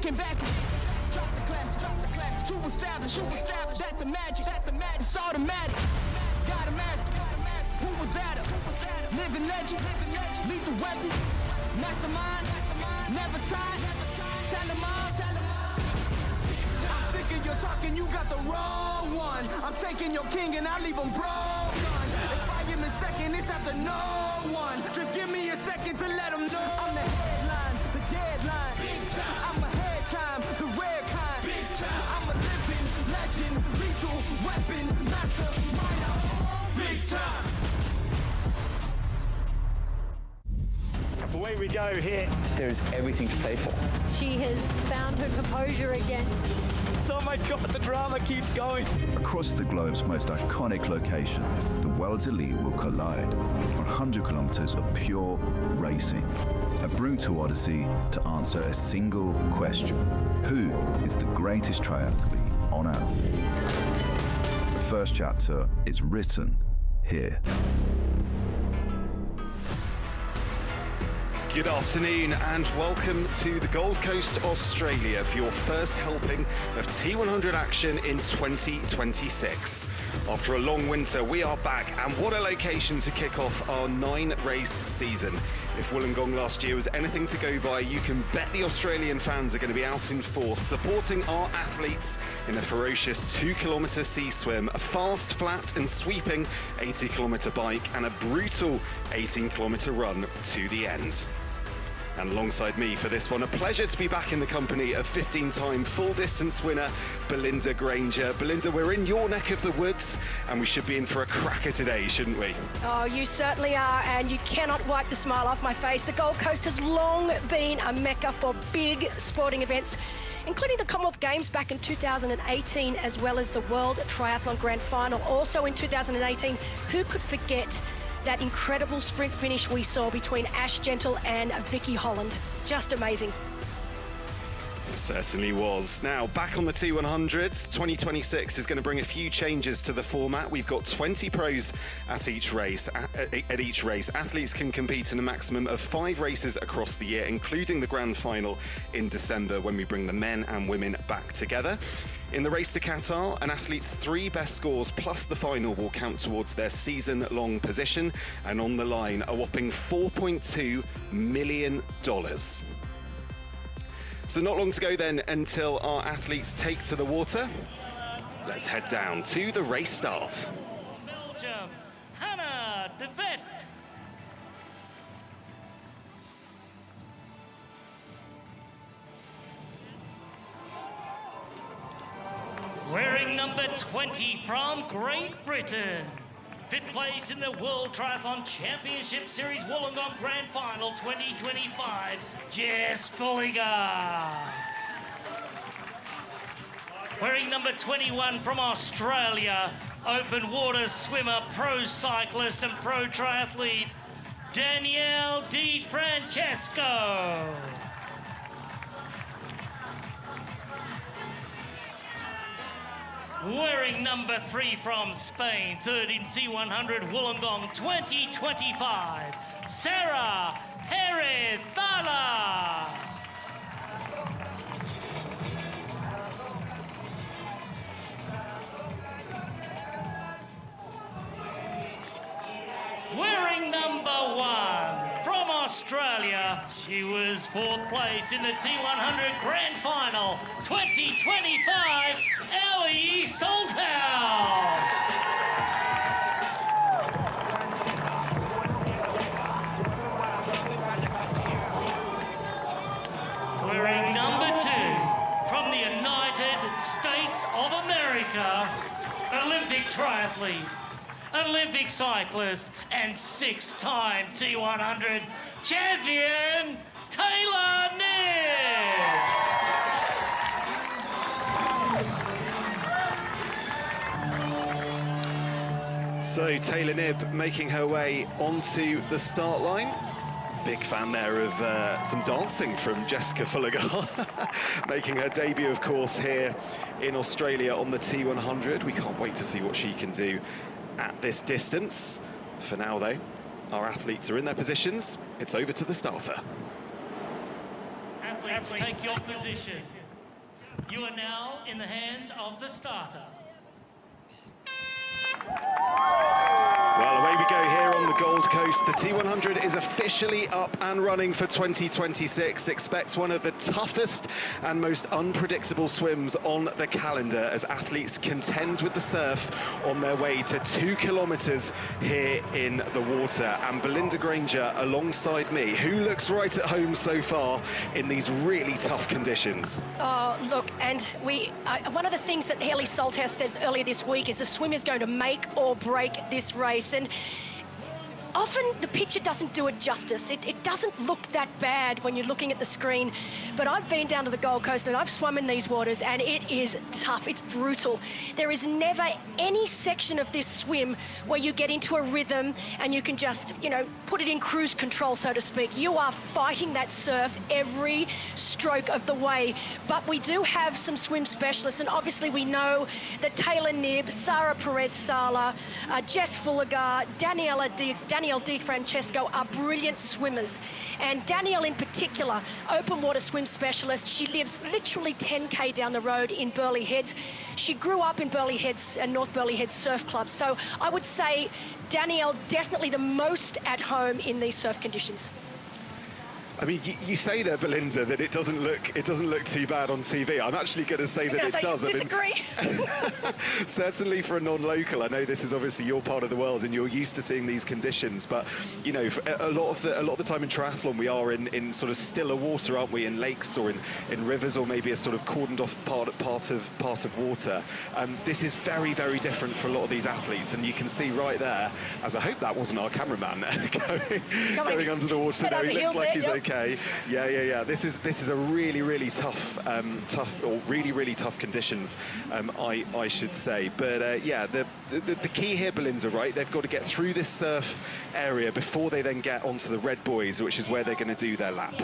thinking back. Drop the class, to establish that the magic, it's automatic. Got a mask, who was at her? Living legend, lethal weapon. Mastermind, never tied. Tell them all. I'm sick of your talking, you got the wrong one. I'm taking your king and I leave him broken. If I am in second, it's after no one. Just give me a second to let them know. I'm the headline, the deadline. I'm ahead time, the rare kind. I'm a living legend, lethal weapon, mastermind. Big time. Away we go here. There's everything to play for. She has found her composure again. Oh my God, the drama keeps going. Across the globe's most iconic locations, the world's elite will collide on 100 kilometers of pure racing. A brutal odyssey to answer a single question. Who is the greatest triathlete on earth? The first chapter is written here. Good afternoon and welcome to the Gold Coast, Australia for your first helping of T100 action in 2026. After a long winter, we are back, and what a location to kick off our 9-race season. If Wollongong last year was anything to go by, you can bet the Australian fans are going to be out in force, supporting our athletes in a ferocious 2-kilometre sea swim, a fast, flat and sweeping 80-kilometre bike, and a brutal 18-kilometre run to the end. And alongside me for this one, a pleasure to be back in the company of 15-time full-distance winner, Belinda Granger. Belinda, we're in your neck of the woods, and we should be in for a cracker today, shouldn't we? Oh, you certainly are, and you cannot wipe the smile off my face. The Gold Coast has long been a mecca for big sporting events, including the Commonwealth Games back in 2018, as well as the World Triathlon Grand Final, also in 2018. Who could forget that incredible sprint finish we saw between Ash Gentle and Vicky Holland? Just amazing. It certainly was. Now, back on the T100, 2026 is going to bring a few changes to the format. We've got 20 pros at each race. Athletes can compete in a maximum of 5 races across the year, including the grand final in December when we bring the men and women back together. In the race to Qatar, an athlete's 3 best scores plus the final will count towards their season-long position, and on the line, a whopping $4.2 million. So not long to go then until our athletes take to the water. Let's head down to the race start. Belgium, Hannah de Vet. Wearing number 20 from Great Britain. 5th place in the World Triathlon Championship Series Wollongong Grand Final 2025, Jess Fullinger. Wearing number 21 from Australia, open water swimmer, pro cyclist and pro triathlete, Danielle Di Francesco. Wearing number 3 from Spain, 3rd in T100 Wollongong 2025, Sarah Perez Thala. Wearing number 1 from Australia, she was 4th place in the T100 Grand Final 2025, Ellie Salthouse. Wearing number 2 from the United States of America, Olympic triathlete, Olympic cyclist, and 6-time T100 champion, Taylor Knibb. So Taylor Knibb making her way onto the start line. Big fan there of some dancing from Jessica Fullinger, making her debut, of course, here in Australia on the T100. We can't wait to see what she can do at this distance. For now, though, our athletes are in their positions. It's over to the starter. At Athletes, take your position. You are now in the hands of the starter. Well, away we go here on the Gold Coast. The T100 is officially up and running for 2026. Expect one of the toughest and most unpredictable swims on the calendar as athletes contend with the surf on their way to 2 kilometres here in the water. And Belinda Granger alongside me, who looks right at home so far in these really tough conditions. Oh, look, and one of the things that Ellie Salthouse said earlier this week is the swim is going to make or break this race. And often the picture doesn't do it justice. It doesn't look that bad when you're looking at the screen, but I've been down to the Gold Coast and I've swum in these waters and it is tough, it's brutal. There is never any section of this swim where you get into a rhythm and you can just, you know, put it in cruise control, so to speak. You are fighting that surf every stroke of the way, but we do have some swim specialists, and obviously we know that Taylor Knibb, Sarah Perez-Sala, Jess Fulligar, Danielle Di Francesco are brilliant swimmers. And Danielle in particular, open water swim specialist. She lives literally 10K down the road in Burleigh Heads. She grew up in Burleigh Heads and North Burleigh Heads Surf Club. So I would say Danielle definitely the most at home in these surf conditions. I mean, you say there, Belinda, that it doesn't look too bad on TV. I'm actually going to say that it does. Disagree. I mean, certainly for a non-local, I know this is obviously your part of the world and you're used to seeing these conditions. But you know, a lot of the time in triathlon, we are in sort of stiller water, aren't we? In lakes or in rivers, or maybe a sort of cordoned off part of water. This is very, very different for a lot of these athletes, and you can see right there. As I hope that wasn't our cameraman going under the water. No, he looks like he's okay. Yeah. This is a really tough, really tough conditions, I should say. But yeah, the key here, Belinda, right? They've got to get through this surf area before they then get onto the red buoys, which is where they're going to do their lap.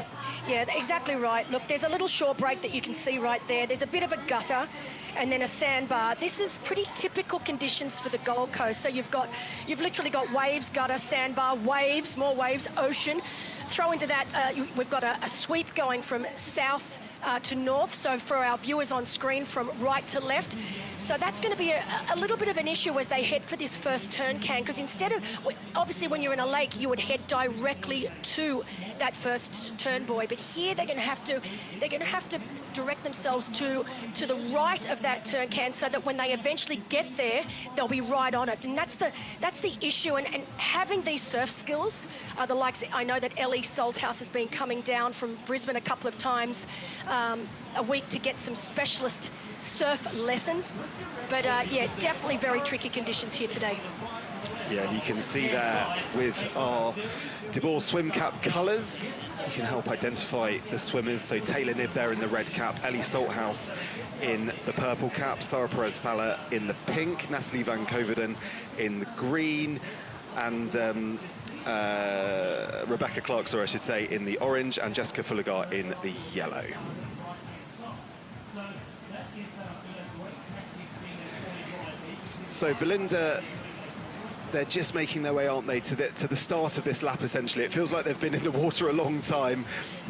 Yeah, exactly right. Look, there's a little shore break that you can see right there. There's a bit of a gutter and then a sandbar. This is pretty typical conditions for the Gold Coast. So you've literally got waves, gutter, sandbar, waves, more waves, ocean. Throw into that, we've got a sweep going from south to north, so for our viewers on screen from right to left. So that's going to be a little bit of an issue as they head for this first turn can, because instead of, obviously when you're in a lake, you would head directly to that first turn buoy, but here they're going to have to direct themselves to the right of that turn can, so that when they eventually get there, they'll be right on it. And that's the issue. And having these surf skills, the likes, I know that Ellie Salthouse has been coming down from Brisbane a couple of times a week to get some specialist surf lessons. But yeah, definitely very tricky conditions here today. Yeah, and you can see there with our De Boer swim cap colours, you can help identify the swimmers. So Taylor Knibb there in the red cap, Ellie Salthouse in the purple cap, Sarah Perez-Sala in the pink, Natalie Van Coverdon in the green, and Rebecca Clark, sorry, I should say, in the orange, and Jessica Fulligar in the yellow. So Belinda, they're just making their way, aren't they, to the start of this lap, essentially. It feels like they've been in the water a long time,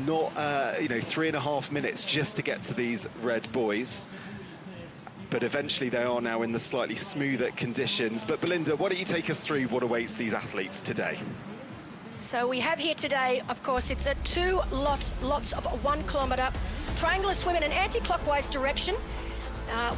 not, 3.5 minutes just to get to these red buoys. But eventually they are now in the slightly smoother conditions. But Belinda, why don't you take us through what awaits these athletes today? So we have here today, of course, it's a lots of 1 kilometre triangular swim in an anti-clockwise direction.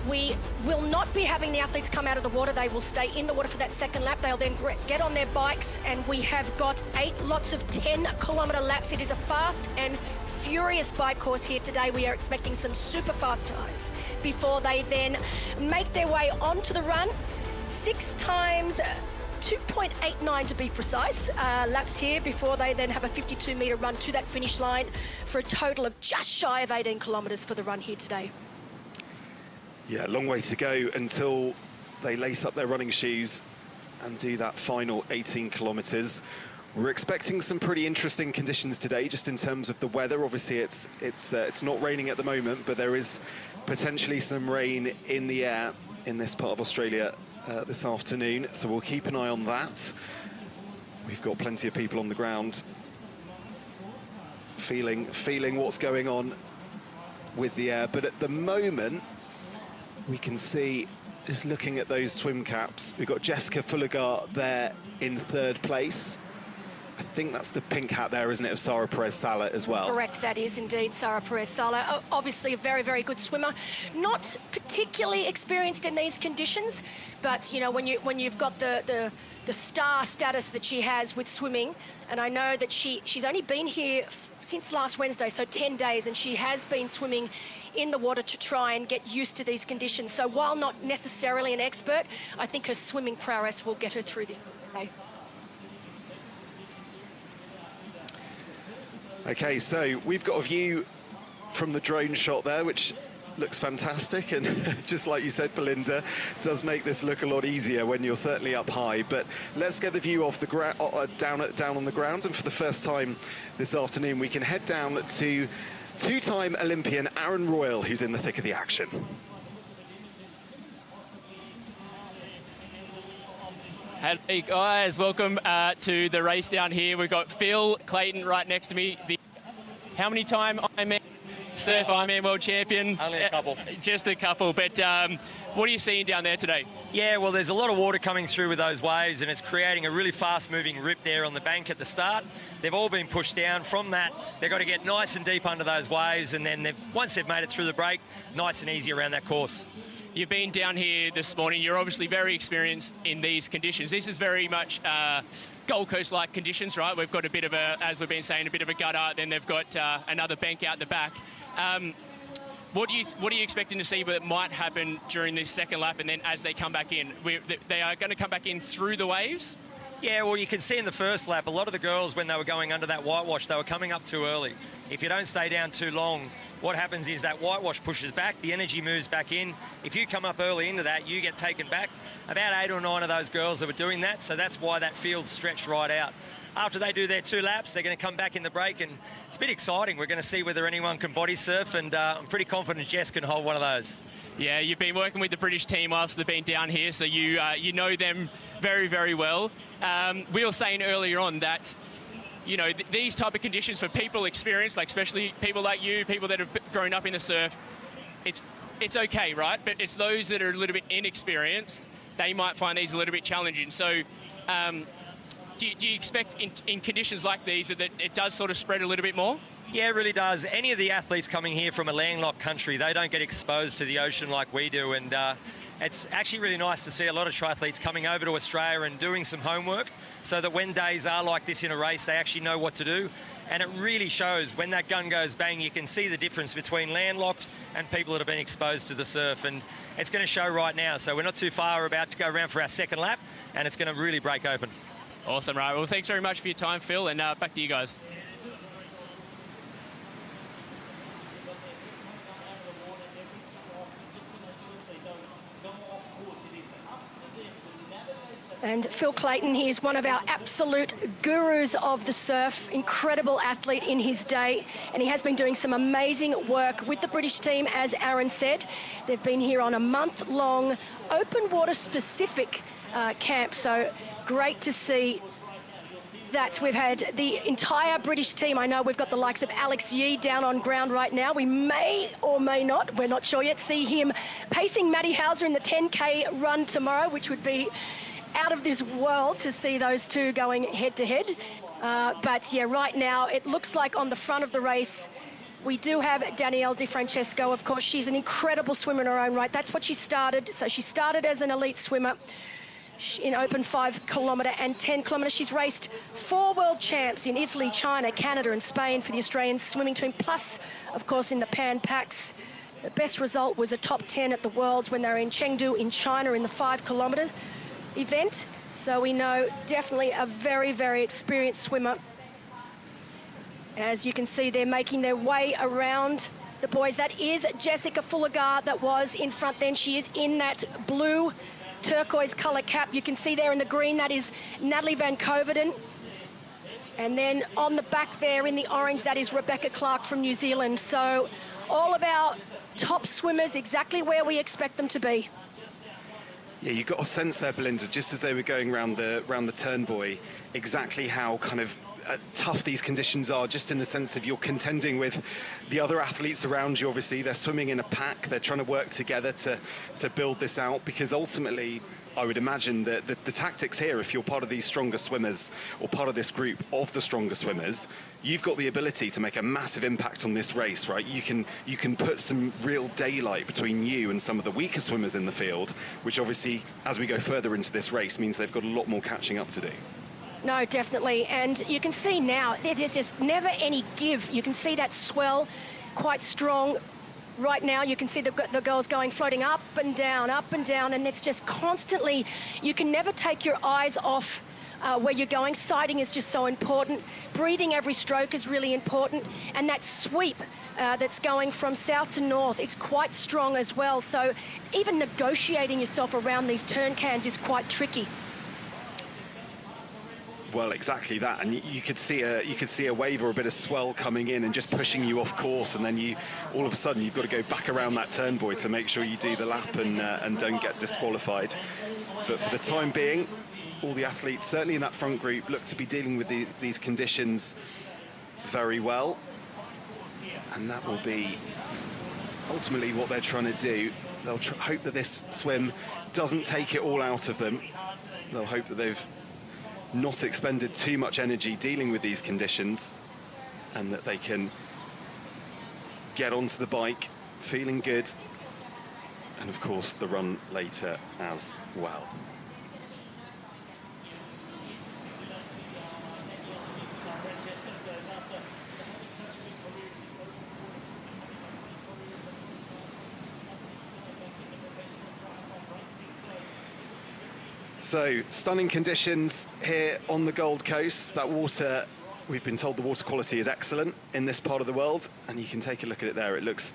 We will not be having the athletes come out of the water. They will stay in the water for that second lap. They'll then get on their bikes, and we have got 8 lots of 10-kilometre laps. It is a fast and furious bike course here today. We are expecting some super fast times before they then make their way onto the run. 6 times 2.89 to be precise, laps here before they then have a 52-metre run to that finish line for a total of just shy of 18 kilometres for the run here today. Yeah, a long way to go until they lace up their running shoes and do that final 18 kilometres. We're expecting some pretty interesting conditions today, just in terms of the weather. Obviously, it's not raining at the moment, but there is potentially some rain in the air in this part of Australia this afternoon, so we'll keep an eye on that. We've got plenty of people on the ground feeling what's going on with the air. But at the moment, we can see, just looking at those swim caps, we've got Jessica Fullegaard there in 3rd place. I think that's the pink hat there, isn't it, of Sarah Perez-Sala as well? Correct, that is indeed Sarah Perez-Sala. Obviously a very, very good swimmer. Not particularly experienced in these conditions, but, you know, when you've got the star status that she has with swimming, and I know that she's only been here since last Wednesday, so 10 days, and she has been swimming in the water to try and get used to these conditions. So while not necessarily an expert, I think her swimming prowess will get her through this day. Okay, so we've got a view from the drone shot there, which looks fantastic, and just like you said, Belinda, does make this look a lot easier when you're certainly up high. But let's get the view off the ground, down on the ground, and for the first time this afternoon, we can head down to 2-time Olympian Aaron Royal, who's in the thick of the action. Hey guys, welcome to the race down here. We've got Phil Clayton right next to me, the how many time Ironman, surf Ironman world champion? Only a couple. Just a couple, but what are you seeing down there today? Yeah, well, there's a lot of water coming through with those waves, and it's creating a really fast-moving rip there on the bank at the start. They've all been pushed down. From that, they've got to get nice and deep under those waves, and then once they've made it through the break, nice and easy around that course. You've been down here this morning. You're obviously very experienced in these conditions. This is very much Gold Coast-like conditions, right? We've got a bit of a, as we've been saying, a bit of a gutter. Then they've got another bank out the back. What are you expecting to see that might happen during this second lap, and then as they come back in? They are going to come back in through the waves? Yeah, well, you can see in the first lap, a lot of the girls, when they were going under that whitewash, they were coming up too early. If you don't stay down too long, what happens is that whitewash pushes back, the energy moves back in. If you come up early into that, you get taken back. About 8 or 9 of those girls that were doing that, so that's why that field stretched right out. After they do their 2 laps, they're going to come back in the break, and it's a bit exciting. We're going to see whether anyone can body surf, and I'm pretty confident Jess can hold one of those. Yeah, you've been working with the British team whilst they've been down here, so you know them very, very well. We were saying earlier on that, you know, these type of conditions for people experienced, like especially people like you, people that have grown up in the surf, it's okay, right? But it's those that are a little bit inexperienced, they might find these a little bit challenging. So do you expect in conditions like these that it does sort of spread a little bit more? Yeah, it really does. Any of the athletes coming here from a landlocked country, they don't get exposed to the ocean like we do, and it's actually really nice to see a lot of triathletes coming over to Australia and doing some homework so that when days are like this in a race, they actually know what to do. And it really shows when that gun goes bang, you can see the difference between landlocked and people that have been exposed to the surf, and it's going to show right now. So we're not too far, we're about to go around for our second lap, and it's going to really break open. Awesome, right. Well, thanks very much for your time, Phil, and back to you guys. And Phil Clayton, he is one of our absolute gurus of the surf, incredible athlete in his day, and he has been doing some amazing work with the British team, as Aaron said. They've been here on a month-long open water specific camp, so great to see that we've had the entire British team. I know we've got the likes of Alex Yee down on ground right now. We may or may not, we're not sure yet, see him pacing Maddie Hauser in the 10K run tomorrow, which would be out of this world to see those two going head-to-head. But yeah, right now, it looks like on the front of the race, we do have Danielle Di Francesco. Of course, she's an incredible swimmer in her own right. That's what she started. So she started as an elite swimmer in open 5 kilometre and 10 kilometre. She's raced 4 world champs in Italy, China, Canada and Spain for the Australian swimming team, plus, of course, in the Pan Pacs. The best result was a top 10 at the Worlds when they were in Chengdu in China in the 5 kilometre event. So we know definitely a very, very experienced swimmer. As you can see, they're making their way around the boys. That is Jessica Fullegaard that was in front then. She is in that blue turquoise colour cap. You can see there in the green, that is Natalie Van Coverdon. And then on the back there in the orange, that is Rebecca Clark from New Zealand. So all of our top swimmers exactly where we expect them to be. Yeah, you got a sense there, Belinda, just as they were going round the turn buoy, exactly how kind of tough these conditions are, just in the sense of you're contending with the other athletes around you. Obviously, they're swimming in a pack. They're trying to work together to build this out, because ultimately, I would imagine that the tactics here, if you're part of these stronger swimmers or part of this group of the stronger swimmers, you've got the ability to make a massive impact on this race, right? You can put some real daylight between you and some of the weaker swimmers in the field, which obviously, as we go further into this race, means they've got a lot more catching up to do. No, definitely. And you can see now, there's just never any give. You can see that swell quite strong. Right now, you can see the girls floating up and down, and it's just constantly, you can never take your eyes off where you're going. Sighting is just so important. Breathing every stroke is really important. And that sweep that's going from south to north, it's quite strong as well. So even negotiating yourself around these turn cans is quite tricky. Well, exactly that, and you could see a wave or a bit of swell coming in and just pushing you off course, and then all of a sudden you've got to go back around that turn buoy to make sure you do the lap and don't get disqualified. But for the time being, all the athletes, certainly in that front group, look to be dealing with these conditions very well, and that will be ultimately what they're trying to do. They'll hope that this swim doesn't take it all out of them. They'll hope that they've not expended too much energy dealing with these conditions, and that they can get onto the bike feeling good, and of course the run later as well. So, stunning conditions here on the Gold Coast. That water, we've been told the water quality is excellent in this part of the world, and you can take a look at it there. It looks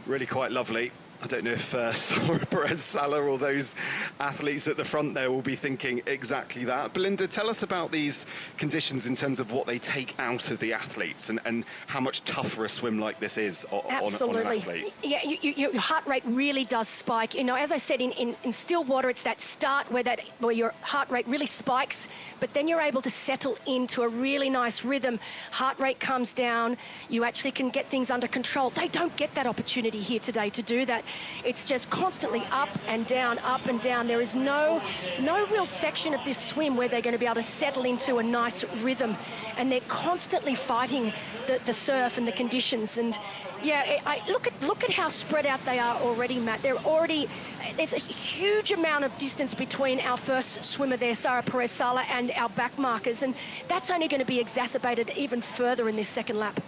really quite lovely. I don't know if Sara Perez-Sala or those athletes at the front there will be thinking exactly that. Belinda, tell us about these conditions in terms of what they take out of the athletes, and how much tougher a swim like this is on an athlete. Yeah, your heart rate really does spike. You know, as I said, in still water, it's that start where your heart rate really spikes, but then you're able to settle into a really nice rhythm. Heart rate comes down. You actually can get things under control. They don't get that opportunity here today to do that. It's just constantly up and down, up and down. There is no real section of this swim where they're going to be able to settle into a nice rhythm, and they're constantly fighting the surf and the conditions. And yeah, look at how spread out they are already, Matt. There's a huge amount of distance between our first swimmer there, Sara Perez-Sala, and our back markers, and that's only going to be exacerbated even further in this second lap.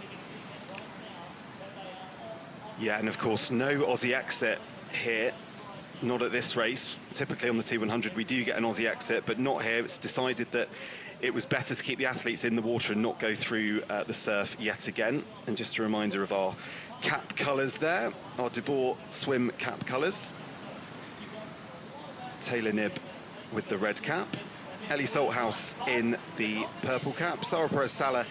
Yeah, and of course, no Aussie exit here, not at this race. Typically on the T100, we do get an Aussie exit, but not here. It's decided that it was better to keep the athletes in the water and not go through the surf yet again. And just a reminder of our cap colours there, our De Boer swim cap colours. Taylor Knibb with the red cap, Ellie Salthouse in the purple cap, Sara Perez-Sala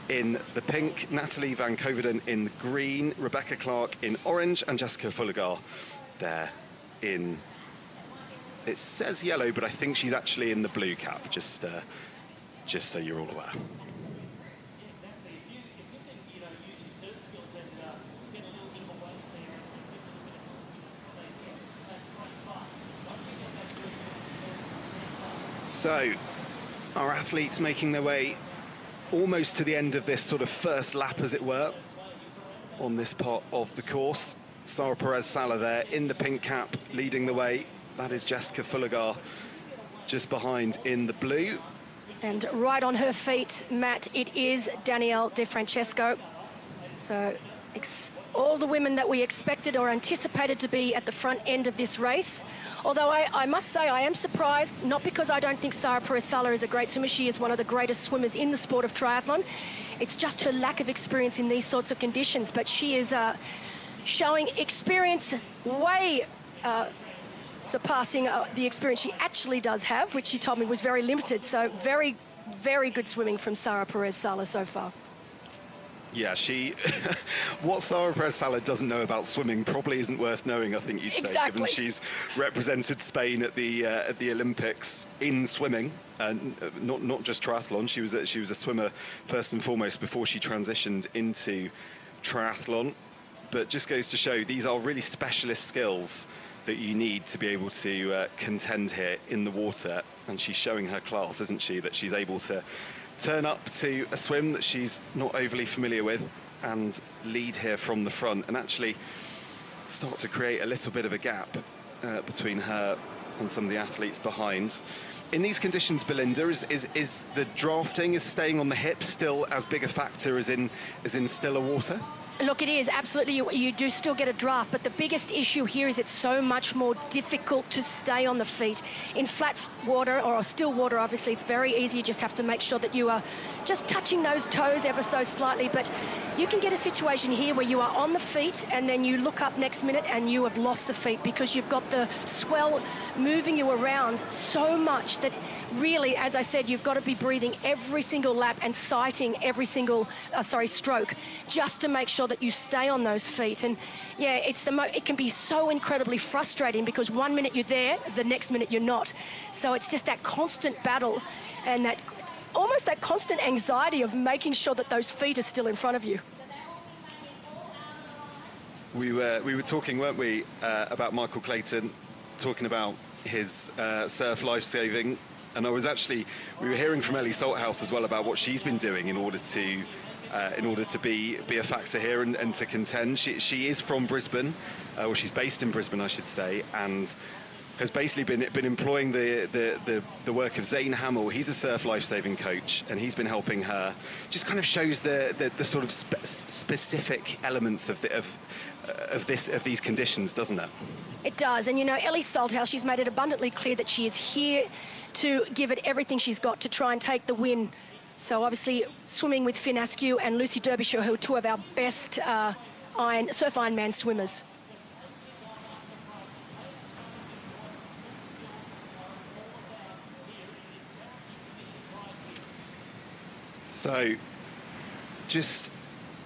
in the pink, Natalie Van Coverdon in the green, Rebecca Clark in orange, and Jessica Fullegar there in, it says yellow, but I think she's actually in the blue cap, just so you're all aware. So, our athletes making their way almost to the end of this sort of first lap, as it were, on this part of the course. Sara Perez-Sala there in the pink cap, leading the way. That is Jessica Fullegar just behind in the blue. And right on her feet, Matt, it is Danielle De Francesco. So all the women that we expected or anticipated to be at the front end of this race. Although I must say I am surprised, not because I don't think Sara Perez-Sala is a great swimmer. She is one of the greatest swimmers in the sport of triathlon. It's just her lack of experience in these sorts of conditions. But she is showing experience way surpassing the experience she actually does have, which she told me was very limited. So very, very good swimming from Sara Perez-Sala so far. Yeah, what Sara Perez-Sala doesn't know about swimming probably isn't worth knowing, I think you'd say, given she's represented Spain at the Olympics in swimming. not just triathlon. She was a swimmer first and foremost before she transitioned into triathlon. But just goes to show these are really specialist skills that you need to be able to contend here in the water. And she's showing her class, isn't she, that she's able to turn up to a swim that she's not overly familiar with and lead here from the front and actually start to create a little bit of a gap between her and some of the athletes behind. In these conditions, Belinda, is the drafting, is staying on the hip still as big a factor as in stiller water? Look, it is, absolutely. You do still get a draft, but the biggest issue here is it's so much more difficult to stay on the feet. In flat water or still water, obviously, it's very easy. You just have to make sure that you are just touching those toes ever so slightly. But you can get a situation here where you are on the feet and then you look up next minute and you have lost the feet because you've got the swell moving you around so much that really, as I said, you've got to be breathing every single lap and sighting every single, stroke, just to make sure that you stay on those feet. And yeah, it can be so incredibly frustrating because one minute you're there, the next minute you're not. So it's just that constant battle and that almost that constant anxiety of making sure that those feet are still in front of you. We were talking, weren't we, about Michael Clayton, talking about his surf life-saving. And we were hearing from Ellie Salthouse as well about what she's been doing in order to be a factor here and to contend. She is from Brisbane, or she's based in Brisbane, I should say, and has basically been employing the work of Zane Hamill. He's a surf life-saving coach, and he's been helping her. Just kind of shows the sort of specific elements of these conditions, doesn't it? It does, and you know, Ellie Salthouse, she's made it abundantly clear that she is here to give it everything she's got to try and take the win. So obviously swimming with Finn Askew and Lucy Derbyshire, who are two of our best surf Ironman swimmers. So just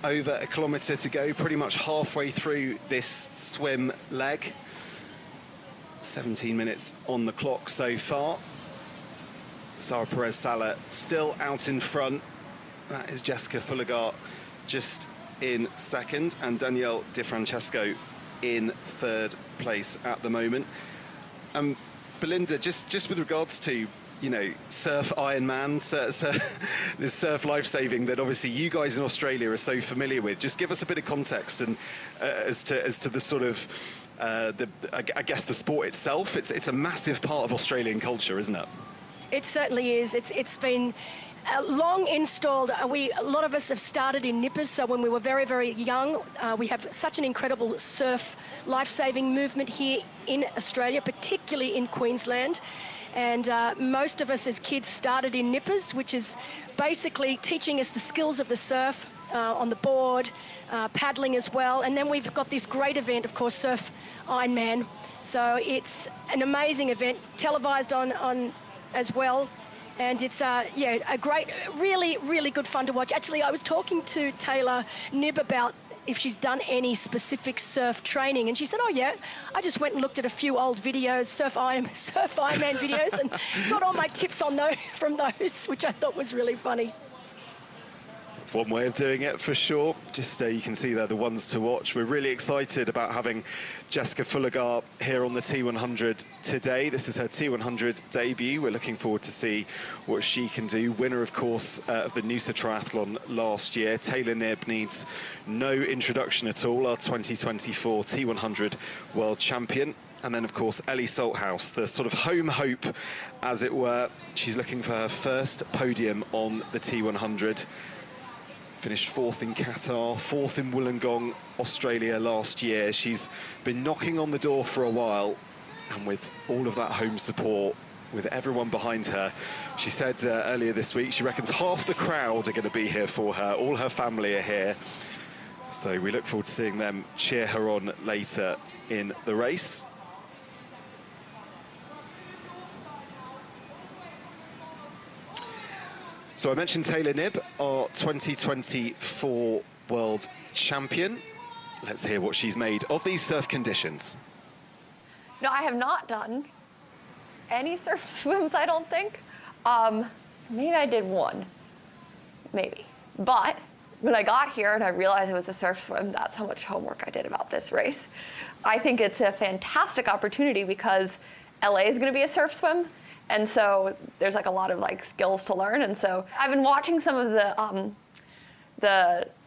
over a kilometre to go, pretty much halfway through this swim leg. 17 minutes on the clock so far. Sara Perez-Sala still out in front. That is Jessica Fullegaard just in second, and Danielle Di Francesco in third place at the moment. Belinda, just with regards to, you know, surf Ironman, this surf life-saving that obviously you guys in Australia are so familiar with, just give us a bit of context and as to the sort of I guess the sport itself. It's a massive part of Australian culture, isn't it? It certainly is. It's been long installed. A lot of us have started in nippers, so when we were very, very young, we have such an incredible surf life-saving movement here in Australia, particularly in Queensland. And most of us as kids started in nippers, which is basically teaching us the skills of the surf on the board, paddling as well. And then we've got this great event, of course, Surf Ironman. So it's an amazing event, televised on as well. And it's a great, really, really good fun to watch. Actually, I was talking to Taylor Knibb about if she's done any specific surf training, and she said, oh yeah, I just went and looked at a few old videos, surf Ironman videos, and got all my tips on those from those, which I thought was really funny. It's one way of doing it for sure. Just you can see there the ones to watch. We're really excited about having Jessica Fullegaard here on the T100 today. This is her T100 debut. We're looking forward to see what she can do. Winner, of course, of the Noosa Triathlon last year. Taylor Knibb needs no introduction at all, our 2024 T100 World Champion. And then, of course, Ellie Salthouse, the sort of home hope, as it were. She's looking for her first podium on the T100. Finished fourth in Qatar, fourth in Wollongong, Australia last year. She's been knocking on the door for a while, and with all of that home support, with everyone behind her, she said earlier this week, she reckons half the crowd are going to be here for her. All her family are here. So we look forward to seeing them cheer her on later in the race. So I mentioned Taylor Knibb, our 2024 World Champion. Let's hear what she's made of these surf conditions. No, I have not done any surf swims, I don't think. Maybe I did one, maybe. But when I got here and I realized it was a surf swim, that's how much homework I did about this race. I think it's a fantastic opportunity because LA is going to be a surf swim, and so there's like a lot of like skills to learn. And so I've been watching some of the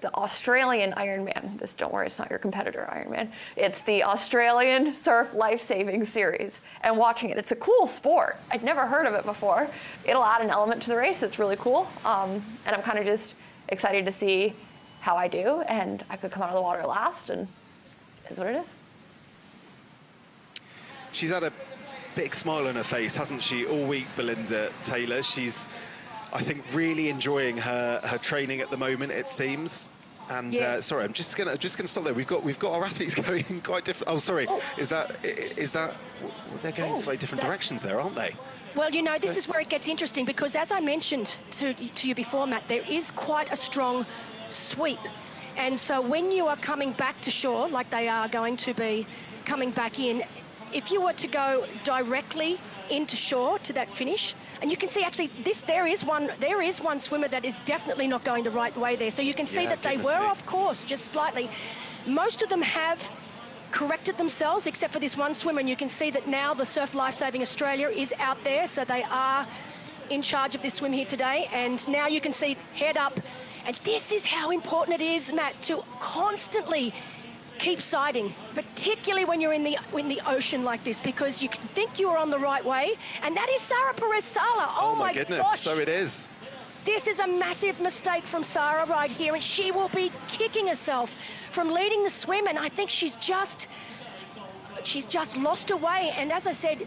Australian Ironman. This, don't worry, it's not your competitor Ironman. It's the Australian Surf Life-Saving Series, and watching it. It's a cool sport. I'd never heard of it before. It'll add an element to the race that's really cool, and I'm kind of just excited to see how I do, and I could come out of the water last, and it is what it is. She's had a big smile on her face, hasn't she, all week, Belinda Taylor. She's, I think, really enjoying her training at the moment, it seems. And Yeah. sorry, I'm just gonna stop there. We've got our athletes going in quite different. Oh, sorry, is that they're going in slightly different directions there, aren't they? Well, you know, this is where it gets interesting because, as I mentioned to you before, Matt, there is quite a strong sweep. And so when you are coming back to shore, like they are going to be coming back in, if you were to go directly into shore to that finish, and you can see actually there is one swimmer that is definitely not going the right way there. So you can see that they were off course just slightly. Most of them have corrected themselves except for this one swimmer, and you can see that now the Surf Lifesaving Australia is out there, so they are in charge of this swim here today. And now you can see head up, and this is how important it is, Matt, to constantly keep sighting, particularly when you're in the ocean like this, because you can think you are on the right way, and that is Sara Perez-Sala. Oh my goodness, gosh. so it is. This is a massive mistake from Sara right here, and she will be kicking herself from leading the swim, and I think she's just lost her way, and as I said,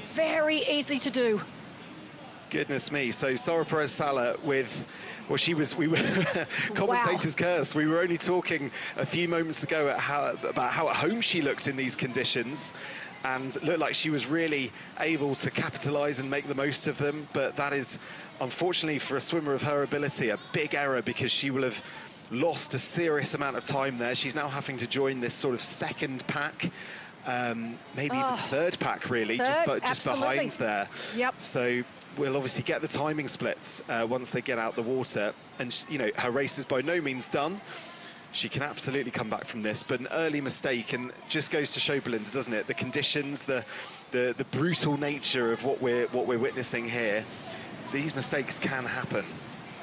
very easy to do. Goodness me. So Sara Perez-Sala with, well, we were commentator's curse. We were only talking a few moments ago about how at home she looks in these conditions, and looked like she was really able to capitalize and make the most of them. But that is, unfortunately for a swimmer of her ability, a big error, because she will have lost a serious amount of time there. She's now having to join this sort of second pack, maybe even third pack, really, just behind there. Yep. So we'll obviously get the timing splits once they get out the water. And, you know, her race is by no means done. She can absolutely come back from this, but an early mistake, and just goes to show, Belinda, doesn't it? The conditions, the brutal nature of what we're witnessing here. These mistakes can happen.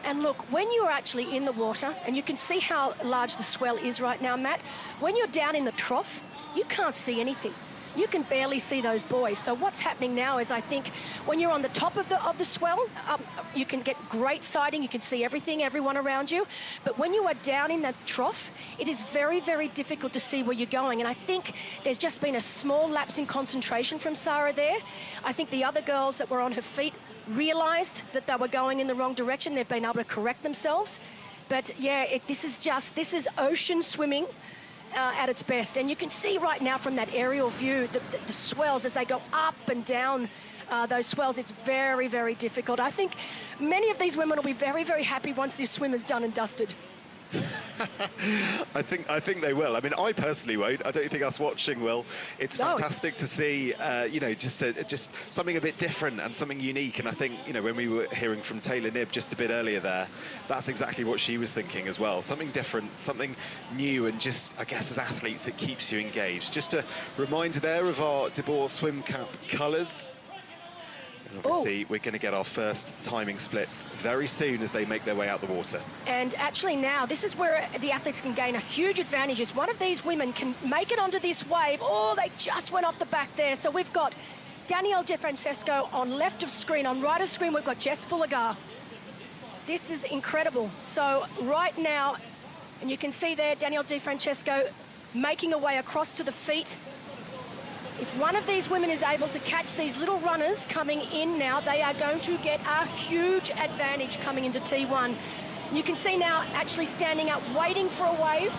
And look, when you're actually in the water, and you can see how large the swell is right now, Matt, when you're down in the trough, you can't see anything. You can barely see those buoys. So what's happening now is, I think, when you're on the top of the swell, you can get great sighting. You can see everything, everyone around you. But when you are down in that trough, it is very, very difficult to see where you're going. And I think there's just been a small lapse in concentration from Sara there. I think the other girls that were on her feet realised that they were going in the wrong direction. They've been able to correct themselves. But yeah, this is ocean swimming at its best. And you can see right now from that aerial view the swells as they go up and down those swells. It's very, very difficult. I think many of these women will be very, very happy once this swim is done and dusted. I think they will. I mean, I personally won't. I don't think us watching will. It's fantastic to see, you know, just something a bit different and something unique. And I think, you know, when we were hearing from Taylor Knibb just a bit earlier there, that's exactly what she was thinking as well. Something different, something new, and just, I guess, as athletes, it keeps you engaged. Just a reminder there of our De Boer swim cap colours. Obviously, we're going to get our first timing splits very soon as they make their way out the water. And actually now, this is where the athletes can gain a huge advantage. Is one of these women can make it onto this wave. Oh, they just went off the back there. So we've got Danielle DeFrancesco on left of screen. On right of screen, we've got Jess Fullagar. This is incredible. So right now, and you can see there, Danielle DeFrancesco making her way across to the feet. If one of these women is able to catch these little runners coming in now, they are going to get a huge advantage coming into T1. You can see now actually standing up, waiting for a wave.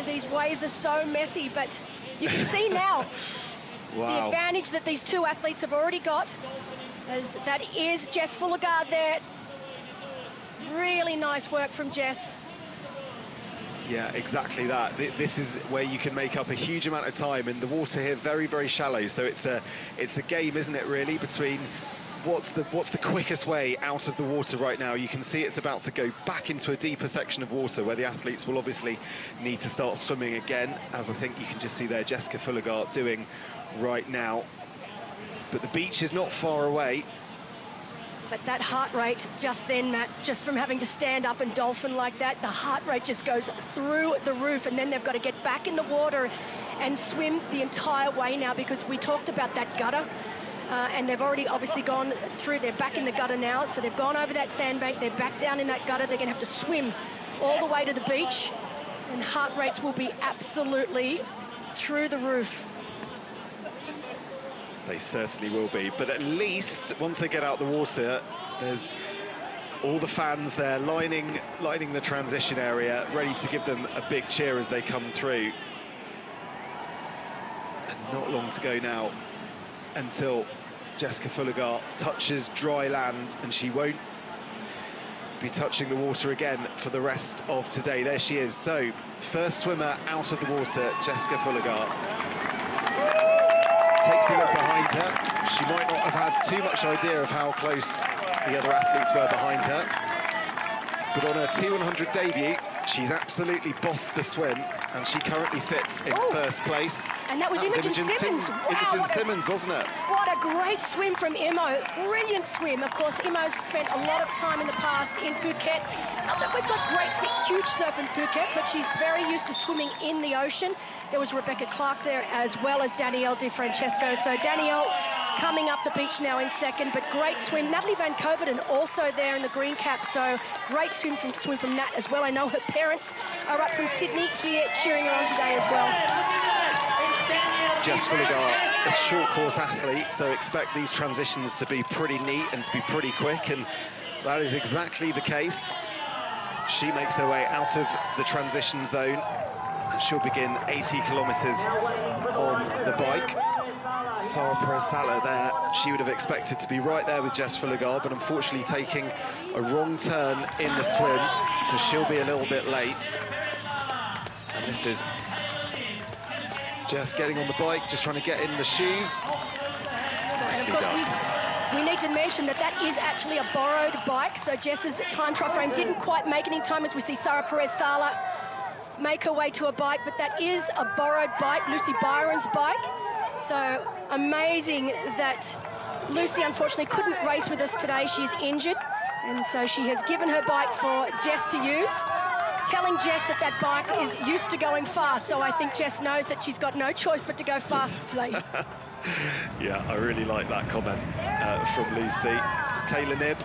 These waves are so messy, but you can see now the advantage that these two athletes have already got. That is Jess Fullagar there. Really nice work from Jess. Yeah, exactly that. This is where you can make up a huge amount of time, and the water here very, very shallow. So it's a game, isn't it, really, between what's the quickest way out of the water right now. You can see it's about to go back into a deeper section of water where the athletes will obviously need to start swimming again, as I think you can just see there Jessica Fullegaard doing right now. But the beach is not far away. But that heart rate just then, Matt, just from having to stand up and dolphin like that, the heart rate just goes through the roof, and then they've got to get back in the water and swim the entire way now, because we talked about that gutter. And they've already obviously gone through, they're back in the gutter now, so they've gone over that sandbank, they're back down in that gutter, they're gonna have to swim all the way to the beach, and heart rates will be absolutely through the roof. They certainly will be, but at least once they get out the water, there's all the fans there lining the transition area, ready to give them a big cheer as they come through. And not long to go now until Jessica Fullegaard touches dry land, and she won't be touching the water again for the rest of today. There she is. So, first swimmer out of the water, Jessica Fullegaard. Takes a look behind her. She might not have had too much idea of how close the other athletes were behind her. But on her T100 debut, she's absolutely bossed the swim, and she currently sits in first place. And that was Imogen Simmons. Wow, Imogen Simmons, wasn't it? What a great swim from Imo. Brilliant swim. Of course, Imo's spent a lot of time in the past in Phuket. Not that we've got great, big, huge surf in Phuket, but she's very used to swimming in the ocean. There was Rebecca Clark there, as well as Danielle Di Francesco. So Danielle coming up the beach now in second, but great swim. Natalie Van Coverdon also there in the green cap, so great swim from Nat as well. I know her parents are up from Sydney here cheering her on today as well. Jess Fullegaard, a short course athlete, so expect these transitions to be pretty neat and to be pretty quick, and that is exactly the case. She makes her way out of the transition zone, and she'll begin 80 kilometres on the bike. Sarah Perez-Sala there, she would have expected to be right there with Jess Fullegaard, but unfortunately taking a wrong turn in the swim, so she'll be a little bit late. And this is Jess getting on the bike, just trying to get in the shoes. And of course, we need to mention that that is actually a borrowed bike, so Jess's time trial frame didn't quite make it in time, as we see Sarah Perez-Sala make her way to a bike, but that is a borrowed bike, Lucy Byron's bike. So amazing that Lucy unfortunately couldn't race with us today. She's injured, and so she has given her bike for Jess to use, telling Jess that that bike is used to going fast. So I think Jess knows that she's got no choice but to go fast today. Yeah, I really like that comment from Lucy. Taylor Knibb,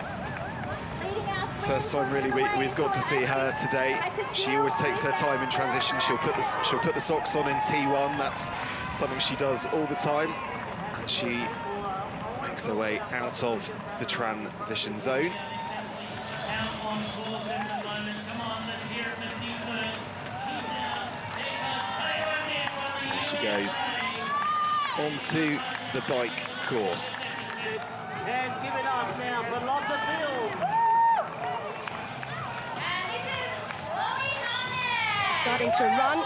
first time really we've got to see her today. She always takes her time in transition. She'll put the socks on in T1. That's something she does all the time, and she makes her way out of the transition zone. There she goes onto the bike course. Starting to run.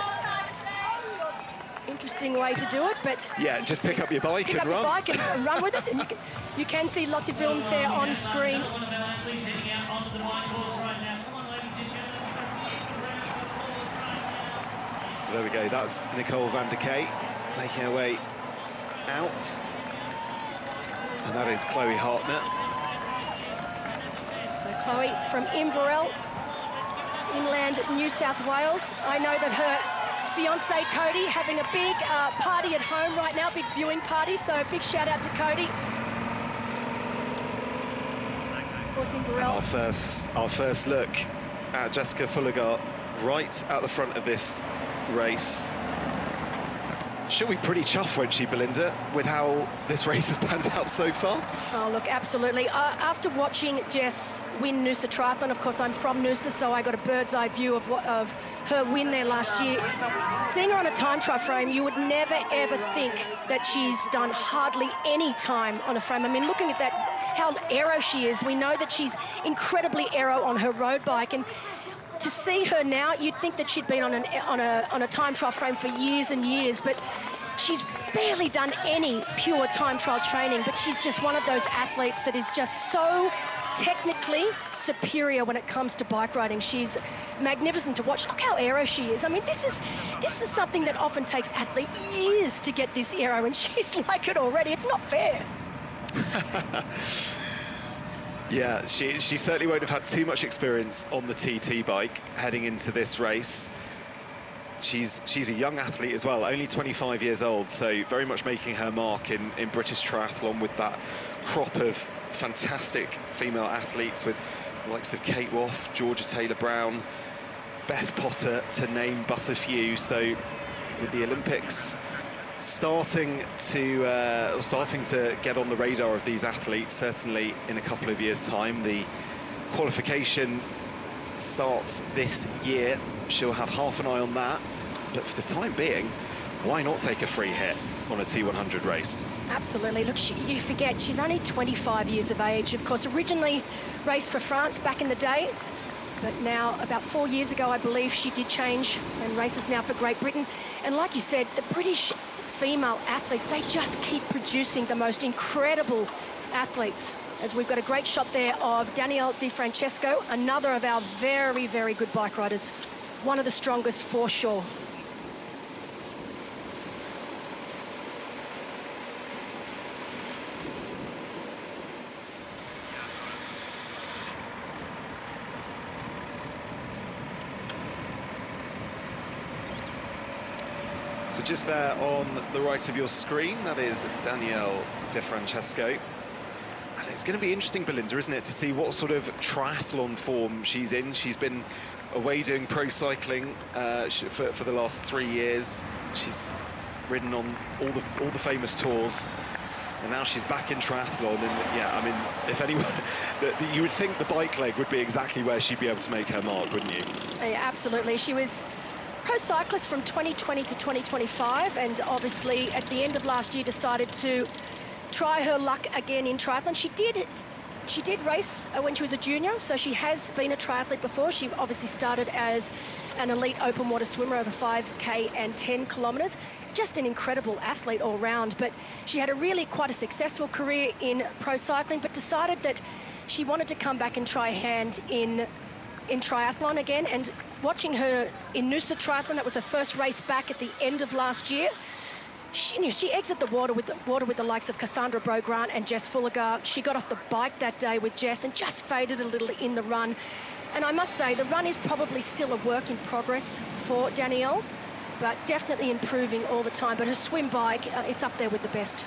Interesting way to do it, but yeah, just pick up your bike and run. And run with it. And you can see lots of films there on screen. So there we go. That's Nicole van der Kay making her way out, and that is Chloe Hartnett. So Chloe from Inverell, inland New South Wales. I know that her fiance Cody having a big party at home right now, big viewing party, so a big shout out to Cody. Of course, Inverell. Our first look at Jessica Fullegaard right at the front of this race. She'll be pretty chuffed, won't she, Belinda, with how this race has panned out so far? Oh, look, absolutely. After watching Jess win Noosa Triathlon, of course, I'm from Noosa, so I got a bird's eye view of her win there last year. Seeing her on a time trial frame, you would never, ever think that she's done hardly any time on a frame. I mean, looking at that, how aero she is, we know that she's incredibly aero on her road bike, and to see her now, you'd think that she'd been on a time trial frame for years and years, but she's barely done any pure time trial training, but she's just one of those athletes that is just so technically superior when it comes to bike riding. She's magnificent to watch. Look how aero she is. I mean, this is something that often takes athletes years to get this aero, and she's like it already. It's not fair. Yeah, she certainly won't have had too much experience on the TT bike heading into this race. She's a young athlete as well, only 25 years old, so very much making her mark in British triathlon with that crop of fantastic female athletes with the likes of Kate Woff, Georgia Taylor-Brown, Beth Potter, to name but a few. So with the Olympics starting to get on the radar of these athletes, certainly in a couple of years' time. The qualification starts this year. She'll have half an eye on that, but for the time being, why not take a free hit on a T100 race? Absolutely. Look, you forget, she's only 25 years of age. Of course, originally raced for France back in the day, but now, about 4 years ago, I believe, she did change and races now for Great Britain. And like you said, the British female athletes, they just keep producing the most incredible athletes. As we've got a great shot there of Danielle Di Francesco, another of our very, very good bike riders. One of the strongest for sure. So just there on the right of your screen, that is Danielle Di Francesco. And it's going to be interesting, Belinda, isn't it, to see what sort of triathlon form she's in. She's been away doing pro cycling for the last 3 years. She's ridden on all the famous tours, and now she's back in triathlon. And yeah, I mean, if anyone, you would think the bike leg would be exactly where she'd be able to make her mark, wouldn't you? Yeah, absolutely. She was pro cyclist from 2020 to 2025, and obviously at the end of last year decided to try her luck again in triathlon. She did race when she was a junior, so she has been a triathlete before. She obviously started as an elite open water swimmer over 5K and 10 kilometers. Just an incredible athlete all round, but she had quite a successful career in pro cycling, but decided that she wanted to come back and try her hand in triathlon again. And watching her in Noosa Triathlon, that was her first race back at the end of last year. She exited the water with the likes of Cassandra Bro-Grant and Jess Fulligar. She got off the bike that day with Jess and just faded a little in the run. And I must say, the run is probably still a work in progress for Danielle, but definitely improving all the time. But her swim bike, it's up there with the best.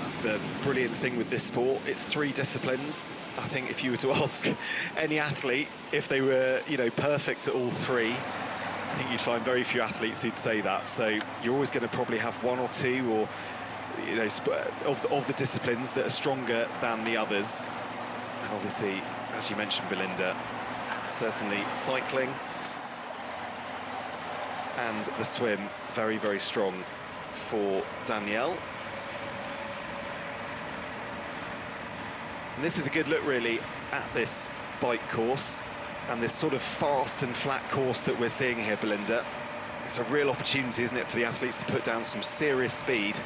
That's the brilliant thing with this sport. It's 3 disciplines. I think if you were to ask any athlete if they were, perfect at all 3, I think you'd find very few athletes who'd say that. So you're always going to probably have 1 or 2, or of the disciplines that are stronger than the others. And obviously, as you mentioned, Belinda, certainly cycling and the swim very, very strong for Danielle. And this is a good look, really, at this bike course and this sort of fast and flat course that we're seeing here, Belinda. It's a real opportunity, isn't it, for the athletes to put down some serious speed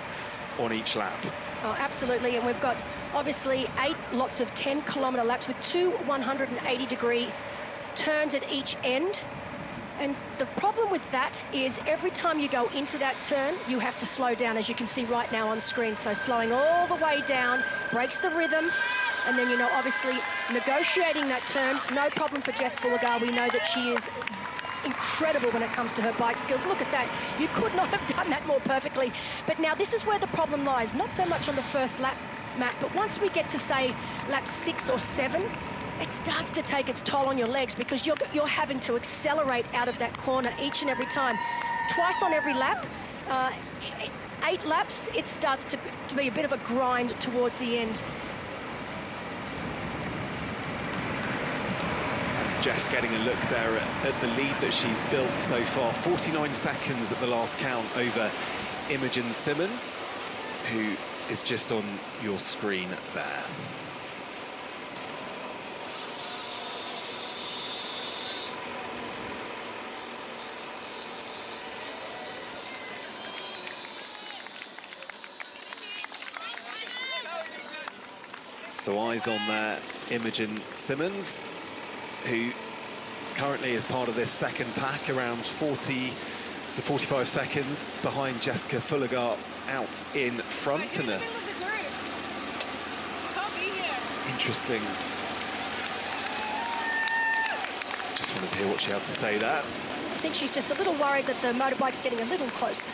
on each lap. Oh, absolutely. And we've got, obviously, 8 lots of 10-kilometre laps with 2 180-degree turns at each end. And the problem with that is every time you go into that turn, you have to slow down, as you can see right now on screen. So slowing all the way down breaks the rhythm. And then, obviously negotiating that turn, no problem for Jess Fulligar. We know that she is incredible when it comes to her bike skills. Look at that. You could not have done that more perfectly. But now this is where the problem lies, not so much on the first lap, Matt, but once we get to, say, lap 6 or 7, it starts to take its toll on your legs, because you're having to accelerate out of that corner each and every time. Twice on every lap, 8 laps, it starts to be a bit of a grind towards the end. Jess getting a look there at the lead that she's built so far. 49 seconds at the last count over Imogen Simmons, who is just on your screen there. So eyes on there, Imogen Simmons, who currently is part of this second pack, around 40 to 45 seconds behind Jessica Fullegar out in front. And interesting. Just wanted to hear what she had to say there. I think she's just a little worried that the motorbike's getting a little close.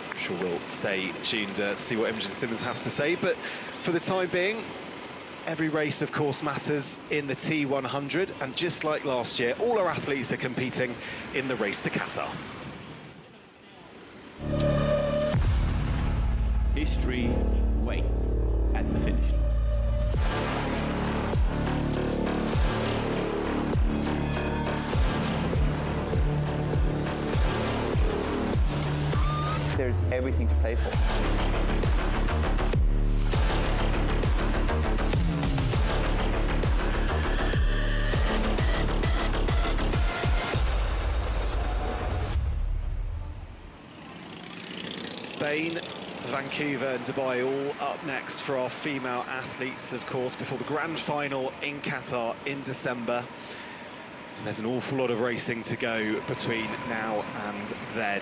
I'm sure we'll stay tuned to see what Imogen Simmons has to say, but for the time being, every race, of course, matters in the T100, and just like last year, all our athletes are competing in the race to Qatar. History waits at the finish line. There's everything to play for. Spain, Vancouver and Dubai all up next for our female athletes, of course, before the grand final in Qatar in December. And there's an awful lot of racing to go between now and then.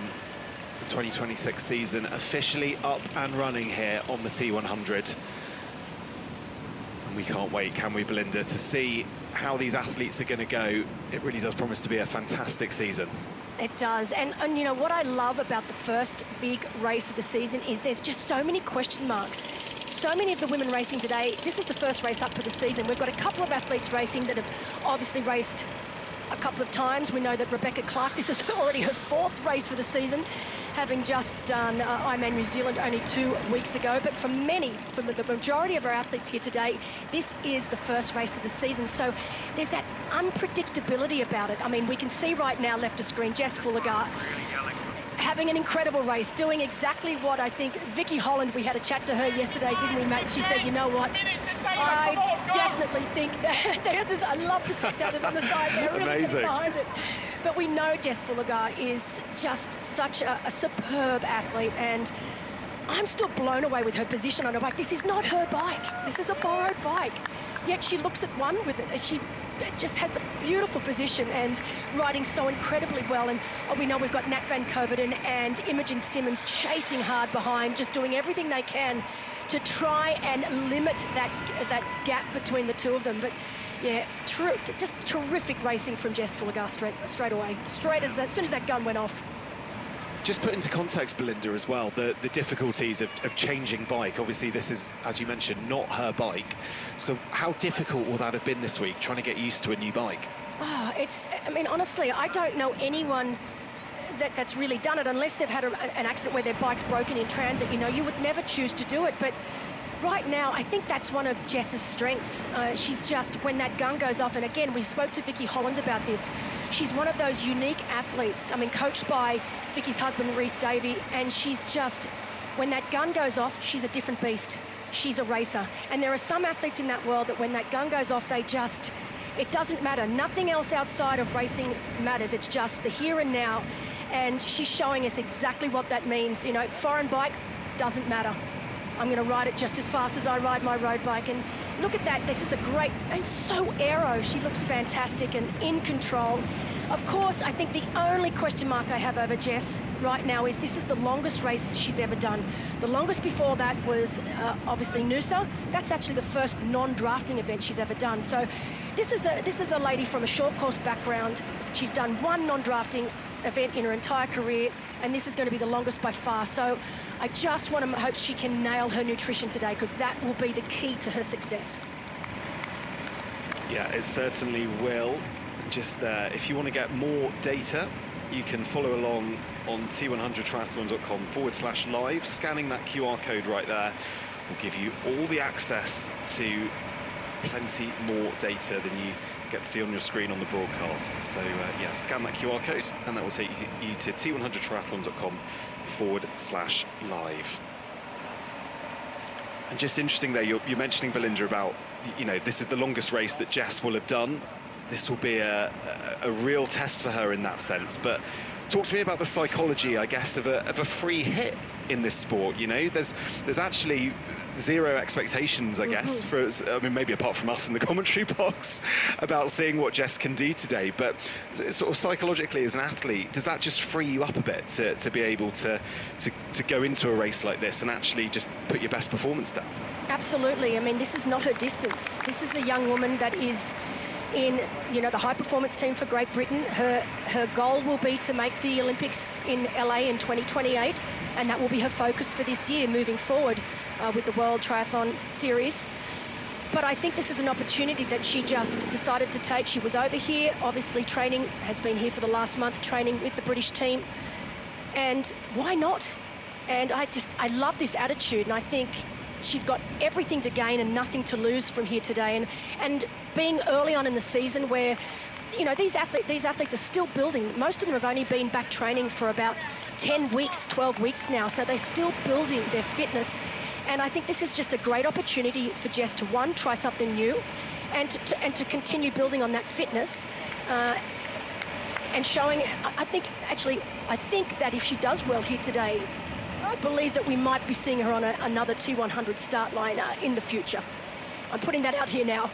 The 2026 season officially up and running here on the T100. And we can't wait, can we, Belinda, to see how these athletes are going to go. It really does promise to be a fantastic season. It does, and you know what I love about the first big race of the season is there's just so many question marks. So many of the women racing today, this is the first race up for the season. We've got a couple of athletes racing that have obviously raced a couple of times. We know that Rebecca Clark, this is already her fourth race for the season, having just done Ironman New Zealand only 2 weeks ago. But for many, for the majority of our athletes here today, this is the first race of the season. So there's that unpredictability about it. I mean, we can see right now left of screen, Jess Fullegar having an incredible race, doing exactly what I think Vicky Holland, we had a chat to her yesterday, didn't we, mate? She said, you know what, I definitely think that I love the spectators on the side, they're really amazing behind it. But we know Jess Fullegar is just such a superb athlete, and I'm still blown away with her position on her bike. This is not her bike. This is a borrowed bike. Yet she looks at one with it, and she just has the beautiful position and riding so incredibly well. And we know we've got Nat Van Coverdon and Imogen Simmons chasing hard behind, just doing everything they can to try and limit that gap between the two of them. But yeah, just terrific racing from Jess Fullegar straight away, as soon as that gun went off. Just put into context, Belinda, as well, the difficulties of changing bike. Obviously, this is, as you mentioned, not her bike. So how difficult will that have been this week, trying to get used to a new bike? Oh, I mean, honestly, I don't know anyone that's really done it, unless they've had an accident where their bike's broken in transit. You know, you would never choose to do it. But right now, I think that's one of Jess's strengths. She's just, when that gun goes off, and again, we spoke to Vicky Holland about this, she's one of those unique athletes. I mean, coached by Vicky's husband, Rhys Davey, and she's just, when that gun goes off, she's a different beast. She's a racer. And there are some athletes in that world that when that gun goes off, it doesn't matter. Nothing else outside of racing matters. It's just the here and now. And she's showing us exactly what that means. You know, foreign bike doesn't matter. I'm going to ride it just as fast as I ride my road bike. And look at that. This is a great, and so aero. She looks fantastic and in control. Of course, I think the only question mark I have over Jess right now is this is the longest race she's ever done. The longest before that was obviously Noosa. That's actually the first non-drafting event she's ever done. So this is a lady from a short course background. She's done one non-drafting event in her entire career, and this is going to be the longest by far. So I just want to hope she can nail her nutrition today, because that will be the key to her success. Yeah, it certainly will. And just if you want to get more data, you can follow along on T100triathlon.com/live. Scanning that QR code right there will give you all the access to plenty more data than you get to see on your screen on the broadcast. So yeah, scan that QR code and that will take you to T100triathlon.com/live. And just interesting there, you're mentioning, Belinda, about, you know, this is the longest race that Jess will have done. This will be a real test for her in that sense. But talk to me about the psychology, I guess, of a free hit in this sport. You know, there's actually zero expectations, I guess, for us. I mean, maybe apart from us in the commentary box, about seeing what Jess can do today. But sort of psychologically, as an athlete, does that just free you up a bit to be able to go into a race like this and actually just put your best performance down? Absolutely. I mean, this is not her distance. This is a young woman that is in, you know, the high performance team for Great Britain. Her goal will be to make the Olympics in LA in 2028, and that will be her focus for this year moving forward with the World Triathlon Series. But I think this is an opportunity that she just decided to take. She was over here, obviously training, has been here for the last month, training with the British team. And why not? And I love this attitude, and I think she's got everything to gain and nothing to lose from here today. And being early on in the season where, you know, these athletes are still building. Most of them have only been back training for about 10 weeks, 12 weeks now. So they're still building their fitness. And I think this is just a great opportunity for Jess to, one, try something new and to continue building on that fitness. And showing, I think that if she does well here today, I believe that we might be seeing her on another T100 start line in the future. I'm putting that out here now.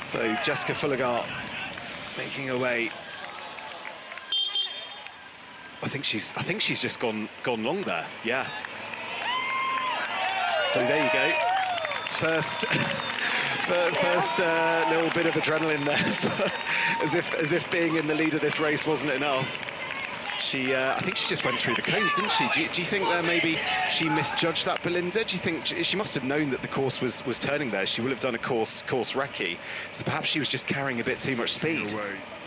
So Jessica Fullegaard making her way. I think she's just gone long there. Yeah. So there you go. First little bit of adrenaline there, as if being in the lead of this race wasn't enough. I think she just went through the cones, didn't she? Do you think that maybe she misjudged that, Belinda? Do you think she must have known that the course was turning there? She will have done a course recce, so perhaps she was just carrying a bit too much speed.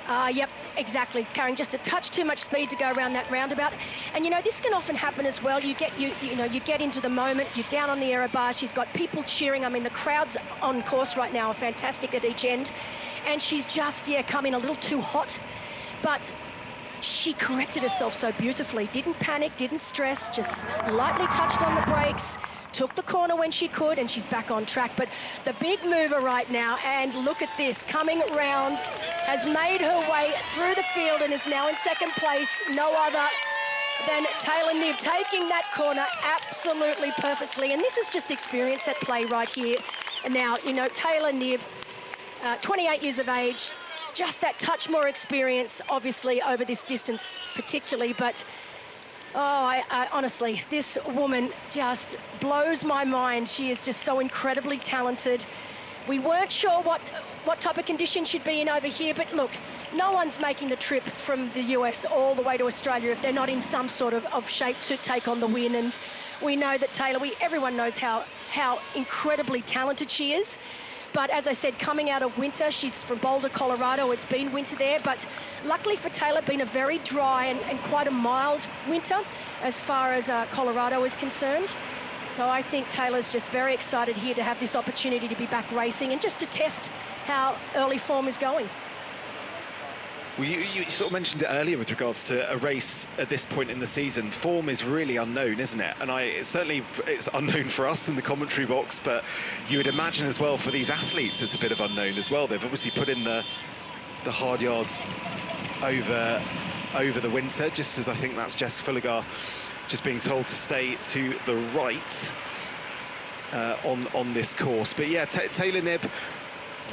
Yep, exactly. Carrying just a touch too much speed to go around that roundabout. And, you know, this can often happen as well. You get into the moment, you're down on the aero bar, she's got people cheering. I mean, the crowds on course right now are fantastic at each end. And she's just, come in a little too hot. But she corrected herself so beautifully. Didn't panic, didn't stress, just lightly touched on the brakes, took the corner when she could, and she's back on track. But the big mover right now, and look at this, coming round, has made her way through the field and is now in second place. No other than Taylor Knibb, taking that corner absolutely perfectly. And this is just experience at play right here. And now, you know, Taylor Knibb, 28 years of age, just that touch more experience, obviously, over this distance particularly. But I honestly, this woman just blows my mind. She is just so incredibly talented. We weren't sure what type of condition she'd be in over here, but look, no one's making the trip from the US all the way to Australia if they're not in some sort of shape to take on the win. And we know that Taylor, everyone knows how incredibly talented she is. But as I said, coming out of winter, she's from Boulder, Colorado. It's been winter there, but luckily for Taylor, been a very dry and quite a mild winter as far as Colorado is concerned. So I think Taylor's just very excited here to have this opportunity to be back racing and just to test how early form is going. Well, you sort of mentioned it earlier with regards to a race at this point in the season. Form is really unknown, isn't it? And it's unknown for us in the commentary box, but you would imagine as well for these athletes it's a bit of unknown as well. They've obviously put in the hard yards over the winter, just as I think that's Jess Fullegaard just being told to stay to the right on this course. But yeah, Taylor Knibb,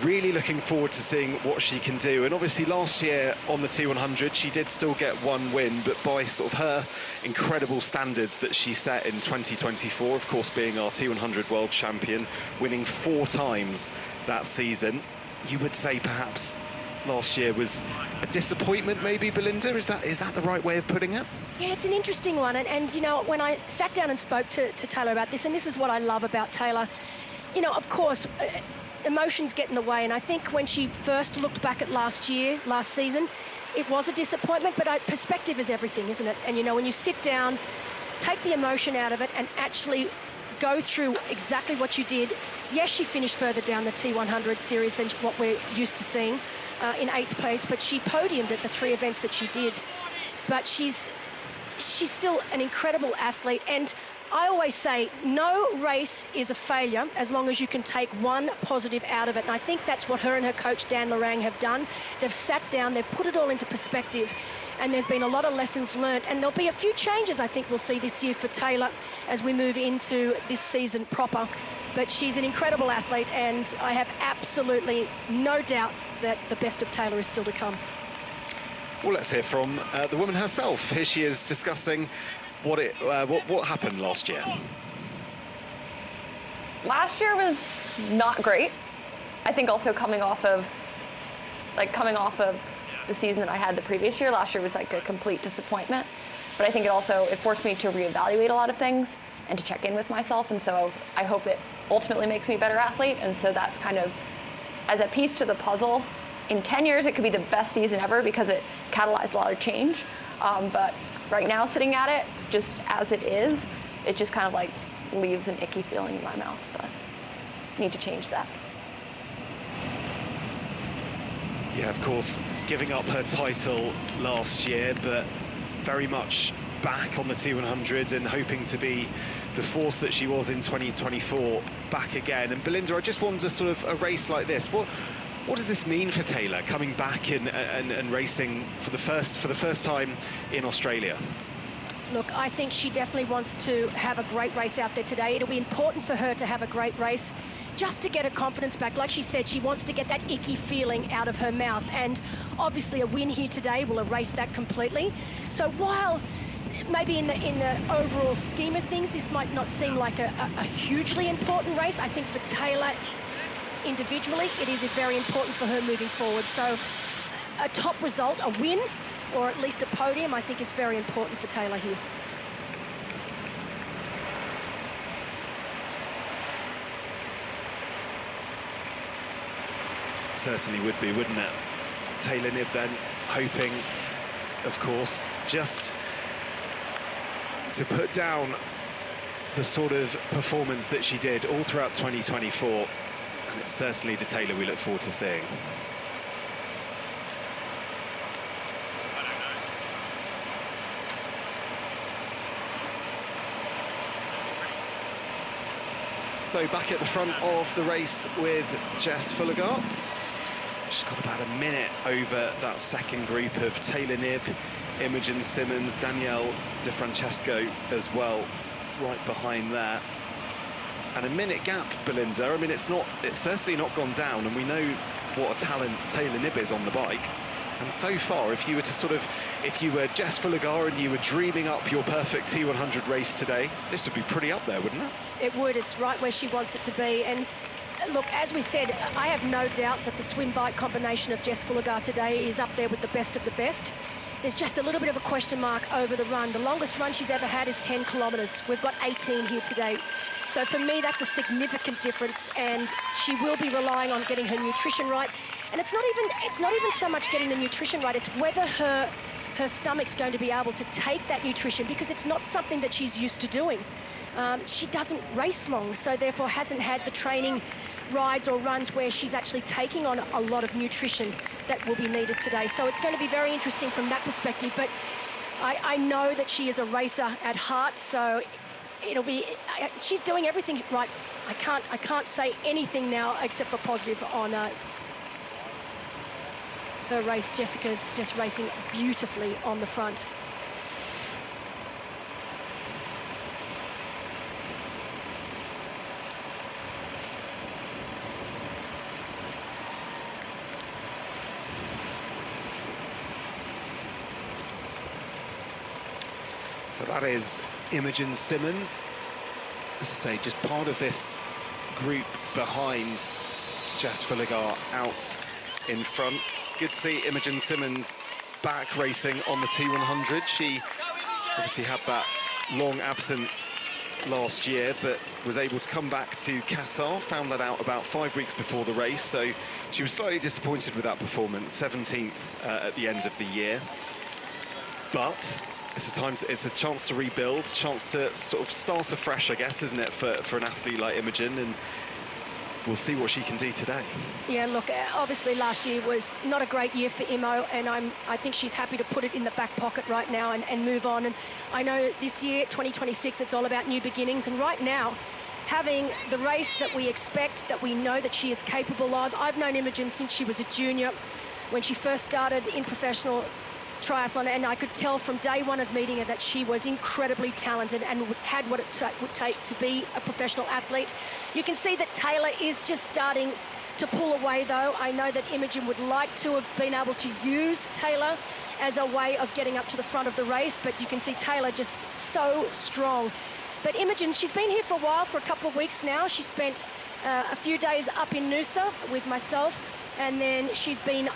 really looking forward to seeing what she can do. And obviously last year on the T100 she did still get one win, but by sort of her incredible standards that she set in 2024, of course being our T100 world champion, winning 4 times that season, you would say perhaps last year was a disappointment maybe, Belinda? Is that the right way of putting it? Yeah, it's an interesting one. And you know, when I sat down and spoke to Taylor about this, and this is what I love about Taylor, you know, of course, emotions get in the way. And I think when she first looked back at last season, it was a disappointment, but perspective is everything, isn't it? And you know, when you sit down, take the emotion out of it and actually go through exactly what you did. Yes, she finished further down the T100 series than what we're used to seeing in 8th place, but she podiumed at the 3 events that she did. But she's still an incredible athlete, and I always say no race is a failure as long as you can take one positive out of it. And I think that's what her and her coach, Dan Lorang, have done. They've sat down, they've put it all into perspective, and there've been a lot of lessons learned. And there'll be a few changes I think we'll see this year for Taylor as we move into this season proper. But she's an incredible athlete, and I have absolutely no doubt that the best of Taylor is still to come. Well, let's hear from the woman herself. Here she is discussing what happened last year. Last year was not great. I think also coming off of the season that I had the previous year. Last year was like a complete disappointment. But I think it forced me to reevaluate a lot of things and to check in with myself. And so I hope it ultimately makes me a better athlete. And so that's kind of, as a piece to the puzzle, in 10 years, it could be the best season ever because it catalyzed a lot of change. But right now, sitting at it, just as it is, it just kind of like leaves an icky feeling in my mouth, but need to change that. Yeah, of course, giving up her title last year, but very much back on the T100 and hoping to be the force that she was in 2024 back again. And Belinda, I just wonder, sort of a race like this, what does this mean for Taylor coming back and racing for the first time in Australia? Look, I think she definitely wants to have a great race out there today. It'll be important for her to have a great race just to get her confidence back. Like she said, she wants to get that icky feeling out of her mouth. And obviously a win here today will erase that completely. So while maybe in the overall scheme of things, this might not seem like a hugely important race, I think for Taylor individually, it is very important for her moving forward. So a top result, a win, or at least a podium, I think is very important for Taylor here. Certainly would be, wouldn't it? Taylor Knibb then hoping, of course, just to put down the sort of performance that she did all throughout 2024. And it's certainly the Taylor we look forward to seeing. So back at the front of the race with Jess Fullegar. She's got about a minute over that second group of Taylor Knibb, Imogen Simmons, Danielle De Francesco as well, right behind there. And a minute gap, Belinda. I mean, it's certainly not gone down, and we know what a talent Taylor Knibb is on the bike. And so far, if you were Jess Fullegar and you were dreaming up your perfect T100 race today, this would be pretty up there, wouldn't it? It would. It's right where she wants it to be. And look, as we said, I have no doubt that the swim-bike combination of Jess Fullegar today is up there with the best of the best. There's just a little bit of a question mark over the run. The longest run she's ever had is 10 kilometres. We've got 18 here today. So for me, that's a significant difference, and she will be relying on getting her nutrition right. And it's not even so much getting the nutrition right, it's whether her stomach's going to be able to take that nutrition, because it's not something that she's used to doing. She doesn't race long, so therefore hasn't had the training rides or runs where she's actually taking on a lot of nutrition that will be needed today. So it's going to be very interesting from that perspective, but I know that she is a racer at heart, so she's doing everything right. I can't say anything now except for positive on her race. Jessica's just racing beautifully on the front. So that is Imogen Simmons, as I say, just part of this group behind Jess Fullegar out in front. Good to see Imogen Simmons back racing on the T100. She obviously had that long absence last year, but was able to come back to Qatar, found that out about 5 weeks before the race, so she was slightly disappointed with that performance, 17th at the end of the year. But it's a chance to rebuild, chance to sort of start afresh, I guess, isn't it, for an athlete like Imogen? And we'll see what she can do today. Yeah, look, obviously last year was not a great year for Imo, and I think she's happy to put it in the back pocket right now and move on. And I know this year, 2026, it's all about new beginnings, and right now, having the race that we expect, that we know that she is capable of. I've known Imogen since she was a junior, when she first started in professional triathlon, and I could tell from day one of meeting her that she was incredibly talented and had what it would take to be a professional athlete. You can see that Taylor is just starting to pull away, though. I know that Imogen would like to have been able to use Taylor as a way of getting up to the front of the race, but you can see Taylor just so strong. But Imogen, she's been here for a while, for a couple of weeks now. She spent a few days up in Noosa with myself, and then she's been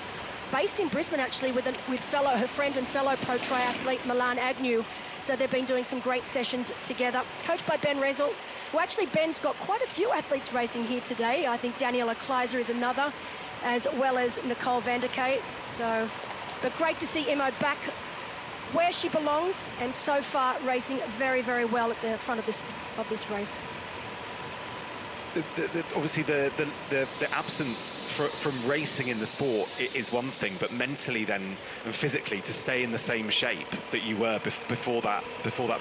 based in Brisbane, actually, with her friend and fellow pro triathlete Milan Agnew. So they've been doing some great sessions together. Coached by Ben Rezel. Well, actually, Ben's got quite a few athletes racing here today. I think Daniela Kleiser is another, as well as Nicole Vanderkate. So, but great to see Imo back where she belongs, and so far racing very, very well at the front of this race. Obviously, the absence from racing in the sport is one thing, but mentally then and physically to stay in the same shape that you were before that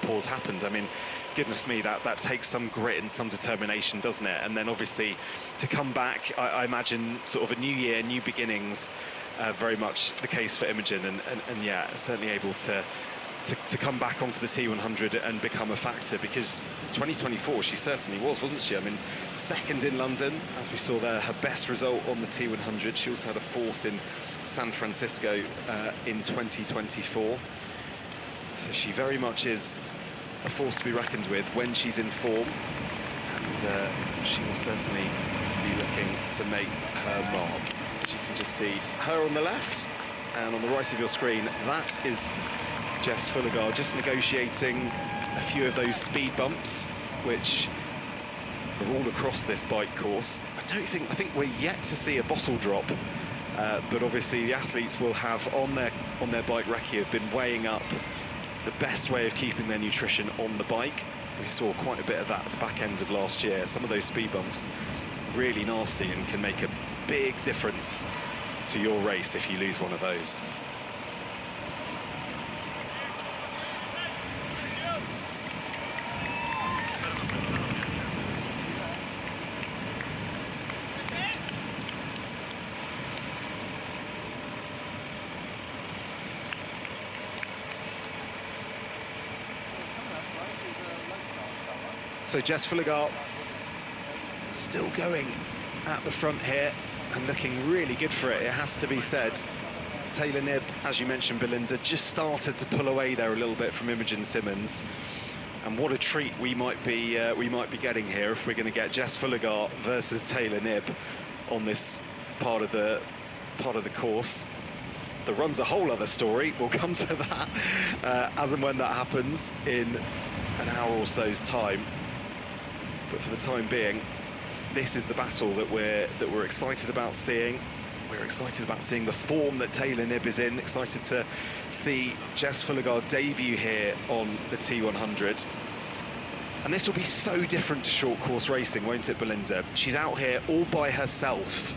pause happened. I mean, goodness me, that takes some grit and some determination, doesn't it? And then obviously to come back, I imagine sort of a new year, new beginnings. Very much the case for Imogen, and yeah, certainly able to come back onto the T100 and become a factor, because 2024 she certainly wasn't she? I mean, second in London, as we saw there, her best result on the T100. She also had a fourth in San Francisco in 2024. So she very much is a force to be reckoned with when she's in form, and she will certainly be looking to make her mark. As you can just see her on the left, and on the right of your screen, that is Jess Fullergard just negotiating a few of those speed bumps, which are all across this bike course. I think we're yet to see a bottle drop, but obviously the athletes will have on their bike recce have been weighing up the best way of keeping their nutrition on the bike. We saw quite a bit of that at the back end of last year. Some of those speed bumps really nasty and can make a big difference to your race if you lose one of those. So Jess Fullergard still going at the front here and looking really good for it, it has to be said. Taylor Knibb, as you mentioned, Belinda, just started to pull away there a little bit from Imogen Simmons. And what a treat we might be getting here if we're going to get Jess Fullergard versus Taylor Knibb on this part of the course. The run's a whole other story. We'll come to that as and when that happens in an hour or so's time. But for the time being, this is the battle that we're excited about seeing. We're excited about seeing the form that Taylor Knibb is in. Excited to see Jess Fullergard debut here on the T100. And this will be so different to short course racing, won't it, Belinda? She's out here all by herself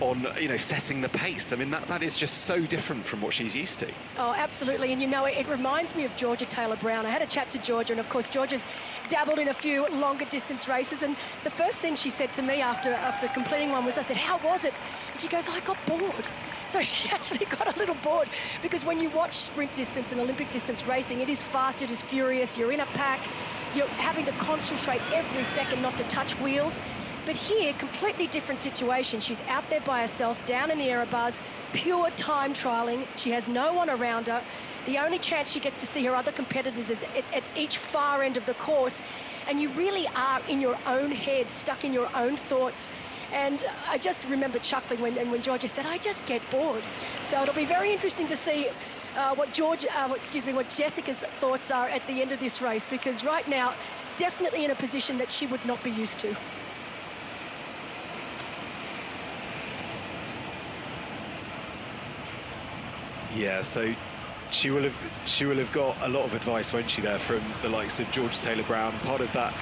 on, setting the pace. I mean, that is just so different from what she's used to. Oh, absolutely. And it reminds me of Georgia Taylor-Brown. I had a chat to Georgia, and of course, Georgia's dabbled in a few longer distance races. And the first thing she said to me after completing one was, I said, "How was it?" And she goes, "I got bored." So she actually got a little bored, because when you watch sprint distance and Olympic distance racing, it is fast, it is furious, you're in a pack, you're having to concentrate every second not to touch wheels. But here, completely different situation. She's out there by herself, down in the aero bars, pure time trialing. She has no one around her. The only chance she gets to see her other competitors is at each far end of the course. And you really are in your own head, stuck in your own thoughts. And I just remember chuckling when Georgia said, "I just get bored." So it'll be very interesting to see what Jessica's thoughts are at the end of this race, because right now, definitely in a position that she would not be used to. Yeah, so she will have got a lot of advice, won't she, there, from the likes of Georgia Taylor-Brown. Part of that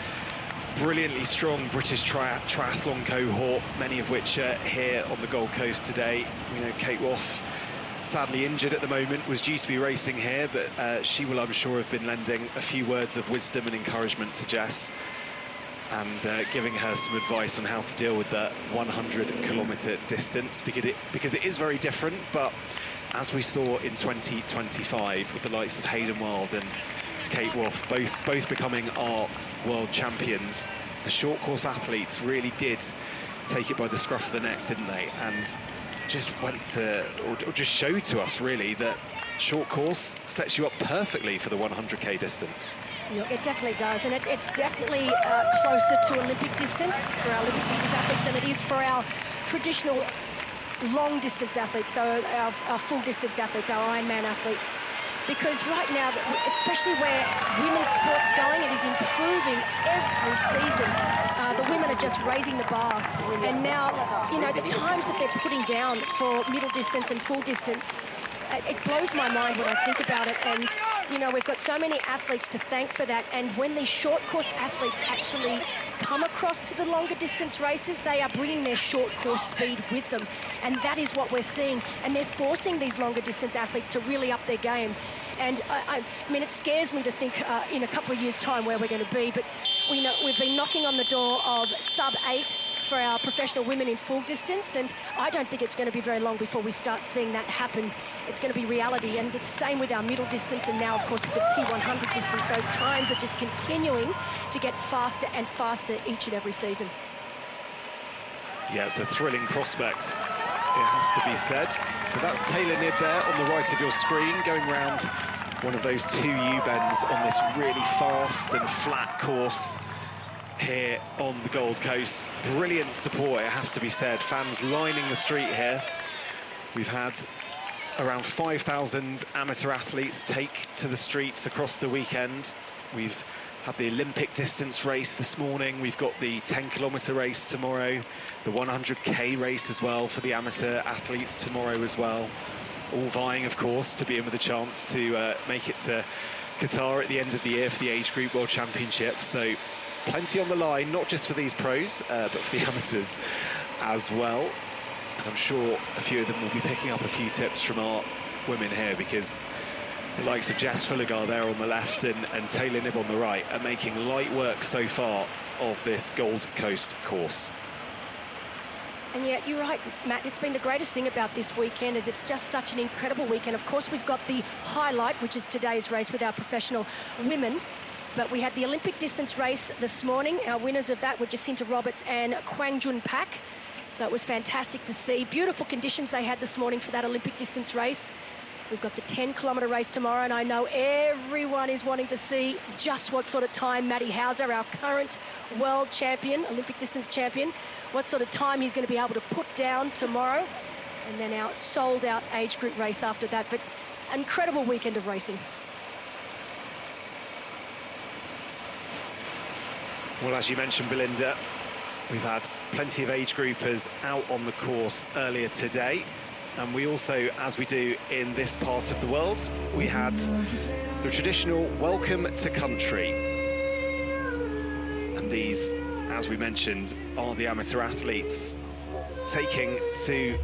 brilliantly strong British triathlon cohort, many of which are here on the Gold Coast today. We know Kate Woff, sadly injured at the moment, was due to be racing here, but she will, I'm sure, have been lending a few words of wisdom and encouragement to Jess, and giving her some advice on how to deal with the 100-kilometre distance, because it is very different. But as we saw in 2025 with the likes of Hayden Wild and Kate Woff both becoming our world champions, the short course athletes really did take it by the scruff of the neck, didn't they? And just went to, or just showed to us really, that short course sets you up perfectly for the 100k distance. Yeah, it definitely does, and it's definitely closer to Olympic distance for our Olympic distance athletes than it is for our traditional long distance athletes, so our full distance athletes, our Ironman athletes. Because right now, especially where women's sport's going, it is improving every season. The women are just raising the bar. And now, you know, the times that they're putting down for middle distance and full distance, it blows my mind when I think about it. And, you know, we've got so many athletes to thank for that. And when these short course athletes actually come across to the longer distance races, they are bringing their short course speed with them. And that is what we're seeing. And they're forcing these longer distance athletes to really up their game. And I mean, it scares me to think in a couple of years' time where we're going to be. But we know we've been knocking on the door of sub-8 for our professional women in full distance, and I don't think it's going to be very long before we start seeing that happen. It's going to be reality, and it's the same with our middle distance, and now, of course, with the T100 distance. Those times are just continuing to get faster and faster each and every season. Yeah, it's a thrilling prospect, it has to be said. So that's Taylor Knibb there on the right of your screen, going round one of those two U-bends on this really fast and flat course here on the Gold Coast. Brilliant support, it has to be said. Fans lining the street here. We've had around 5,000 amateur athletes take to the streets across the weekend. We've had the Olympic distance race this morning. We've got the 10-kilometre race tomorrow, the 100k race as well for the amateur athletes tomorrow as well. All vying, of course, to be in with a chance to make it to Qatar at the end of the year for the age group World Championship. So plenty on the line, not just for these pros, but for the amateurs as well. And I'm sure a few of them will be picking up a few tips from our women here, because the likes of Jess Fulligar there on the left and Taylor Knibb on the right are making light work so far of this Gold Coast course. And yet, you're right, Matt, it's been the greatest thing about this weekend is it's just such an incredible weekend. Of course, we've got the highlight, which is today's race with our professional women. But we had the Olympic distance race this morning. Our winners of that were Jacinta Roberts and Kwang Jun Pak. So it was fantastic to see. Beautiful conditions they had this morning for that Olympic distance race. We've got the 10-kilometre race tomorrow, and I know everyone is wanting to see just what sort of time Matty Hauser, our current world champion, Olympic distance champion, what sort of time he's going to be able to put down tomorrow. And then our sold-out age group race after that. But incredible weekend of racing. Well, as you mentioned, Belinda, we've had plenty of age groupers out on the course earlier today. And we also, as we do in this part of the world, we had the traditional welcome to country. And these, as we mentioned, are the amateur athletes taking to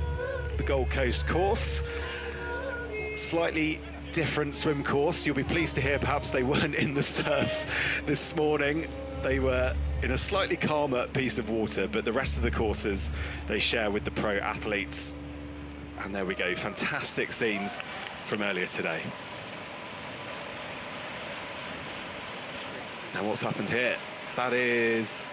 the Gold Coast course. Slightly different swim course. You'll be pleased to hear perhaps they weren't in the surf this morning. They were in a slightly calmer piece of water, but the rest of the courses they share with the pro athletes. And there we go, fantastic scenes from earlier today. Now what's happened here? That is...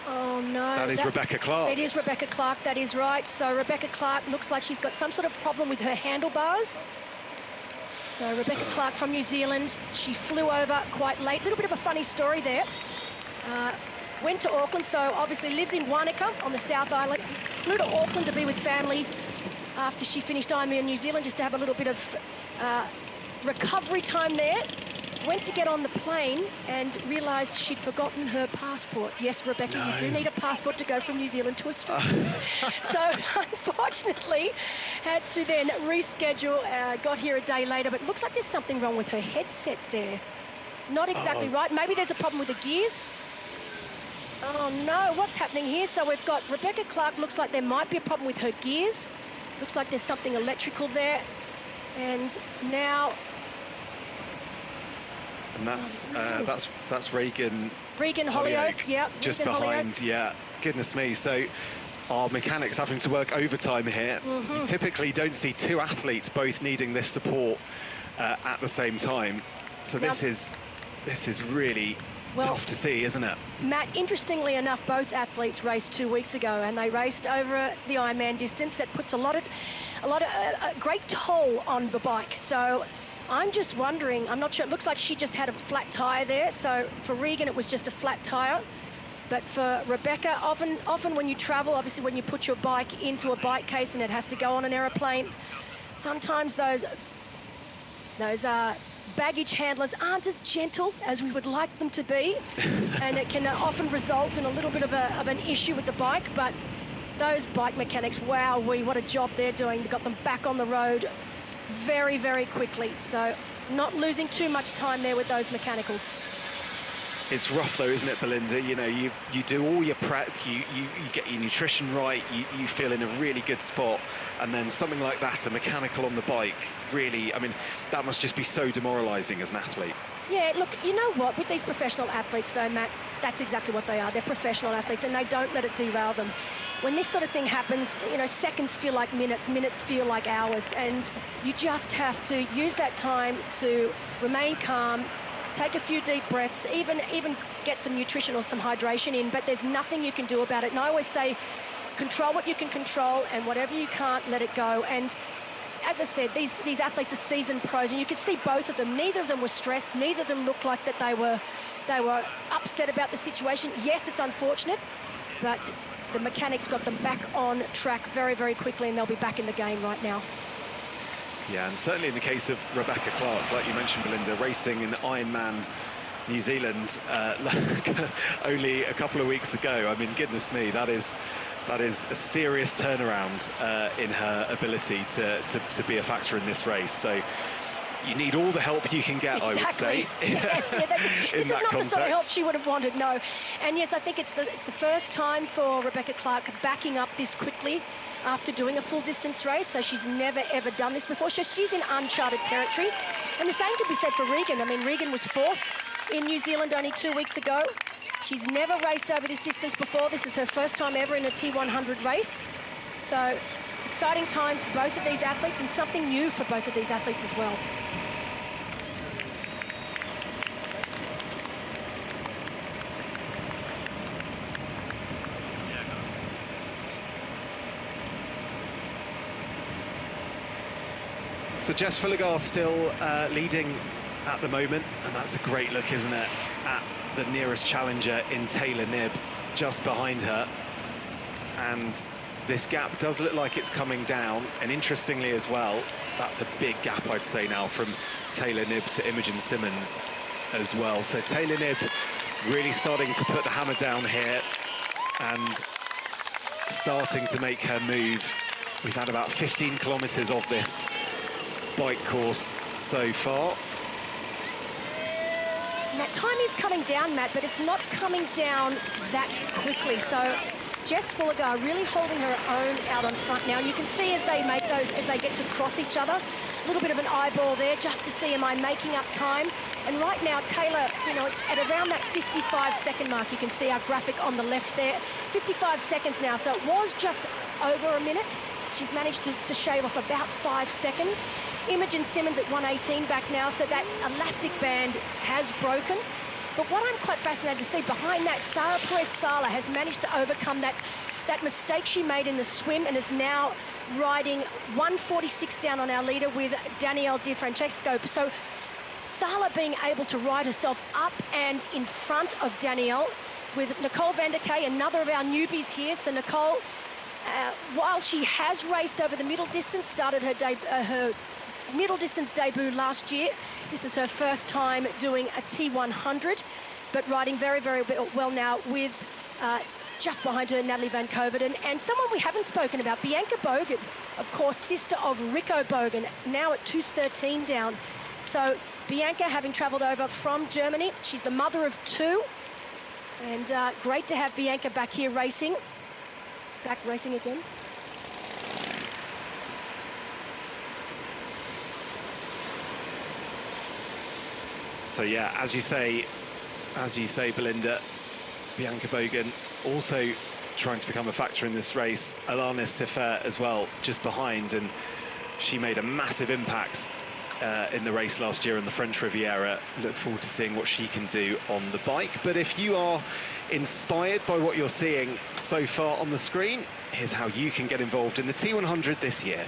Oh no. That is Rebecca Clark. It is Rebecca Clark, that is right. So Rebecca Clark looks like she's got some sort of problem with her handlebars. So Rebecca Clark from New Zealand, she flew over quite late. A little bit of a funny story there. Went to Auckland, so obviously lives in Wanaka on the South Island. Flew to Auckland to be with family after she finished Ironman New Zealand, just to have a little bit of recovery time there. Went to get on the plane and realised she'd forgotten her passport. Yes, Rebecca, no. You do need a passport to go from New Zealand to Australia. So, unfortunately, had to then reschedule, got here a day later, but it looks like there's something wrong with her headset there. Not exactly right. Maybe there's a problem with the gears. Oh no, what's happening here? So we've got Rebecca Clark, looks like there might be a problem with her gears. Looks like there's something electrical there. And now... And that's Regan Holyoake, yeah. Just Regan behind, Holyoake. yeah. Goodness me. So our mechanics having to work overtime here. You typically don't see two athletes both needing this support at the same time. So this is really tough to see, isn't it? Matt, interestingly enough, both athletes raced 2 weeks ago, and they raced over the Ironman distance. That puts a great toll on the bike. So I'm just wondering, I'm not sure, it looks like she just had a flat tyre there. So for Regan, it was just a flat tyre. But for Rebecca, often when you travel, obviously when you put your bike into a bike case and it has to go on an aeroplane, sometimes those baggage handlers aren't as gentle as we would like them to be, and it can often result in a little bit of an issue with the bike. But those bike mechanics, wow, what a job they're doing. They got them back on the road very, very quickly. So not losing too much time there with those mechanicals. It's rough though, isn't it, Belinda? You know, you do all your prep, you get your nutrition right, you feel in a really good spot, and then something like that, a mechanical on the bike, really, I mean, that must just be so demoralising as an athlete. Yeah, look, you know what, with these professional athletes though, Matt, that's exactly what they are. They're professional athletes, and they don't let it derail them. When this sort of thing happens, you know, seconds feel like minutes, minutes feel like hours, and you just have to use that time to remain calm, take a few deep breaths, even get some nutrition or some hydration in, but there's nothing you can do about it. And I always say, control what you can control, and whatever you can't, let it go. And as I said, these athletes are seasoned pros, and you could see both of them. Neither of them were stressed. Neither of them looked like that they were upset about the situation. Yes, it's unfortunate, but the mechanics got them back on track very, very quickly, and they'll be back in the game right now. Yeah, and certainly in the case of Rebecca Clark, like you mentioned, Belinda, racing in Ironman New Zealand only a couple of weeks ago. I mean, goodness me, that is a serious turnaround in her ability to be a factor in this race. So you need all the help you can get, exactly. I would say. Yes, yeah, this is not the sort of help she would have wanted, no. And yes, I think it's the first time for Rebecca Clark backing up this quickly after doing a full distance race. So she's never ever done this before. So she's in uncharted territory. And the same could be said for Regan. I mean, Regan was 4th in New Zealand only 2 weeks ago. She's never raced over this distance before. This is her first time ever in a T100 race. So exciting times for both of these athletes, and something new for both of these athletes as well. So Jess Filligar still leading at the moment, and that's a great look, isn't it, at the nearest challenger in Taylor Knibb, just behind her. And this gap does look like it's coming down, and interestingly as well, that's a big gap, I'd say, now from Taylor Knibb to Imogen Simmons as well. So Taylor Knibb really starting to put the hammer down here and starting to make her move. We've had about 15 kilometres of this bike course so far. Now, time is coming down, Matt, but it's not coming down that quickly. So Jess Filligar really holding her own out on front now. You can see as they make those, as they get to cross each other, a little bit of an eyeball there just to see, am I making up time? And right now, Taylor, you know, it's at around that 55-second mark. You can see our graphic on the left there. 55 seconds now, so it was just over a minute. She's managed to shave off about 5 seconds. Imogen Simmons at 1:18 back now, so that elastic band has broken. But what I'm quite fascinated to see behind that, Sarah Perez-Sala has managed to overcome that mistake she made in the swim, and is now riding 1:46 down on our leader with Danielle Di Francesco. So Sala being able to ride herself up and in front of Danielle, with Nicole van der Kay, another of our newbies here. So Nicole, while she has raced over the middle distance, started her middle distance debut last year, this is her first time doing a T100, but riding very, very well now with just behind her, Natalie Van Kovert, and someone we haven't spoken about, Bianca Bogan, of course, sister of Rico Bogan, now at 2:13 down. So Bianca, having travelled over from Germany, she's the mother of 2, And great to have Bianca back here racing. Back racing again. So yeah, as you say, Belinda, Bianca Bogan also trying to become a factor in this race. Alana Siffer as well, just behind, and she made a massive impact in the race last year in the French Riviera. Look forward to seeing what she can do on the bike. But if you are inspired by what you're seeing so far on the screen, here's how you can get involved in the T100 this year.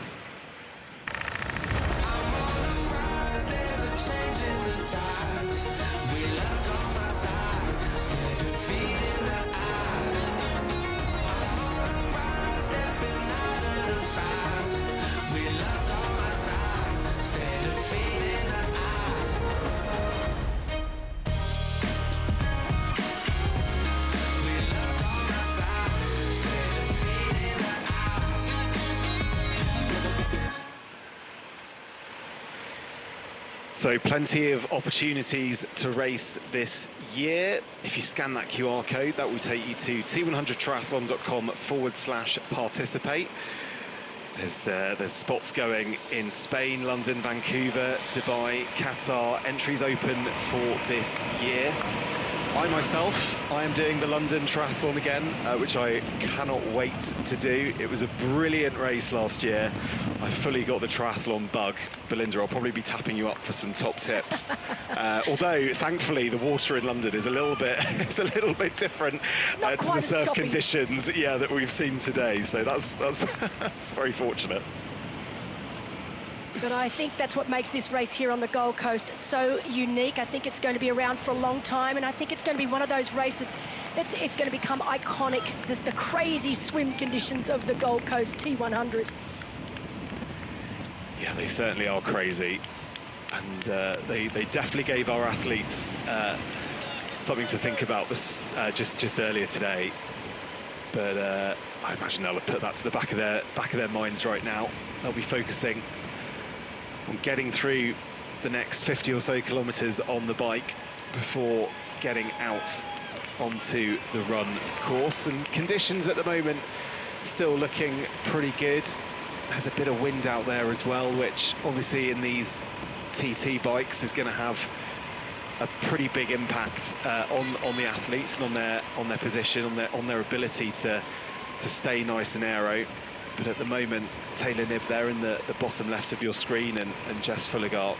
So plenty of opportunities to race this year. If you scan that QR code, that will take you to t100triathlon.com/participate. There's spots going in Spain, London, Vancouver, Dubai, Qatar. Entries open for this year. I myself, I am doing the London Triathlon again, which I cannot wait to do. It was a brilliant race last year. I fully got the triathlon bug. Belinda, I'll probably be tapping you up for some top tips. Although, thankfully, the water in London is a little bit different to the surf conditions, yeah, that we've seen today. So that's that's very fortunate. But I think that's what makes this race here on the Gold Coast so unique. I think it's going to be around for a long time, and I think it's going to be one of those races that's it's going to become iconic, the crazy swim conditions of the Gold Coast T100. Yeah, they certainly are crazy, and they definitely gave our athletes something to think about this just earlier today. But I imagine they'll have put that to the back of their minds right now. They'll be focusing on getting through the next 50 or so kilometres on the bike before getting out onto the run course. And conditions at the moment still looking pretty good. There's a bit of wind out there as well, which obviously in these TT bikes is going to have a pretty big impact on the athletes and on their position, on their ability to stay nice and aero. But at the moment, Taylor Knibb there in the bottom left of your screen and Jess Fullegaard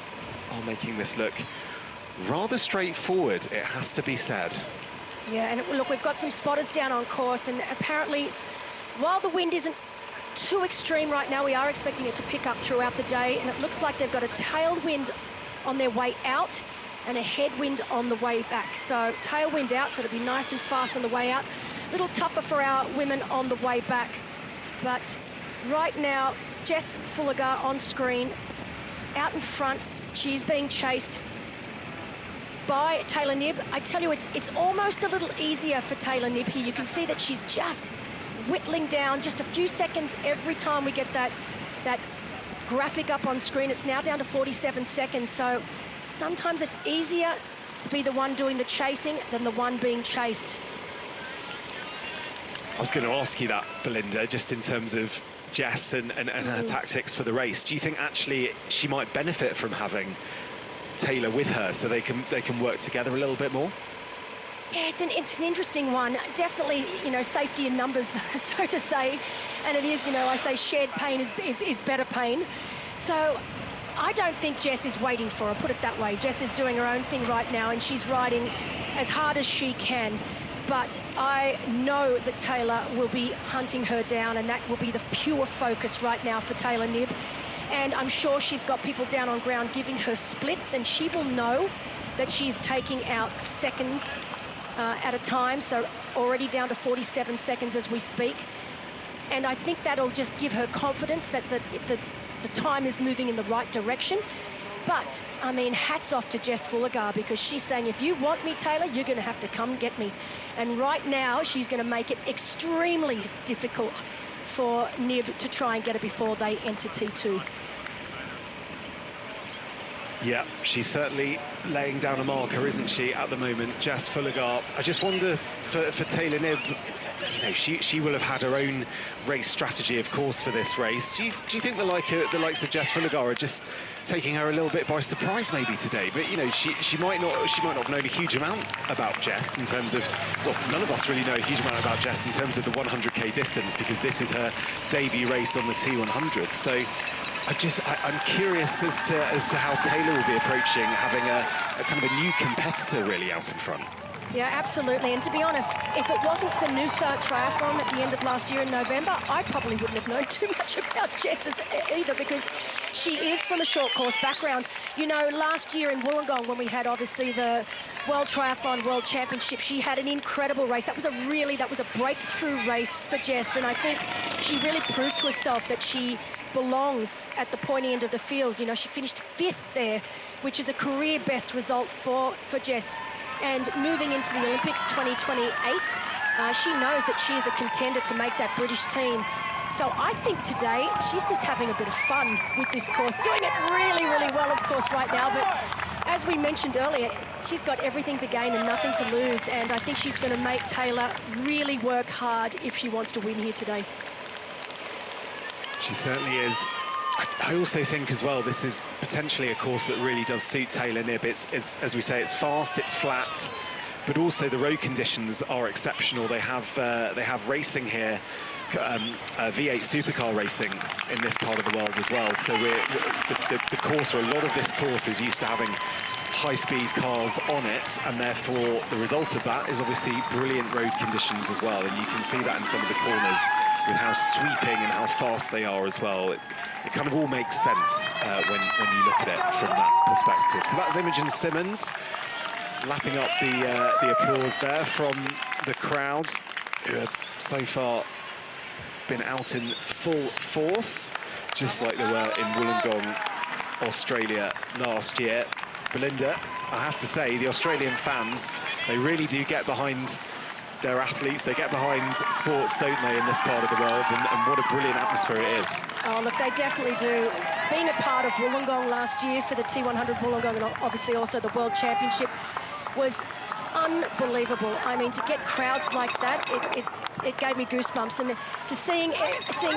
are making this look rather straightforward, it has to be said. Yeah, and look, we've got some spotters down on course, and apparently, while the wind isn't too extreme right now, we are expecting it to pick up throughout the day, and it looks like they've got a tailwind on their way out and a headwind on the way back. So tailwind out, so it'll be nice and fast on the way out. A little tougher for our women on the way back. But right now, Jess Fullegaard on screen, out in front. She's being chased by Taylor Knibb. I tell you, it's almost a little easier for Taylor Knibb here. You can see that she's just whittling down just a few seconds every time we get that graphic up on screen. It's now down to 47 seconds. So sometimes it's easier to be the one doing the chasing than the one being chased. I was going to ask you that, Belinda, just in terms of Jess and her tactics for the race. Do you think actually she might benefit from having Taylor with her so they can work together a little bit more? Yeah, it's an interesting one. Definitely, you know, safety in numbers, so to say. And it is, you know, I say shared pain is better pain. So I don't think Jess is waiting for her, put it that way. Jess is doing her own thing right now, and she's riding as hard as she can. But I know that Taylor will be hunting her down, and that will be the pure focus right now for Taylor Knibb. And I'm sure she's got people down on ground giving her splits, and she will know that she's taking out seconds at a time, so already down to 47 seconds as we speak. And I think that'll just give her confidence that the time is moving in the right direction. But, I mean, hats off to Jess Fullegaard, because she's saying, if you want me, Taylor, you're going to have to come get me. And right now, she's going to make it extremely difficult for Knibb to try and get her before they enter T2. Yeah, she's certainly laying down a marker, isn't she, at the moment, Jess Fullegar. I just wonder for Taylor Knibb, you know, she will have had her own race strategy, of course, for this race. Do you think the likes of Jess Fullegar are just taking her a little bit by surprise maybe today? But you know, she might not have known a huge amount about Jess in terms of, well, none of us really know a huge amount about Jess in terms of the 100k distance, because this is her debut race on the T100. So I'm curious as to how Taylor will be approaching having a kind of a new competitor really out in front. Yeah, absolutely. And to be honest, if it wasn't for Noosa Triathlon at the end of last year in November, I probably wouldn't have known too much about Jess either, because she is from a short course background. You know, last year in Wollongong, when we had obviously the World Triathlon World Championship, she had an incredible race. That was a breakthrough race for Jess, and I think she really proved to herself that she belongs at the pointy end of the field. You know, she finished 5th there, which is a career best result for Jess. And moving into the Olympics 2028, she knows that she is a contender to make that British team. So I think today she's just having a bit of fun with this course, doing it really, really well, of course, right now. But as we mentioned earlier, she's got everything to gain and nothing to lose. And I think she's going to make Taylor really work hard if she wants to win here today. She certainly is. I also think as well, this is potentially a course that really does suit Taylor Knibb. It's as we say, it's fast, it's flat, but also the road conditions are exceptional. They have racing here, V8 supercar racing in this part of the world as well. So the course, or a lot of this course, is used to having high-speed cars on it, and therefore the result of that is obviously brilliant road conditions as well. And you can see that in some of the corners with how sweeping and how fast they are as well. It kind of all makes sense when you look at it from that perspective. So that's Imogen Simmons lapping up the applause there from the crowd, who have so far been out in full force, just like they were in Wollongong, Australia last year. Belinda, I have to say, the Australian fans, they really do get behind their athletes, they get behind sports, don't they, in this part of the world, and what a brilliant atmosphere it is. Oh, look, they definitely do. Being a part of Wollongong last year for the T100 Wollongong, and obviously also the World Championship, was unbelievable. I mean, to get crowds like that, it gave me goosebumps. And to seeing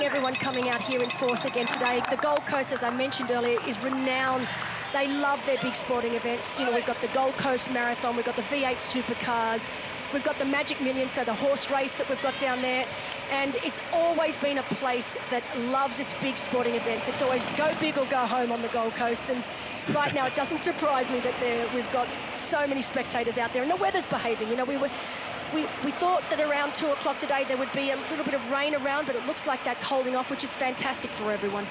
everyone coming out here in force again today. The Gold Coast, as I mentioned earlier, is renowned. They love their big sporting events. You know, we've got the Gold Coast Marathon, we've got the V8 supercars, we've got the Magic Millions, so the horse race that we've got down there. And it's always been a place that loves its big sporting events. It's always go big or go home on the Gold Coast. And right now, it doesn't surprise me that we've got so many spectators out there, and the weather's behaving. You know, we thought that around 2 o'clock today there would be a little bit of rain around, but it looks like that's holding off, which is fantastic for everyone.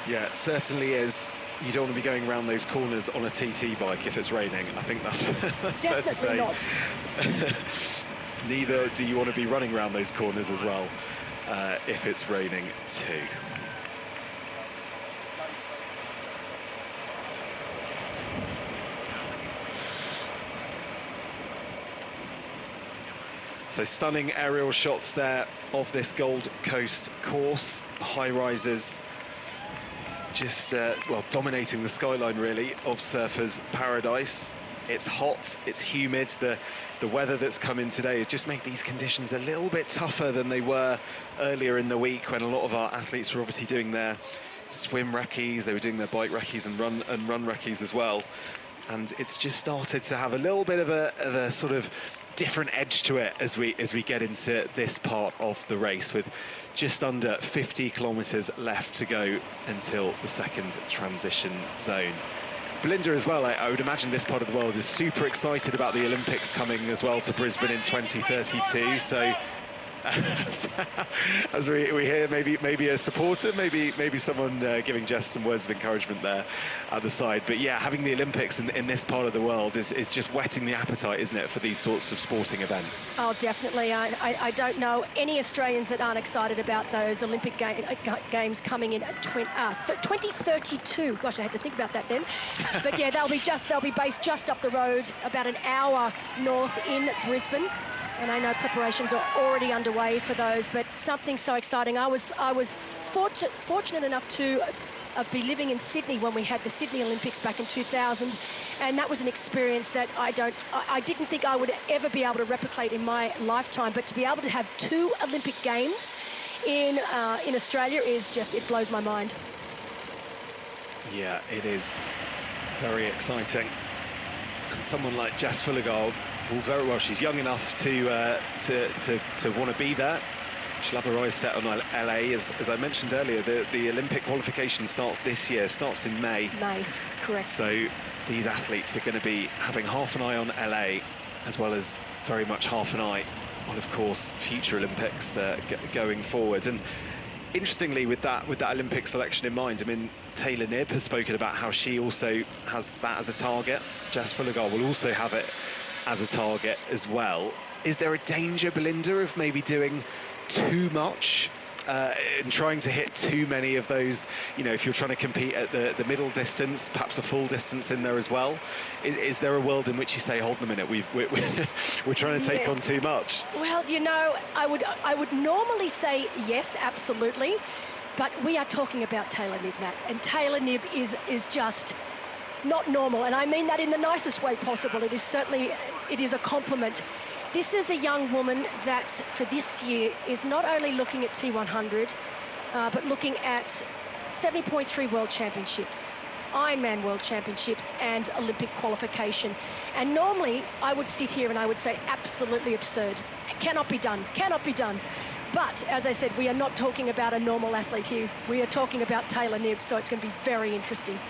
Yeah, it certainly is. You don't want to be going around those corners on a TT bike if it's raining. I think that's fair to say. Not. Neither do you want to be running around those corners as well if it's raining too. So stunning aerial shots there of this Gold Coast course. The high rises just, well, dominating the skyline, really, of Surfers Paradise. It's hot, it's humid. The weather that's come in today has just made these conditions a little bit tougher than they were earlier in the week, when a lot of our athletes were obviously doing their swim recce's, they were doing their bike recce's and run recce's as well. And it's just started to have a little bit of a sort of different edge to it as we get into this part of the race, with just under 50 kilometers left to go until the second transition zone. Belinda as well, I would imagine this part of the world is super excited about the Olympics coming as well to Brisbane in 2032. So as we hear, maybe a supporter, maybe someone giving Jess some words of encouragement there at the side. But yeah, having the Olympics in this part of the world is just whetting the appetite, isn't it, for these sorts of sporting events? Oh, definitely. I don't know any Australians that aren't excited about those Olympic games coming in at 2032. Gosh, I had to think about that then. But yeah, they'll be based just up the road, about an hour north in Brisbane. And I know preparations are already underway for those, but something so exciting. I was fortunate enough to be living in Sydney when we had the Sydney Olympics back in 2000, and that was an experience that I didn't think I would ever be able to replicate in my lifetime. But to be able to have 2 Olympic Games in Australia is just, it blows my mind. Yeah, it is very exciting. And someone like Jess Fullergard will very well, she's young enough to want to be there. She'll have her eyes set on LA. As I mentioned earlier, the Olympic qualification starts this year, starts in May. May, correct. So these athletes are going to be having half an eye on LA, as well as very much half an eye on, of course, future Olympics going forward. And interestingly, with that Olympic selection in mind, I mean, Taylor Knibb has spoken about how she also has that as a target. Jess Fullergard will also have it as a target as well. Is there a danger, Belinda, of maybe doing too much and trying to hit too many of those, you know, if you're trying to compete at the middle distance, perhaps a full distance in there as well? Is there a world in which you say, hold on a minute, we're trying to take on too much? Well, you know, I would normally say yes, absolutely, but we are talking about Taylor Knibb, Matt, and Taylor Knibb is just not normal, and I mean that in the nicest way possible. It is a compliment. This is a young woman that, for this year, is not only looking at T100, but looking at 70.3 World Championships, Ironman World Championships, and Olympic qualification. And normally, I would sit here and I would say, absolutely absurd. Cannot be done, cannot be done. But, as I said, we are not talking about a normal athlete here. We are talking about Taylor Knibb, so it's going to be very interesting.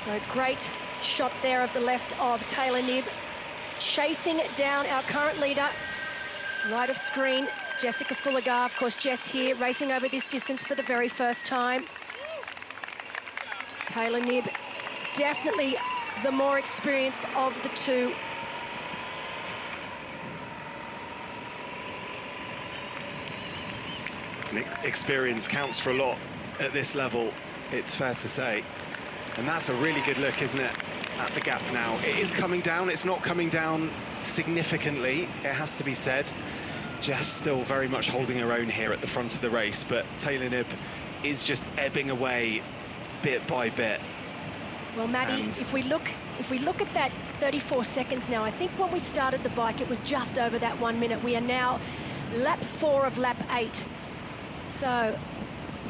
So great shot there of the left of Taylor Knibb, chasing down our current leader, right of screen, Jessica Fullergard. Of course, Jess here, racing over this distance for the very first time. Taylor Knibb, definitely the more experienced of the two. Experience counts for a lot at this level, it's fair to say. And that's a really good look, isn't it, at the gap now. It is coming down. It's not coming down significantly, it has to be said. Jess still very much holding her own here at the front of the race, but Taylor Knibb is just ebbing away bit by bit. Well, Maddie, if we look at that 34 seconds now, I think when we started the bike, it was just over that 1 minute. We are now lap 4 of lap 8. So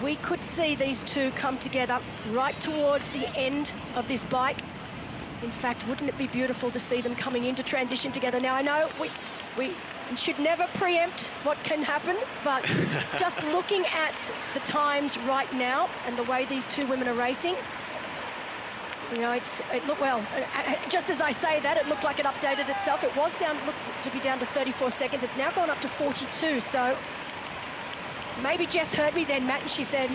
we could see these two come together right towards the end of this bike. In fact, wouldn't it be beautiful to see them coming into transition together? Now, I know we should never preempt what can happen, but just looking at the times right now and the way these two women are racing, you know, it looked, well, just as I say that, it looked like it updated itself. It was looked to be down to 34 seconds. It's now gone up to 42, so maybe Jess heard me then, Matt, and she said,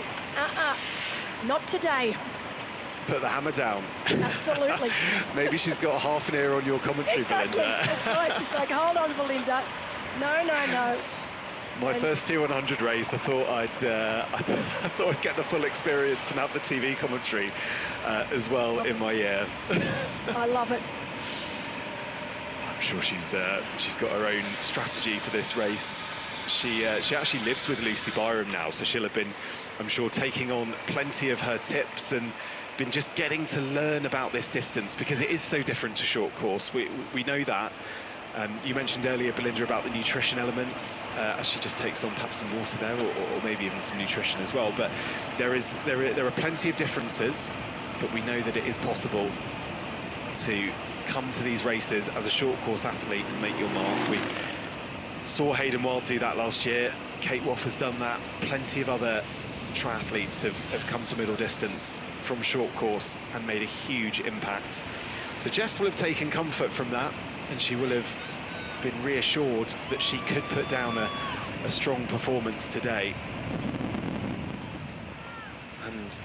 not today. Put the hammer down. Absolutely. Maybe she's got half an ear on your commentary, exactly. Belinda. That's right. She's like, hold on, Belinda. No, no, no. My first T100 race, I thought I'd get the full experience and have the TV commentary as well in my ear. I love it. I'm sure she's got her own strategy for this race. She actually lives with Lucy Byram now, so she'll have been, I'm sure, taking on plenty of her tips and been just getting to learn about this distance, because it is so different to short course. We know that. You mentioned earlier, Belinda, about the nutrition elements, as she just takes on perhaps some water there, or maybe even some nutrition as well. But there are plenty of differences, but we know that it is possible to come to these races as a short course athlete and make your mark. We saw Hayden Wild do that last year. Kate Woff has done that. Plenty of other triathletes have come to middle distance from short course and made a huge impact. So Jess will have taken comfort from that, and she will have been reassured that she could put down a strong performance today. And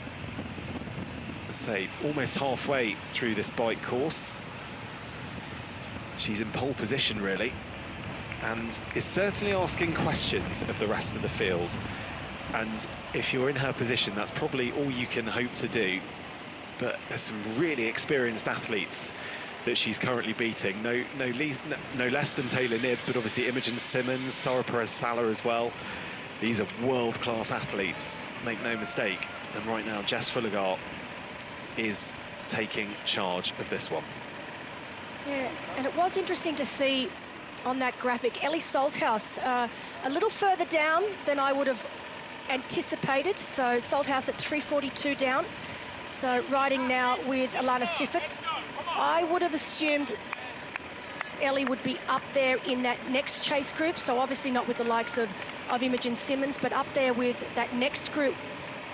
let's say almost halfway through this bike course, she's in pole position really. and is certainly asking questions of the rest of the field. And if you're in her position, that's probably all you can hope to do. But there's some really experienced athletes that she's currently beating. No less than Taylor Knibb, but obviously Imogen Simmons, Sarah Perez-Sala as well. These are world-class athletes, make no mistake. And right now, Jess Fullergart is taking charge of this one. Yeah, and it was interesting to see on that graphic, Ellie Salthouse a little further down than I would have anticipated. So Salthouse at 3:42 down. So riding now with Alana Siffert. I would have assumed Ellie would be up there in that next chase group. So obviously not with the likes of Imogen Simmons, but up there with that next group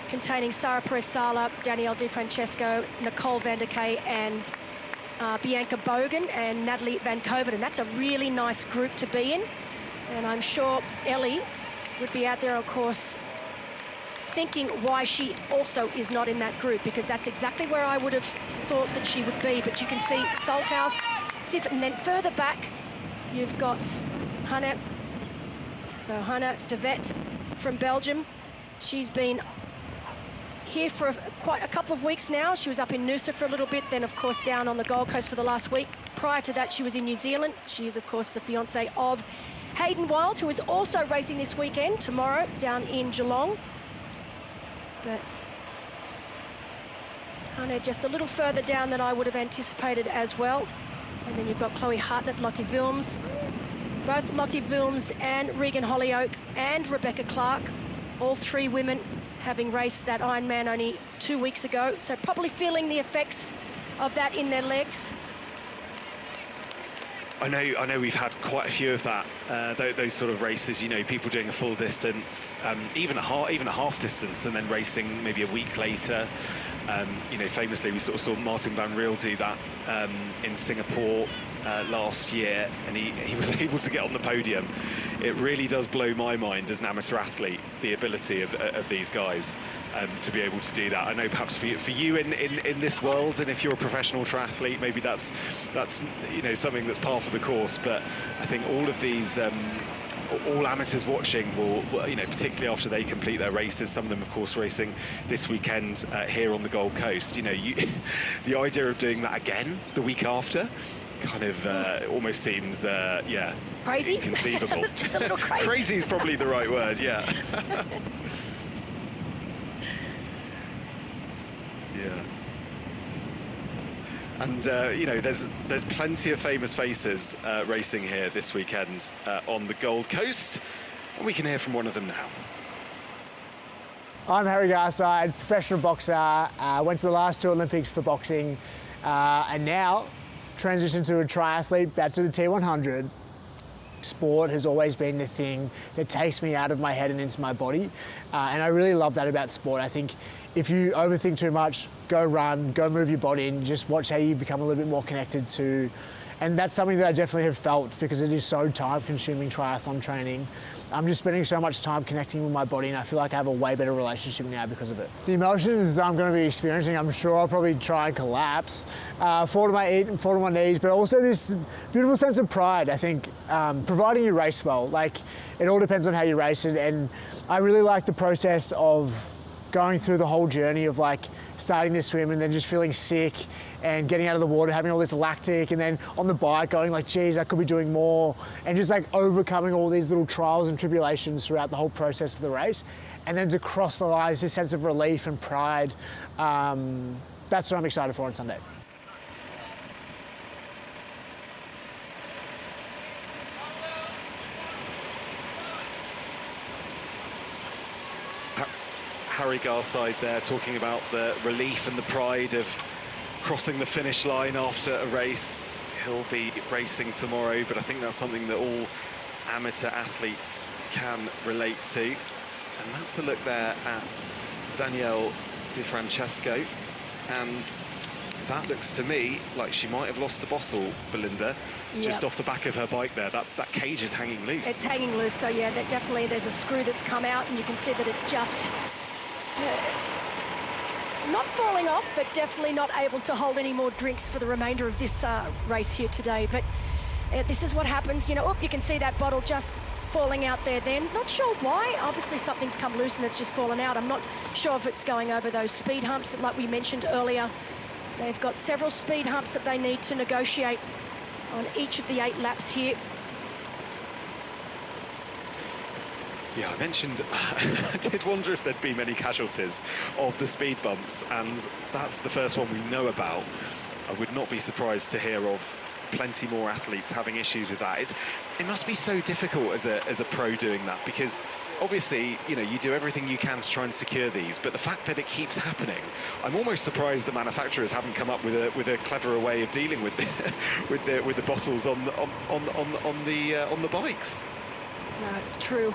containing Sarah Perez-Sala, Danielle Di Francesco, Nicole van der Kay, and Bianca Bogan and Natalie Van Koveren. That's a really nice group to be in. And I'm sure Ellie would be out there, of course, thinking why she also is not in that group, because that's exactly where I would have thought that she would be. But you can see Salthouse, Siffert, and then further back, you've got Hannah. So Hannah de Vet from Belgium. She's been here for quite a couple of weeks now. She was up in Noosa for a little bit, then of course down on the Gold Coast for the last week. Prior to that, she was in New Zealand. She is of course the fiance of Hayden Wilde, who is also racing this weekend, tomorrow, down in Geelong. But Hannah just a little further down than I would have anticipated as well. And then you've got Chloe Hartnett, Lottie Wilms. Both Lottie Wilms and Regan Hollyoak and Rebecca Clark, all three women having raced that Ironman only 2 weeks ago. So probably feeling the effects of that in their legs. I know we've had quite a few of that, those sort of races, you know, people doing a full distance, even a half distance, and then racing maybe a week later. You know, famously we sort of saw Martin Van Riel do that in Singapore last year, and he was able to get on the podium. It really does blow my mind as an amateur athlete, the ability of these guys to be able to do that. I know perhaps for you in this world, and if you're a professional triathlete, maybe that's you know, something that's par for the course. But I think all of these all amateurs watching will, you know, particularly after they complete their races, some of them of course racing this weekend here on the Gold Coast, you know, the idea of doing that again the week after kind of almost seems yeah, crazy, inconceivable. Just a little crazy. Crazy is probably the right word, yeah. Yeah. And you know, there's plenty of famous faces racing here this weekend on the Gold Coast, and we can hear from one of them now. I'm Harry Garside, professional boxer, went to the last 2 Olympics for boxing, and now transitioned to a triathlete, back to the T100. Sport has always been the thing that takes me out of my head and into my body, and I really love that about sport. I think if you overthink too much, go run, go move your body, and just watch how you become a little bit more connected to. And that's something that I definitely have felt, because it is so time-consuming, triathlon training. I'm just spending so much time connecting with my body, and I feel like I have a way better relationship now because of it. The emotions I'm going to be experiencing, I'm sure I'll probably try and collapse, fall to my feet and fall to my knees, but also this beautiful sense of pride, I think, providing you race well. Like, it all depends on how you race it, and I really like the process of going through the whole journey of like starting to swim and then just feeling sick and getting out of the water, having all this lactic, and then on the bike going like, geez, I could be doing more, and just like overcoming all these little trials and tribulations throughout the whole process of the race. And then to cross the line, this sense of relief and pride, that's what I'm excited for on Sunday. Harry Garside there talking about the relief and the pride of crossing the finish line after a race. He'll be racing tomorrow, but I think that's something that all amateur athletes can relate to. And that's a look there at Danielle Di Francesco, and that looks to me like she might have lost a bottle, Belinda, just off the back of her bike there. That cage is hanging loose. It's hanging loose, so yeah, that definitely there's a screw that's come out, and you can see that it's just not falling off, but definitely not able to hold any more drinks for the remainder of this race here today. But This is what happens, you know. Oh, you can see that bottle just falling out there then. Not sure why. Obviously something's come loose and it's just fallen out. I'm not sure if it's going over those speed humps like we mentioned earlier. They've got several speed humps that they need to negotiate on each of the 8 laps here. Yeah, I mentioned, I did wonder if there'd be many casualties of the speed bumps, and that's the first one we know about. I would not be surprised to hear of plenty more athletes having issues with that. It must be so difficult as a pro doing that, because obviously, you know, you do everything you can to try and secure these, but the fact that it keeps happening, I'm almost surprised that manufacturers haven't come up with a cleverer way of dealing with the with the bottles on the bikes. No, it's true.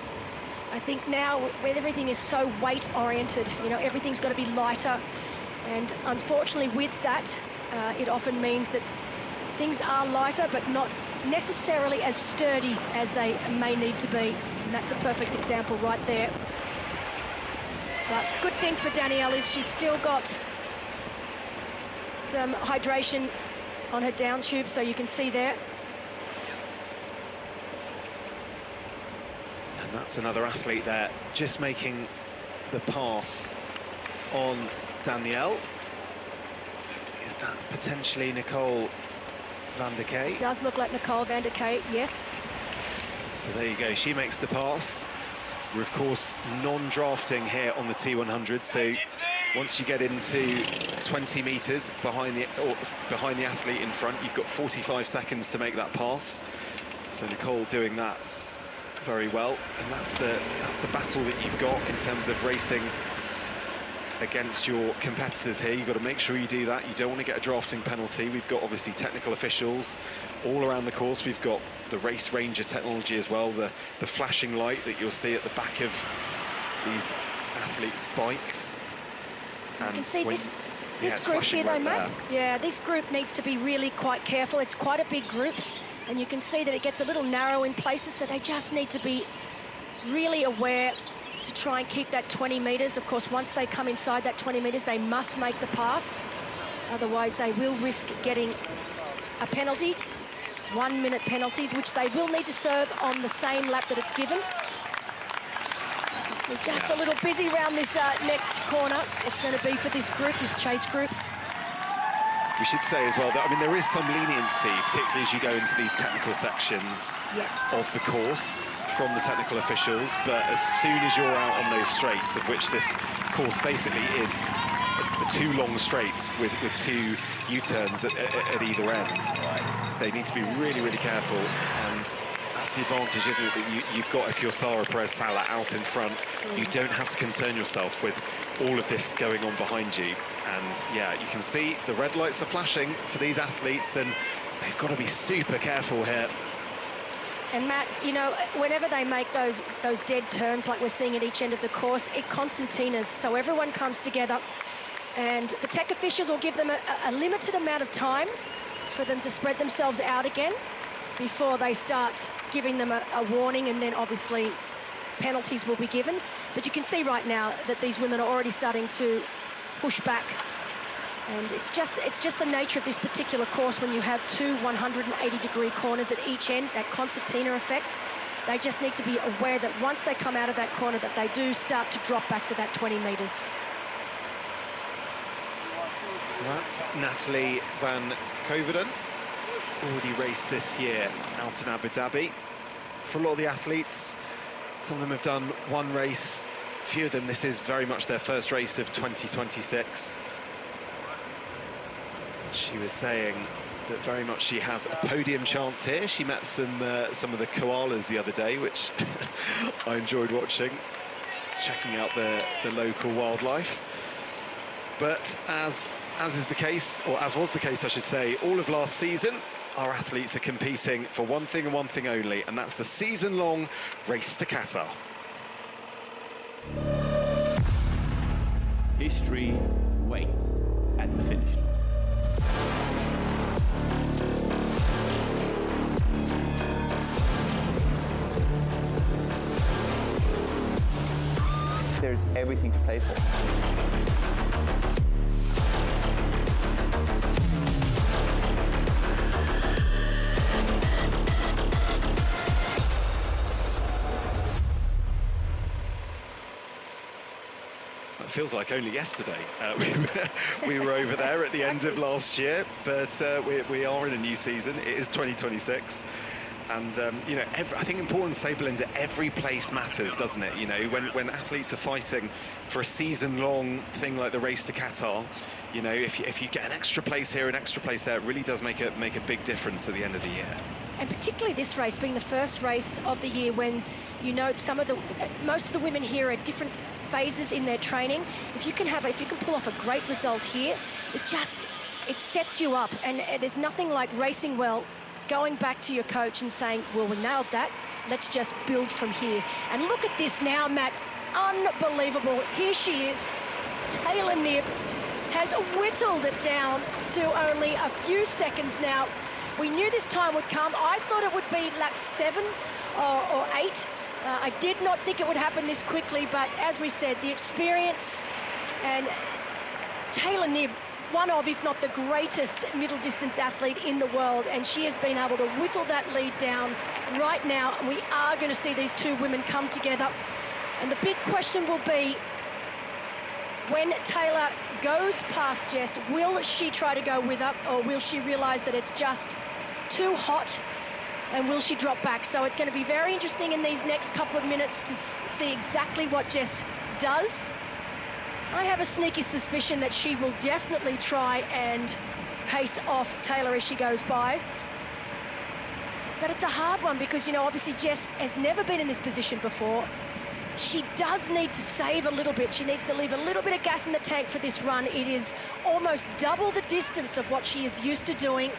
I think now where everything is so weight oriented, you know, everything's got to be lighter, and unfortunately with that, it often means that things are lighter but not necessarily as sturdy as they may need to be, and that's a perfect example right there. But good thing for Danielle is she's still got some hydration on her down tube, so you can see there. And that's another athlete there, just making the pass on Danielle. Is that potentially Nicole van der Kay? Does look like Nicole van der Kay, yes. So there you go, she makes the pass. We're of course non-drafting here on the T100, so once you get into 20 meters behind the athlete in front, you've got 45 seconds to make that pass. So Nicole doing that very well, and that's the battle that you've got in terms of racing against your competitors here. You've got to make sure you do that. You don't want to get a drafting penalty. We've got obviously technical officials all around the course. We've got the race ranger technology as well, the flashing light that you'll see at the back of these athletes' bikes. And you can see this group here though, Matt. Yeah, this group needs to be really quite careful. It's quite a big group, and you can see that it gets a little narrow in places, so they just need to be really aware to try and keep that 20 meters. Of course, once they come inside that 20 meters, they must make the pass. Otherwise, they will risk getting a penalty, 1 minute penalty, which they will need to serve on the same lap that it's given. So just a little busy around this next corner. It's going to be for this group, this chase group. We should say as well that, I mean, there is some leniency, particularly as you go into these technical sections of the course from the technical officials, but as soon as you're out on those straights, of which this course basically is two long straights with 2 U-turns at either end, they need to be really, really careful, and that's the advantage, isn't it, that you've got if you're Sara Perez-Sala out in front. You don't have to concern yourself with all of this going on behind you. And yeah, you can see the red lights are flashing for these athletes, and they've got to be super careful here. And Matt, you know, whenever they make those dead turns like we're seeing at each end of the course, it concertinas, so everyone comes together, and the tech officials will give them a limited amount of time for them to spread themselves out again before they start giving them a warning, and then obviously penalties will be given. But you can see right now that these women are already starting to push back, and it's just the nature of this particular course when you have 2 180-degree corners at each end, that concertina effect. They just need to be aware that once they come out of that corner, that they do start to drop back to that 20 meters. So that's Natalie van Koveren, already raced this year out in Abu Dhabi. For a lot of the athletes, some of them have done one race. A few of them, this is very much their first race of 2026. She was saying that very much she has a podium chance here. She met some of the koalas the other day, which I enjoyed watching, checking out the local wildlife. But as is the case, or as was the case, I should say, all of last season, our athletes are competing for one thing and one thing only, and that's the season-long race to Qatar. History waits at the finish line. There's everything to play for. feels like only yesterday we were over there at the end of last year, but we are in a new season. It is 2026. And, you know, I think important to say, Belinda, every place matters, doesn't it? You know, when athletes are fighting for a season-long thing like the race to Qatar, you know, if you get an extra place here, an extra place there, it really does make a big difference at the end of the year. And particularly this race being the first race of the year when, you know, most of the women here are at different phases in their training. If you can pull off a great result here, it sets you up. And there's nothing like racing well, going back to your coach and saying, well, we nailed that, let's just build from here. And look at this now, Matt, unbelievable. Here she is, Taylor Knibb has whittled it down to only a few seconds now. We knew this time would come. I thought it would be lap 7 or 8. I did not think it would happen this quickly, but as we said, the experience and Taylor Knibb, one of, if not the greatest middle distance athlete in the world, and she has been able to whittle that lead down right now, and we are going to see these two women come together. And the big question will be, when Taylor goes past Jess, will she try to go with her, or will she realize that it's just too hot, and will she drop back? So it's going to be very interesting in these next couple of minutes to see exactly what Jess does. I have a sneaky suspicion that she will definitely try and pace off Taylor as she goes by. But it's a hard one because, you know, obviously Jess has never been in this position before. She does need to save a little bit. She needs to leave a little bit of gas in the tank for this run. It is almost double the distance of what she is used to doing.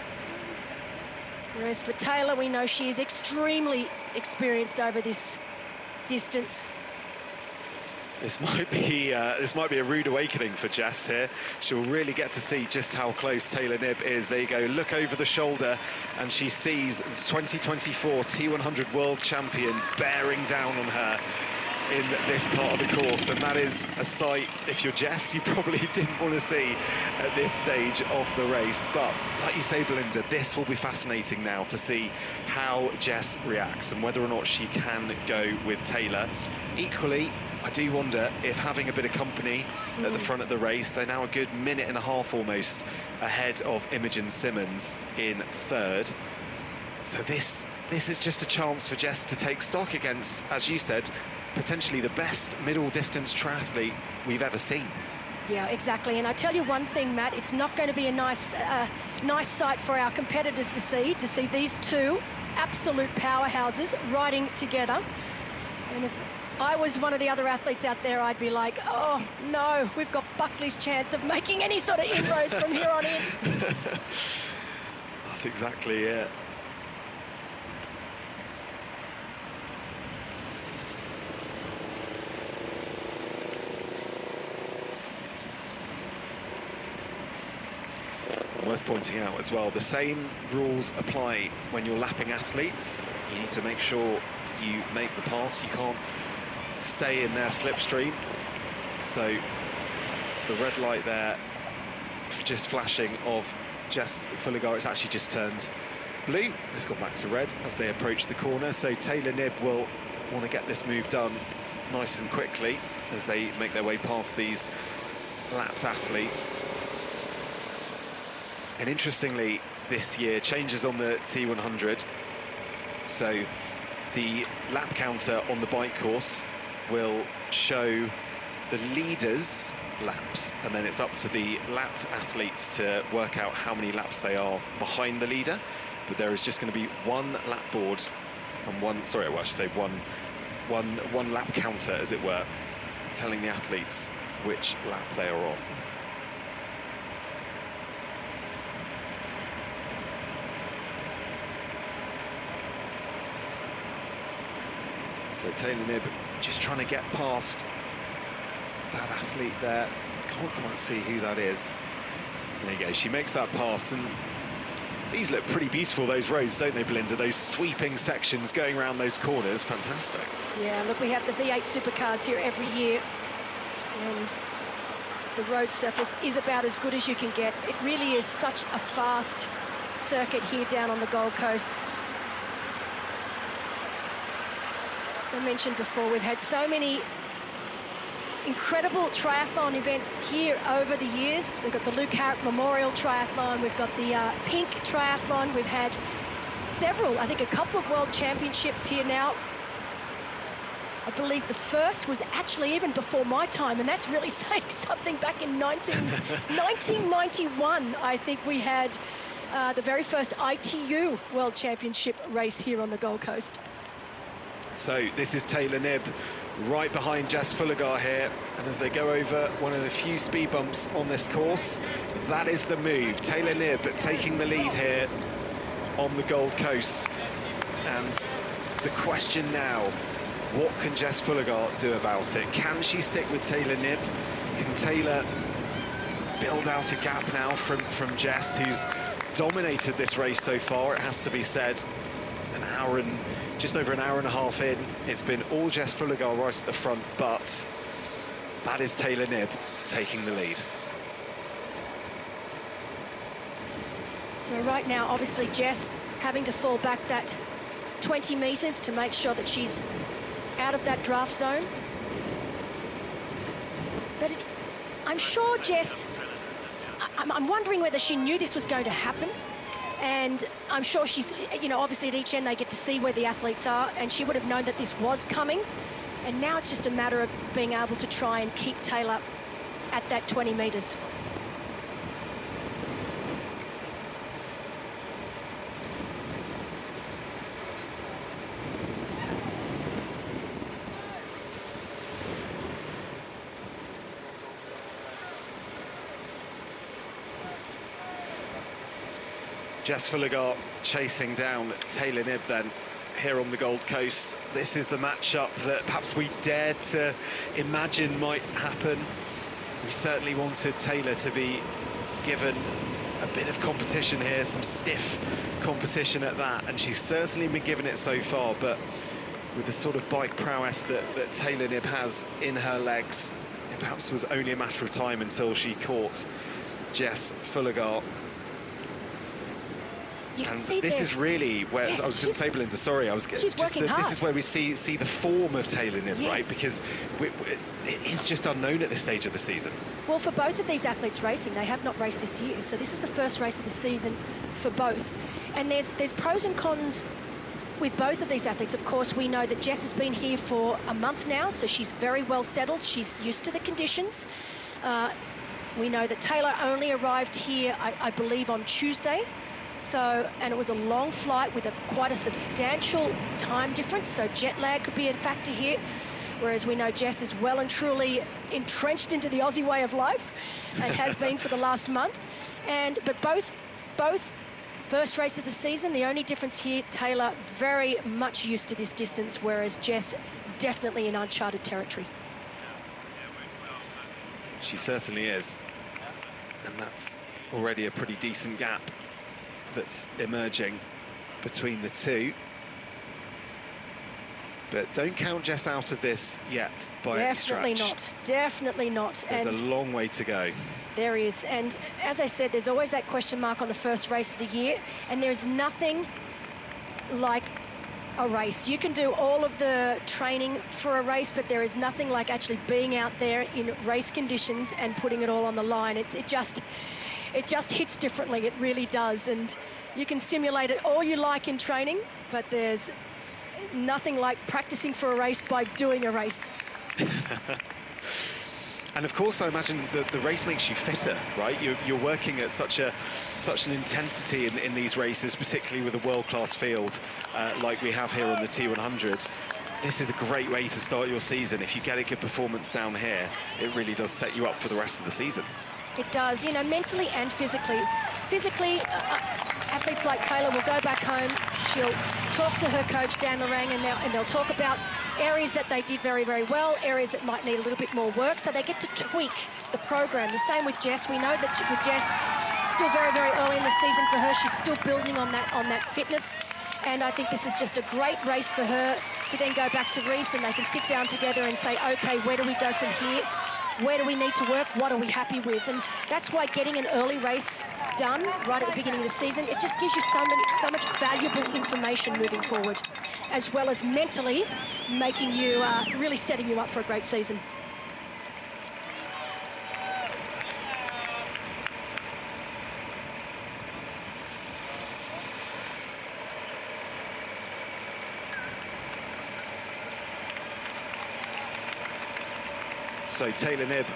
Whereas for Taylor, we know she is extremely experienced over this distance. This might be a rude awakening for Jess here. She'll really get to see just how close Taylor Knibb is. There you go, look over the shoulder, and she sees the 2024 T100 World Champion bearing down on her in this part of the course, and that is a sight, if you're Jess, you probably didn't want to see at this stage of the race. But like you say, Belinda, this will be fascinating now to see how Jess reacts and whether or not she can go with Taylor. Equally, I do wonder if having a bit of company at the front of the race, they're now a good minute and a half almost ahead of Imogen Simmons in third. So this is just a chance for Jess to take stock against, as you said, potentially the best middle distance triathlete we've ever seen. Yeah, exactly. And I tell you one thing, Matt, it's not going to be a nice sight for our competitors to see these two absolute powerhouses riding together. And if I was one of the other athletes out there, I'd be like, oh no, we've got Buckley's chance of making any sort of inroads from here on in. That's exactly it. Worth pointing out as well, the same rules apply when you're lapping athletes. You need to make sure you make the pass. You can't stay in their slipstream. So the red light there, just flashing of Jess Fulligar, it's actually just turned blue. It's gone back to red as they approach the corner. So Taylor Knibb will want to get this move done nice and quickly as they make their way past these lapped athletes. And interestingly, this year, changes on the T100. So the lap counter on the bike course will show the leaders' laps, and then it's up to the lapped athletes to work out how many laps they are behind the leader. But there is just going to be one lap board and one lap counter, as it were, telling the athletes which lap they are on. So Taylor Knibb just trying to get past that athlete there. Can't quite see who that is. There you go, she makes that pass, and these look pretty beautiful, those roads, don't they, Belinda? Those sweeping sections going around those corners, fantastic. Yeah, look, we have the V8 supercars here every year, and the road surface is about as good as you can get. It really is such a fast circuit here down on the Gold Coast. I mentioned before, we've had so many incredible triathlon events here over the years. We've got the Luke Harrop Memorial Triathlon, we've got the Pink Triathlon, we've had several, I think a couple of world championships here now. I believe the first was actually even before my time, and that's really saying something. Back in 1991, I think we had the very first ITU World Championship race here on the Gold Coast. So this is Taylor Knibb right behind Jess Fullegar here, and as they go over one of the few speed bumps on this course, that is the move. Taylor Knibb taking the lead here on the Gold Coast. And the question now, what can Jess Fullegar do about it? Can she stick with Taylor Knibb? Can Taylor build out a gap now from Jess, who's dominated this race so far, it has to be said? Just over an hour and a half in, it's been all Jess Fullegar right at the front, but that is Taylor Knibb taking the lead. So right now, obviously, Jess having to fall back that 20 metres to make sure that she's out of that draft zone. But I'm sure Jess, I'm wondering whether she knew this was going to happen. And I'm sure she's, you know, obviously at each end they get to see where the athletes are, and she would have known that this was coming. And now it's just a matter of being able to try and keep Taylor at that 20 metres. Jess Fullegar chasing down Taylor Knibb then here on the Gold Coast. This is the matchup that perhaps we dared to imagine might happen. We certainly wanted Taylor to be given a bit of competition here, some stiff competition at that, and she's certainly been given it so far, but with the sort of bike prowess that Taylor Knibb has in her legs, it perhaps was only a matter of time until she caught Jess Fullegar. And this is really where, I was going to say, Belinda, sorry, she's working hard. This is where we see the form of Taylor Knibb, yes. right? Because it's just unknown at this stage of the season. Well, for both of these athletes racing, they have not raced this year, so this is the first race of the season for both. And there's pros and cons with both of these athletes. Of course, we know that Jess has been here for a month now, so she's very well settled. She's used to the conditions. We know that Taylor only arrived here, I believe, on Tuesday. So, and it was a long flight with quite a substantial time difference, so jet lag could be a factor here, whereas we know Jess is well and truly entrenched into the Aussie way of life and has been for the last month. But both first race of the season, the only difference here, Taylor very much used to this distance, whereas Jess definitely in uncharted territory. She certainly is, and that's already a pretty decent gap that's emerging between the two. But don't count Jess out of this yet by any stretch. Definitely not, definitely not. There's a long way to go. There is, and as I said, there's always that question mark on the first race of the year, and there's nothing like a race. You can do all of the training for a race, but there is nothing like actually being out there in race conditions and putting it all on the line. It just hits differently, it really does. And you can simulate it all you like in training, but there's nothing like practicing for a race by doing a race. And of course, I imagine the race makes you fitter, right? You're working at such an intensity in these races, particularly with a world-class field like we have here on the T100. This is a great way to start your season. If you get a good performance down here, it really does set you up for the rest of the season. It does, you know, mentally and physically. Physically, athletes like Taylor will go back home, she'll talk to her coach, Dan Lorang, and they'll talk about areas that they did very, very well, areas that might need a little bit more work, so they get to tweak the program. The same with Jess. We know that with Jess, still very, very early in the season for her, she's still building on that fitness. And I think this is just a great race for her to then go back to Reese, and they can sit down together and say, okay, where do we go from here? Where do we need to work? What are we happy with? And that's why getting an early race done right at the beginning of the season, it just gives you so much valuable information moving forward, as well as mentally making you, really setting you up for a great season. So Taylor Knibb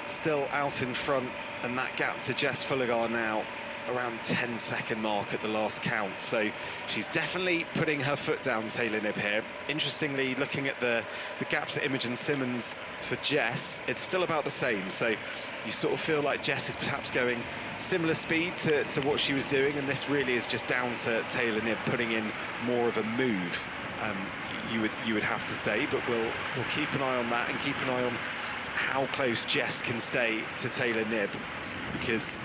still out in front, and that gap to Jess Fullegar now around 10-second mark at the last count. So she's definitely putting her foot down, Taylor Knibb here. Interestingly, looking at the gap to Imogen Simmons for Jess, it's still about the same. So you sort of feel like Jess is perhaps going similar speed to what she was doing, and this really is just down to Taylor Knibb putting in more of a move, you would have to say. But we'll keep an eye on that, and keep an eye on how close Jess can stay to Taylor Knibb, because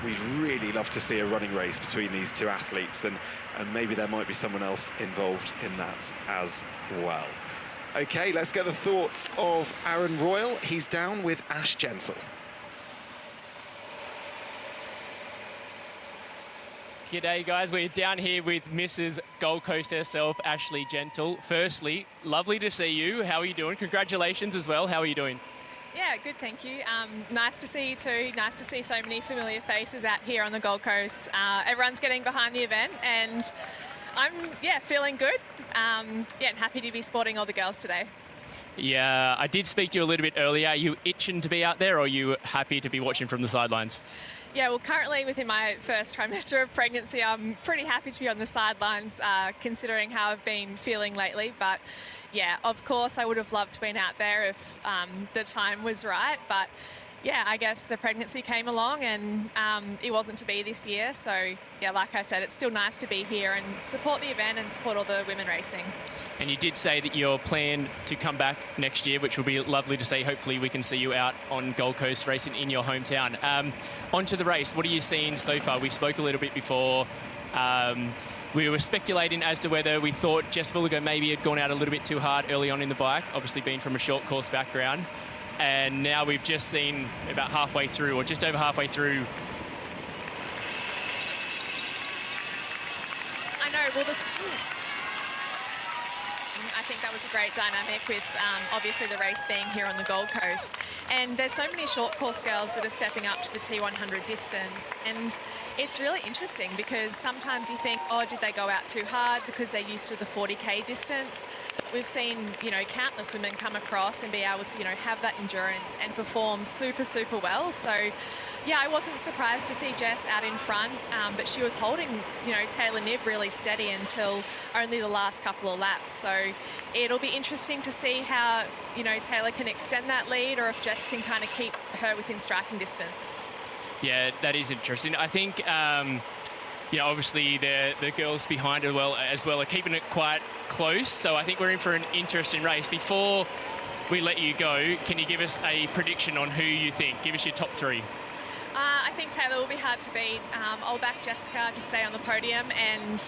we'd really love to see a running race between these two athletes, and maybe there might be someone else involved in that as well. Okay, let's get the thoughts of Aaron Royal. He's down with Ash Gentle. G'day guys, we're down here with Mrs. Gold Coast herself, Ashley Gentle. Firstly, lovely to see you. How are you doing? Congratulations as well. How are you doing? Yeah, good, thank you. Nice to see you too. Nice to see so many familiar faces out here on the Gold Coast. Everyone's getting behind the event, and I'm feeling good. And happy to be sporting all the girls today. Yeah, I did speak to you a little bit earlier. Are you itching to be out there, or are you happy to be watching from the sidelines? Yeah, well, currently within my first trimester of pregnancy, I'm pretty happy to be on the sidelines, considering how I've been feeling lately. But yeah, of course, I would have loved to been out there if the time was right. But yeah, I guess the pregnancy came along, and it wasn't to be this year. So yeah, like I said, it's still nice to be here and support the event and support all the women racing. And you did say that you're planned to come back next year, which will be lovely to see. Hopefully we can see you out on Gold Coast racing in your hometown. Onto the race, what are you seeing so far? We spoke a little bit before. We were speculating as to whether we thought Jess Fullegar maybe had gone out a little bit too hard early on in the bike, obviously being from a short course background. And now we've just seen about halfway through, or just over halfway through. I know, well, I think that was a great dynamic with obviously the race being here on the Gold Coast. And there's so many short course girls that are stepping up to the T100 distance. And it's really interesting because sometimes you think, oh, did they go out too hard because they're used to the 40K distance? But we've seen, countless women come across and be able to, have that endurance and perform super, super well. So yeah, I wasn't surprised to see Jess out in front, but she was holding, Taylor Knibb really steady until only the last couple of laps. So it'll be interesting to see how, Taylor can extend that lead, or if Jess can kind of keep her within striking distance. Yeah, that is interesting. I think, obviously the girls behind her as well are keeping it quite close. So I think we're in for an interesting race. Before we let you go, can you give us a prediction on who you think? Give us your top three. I think Taylor will be hard to beat. I'll back Jessica to stay on the podium, and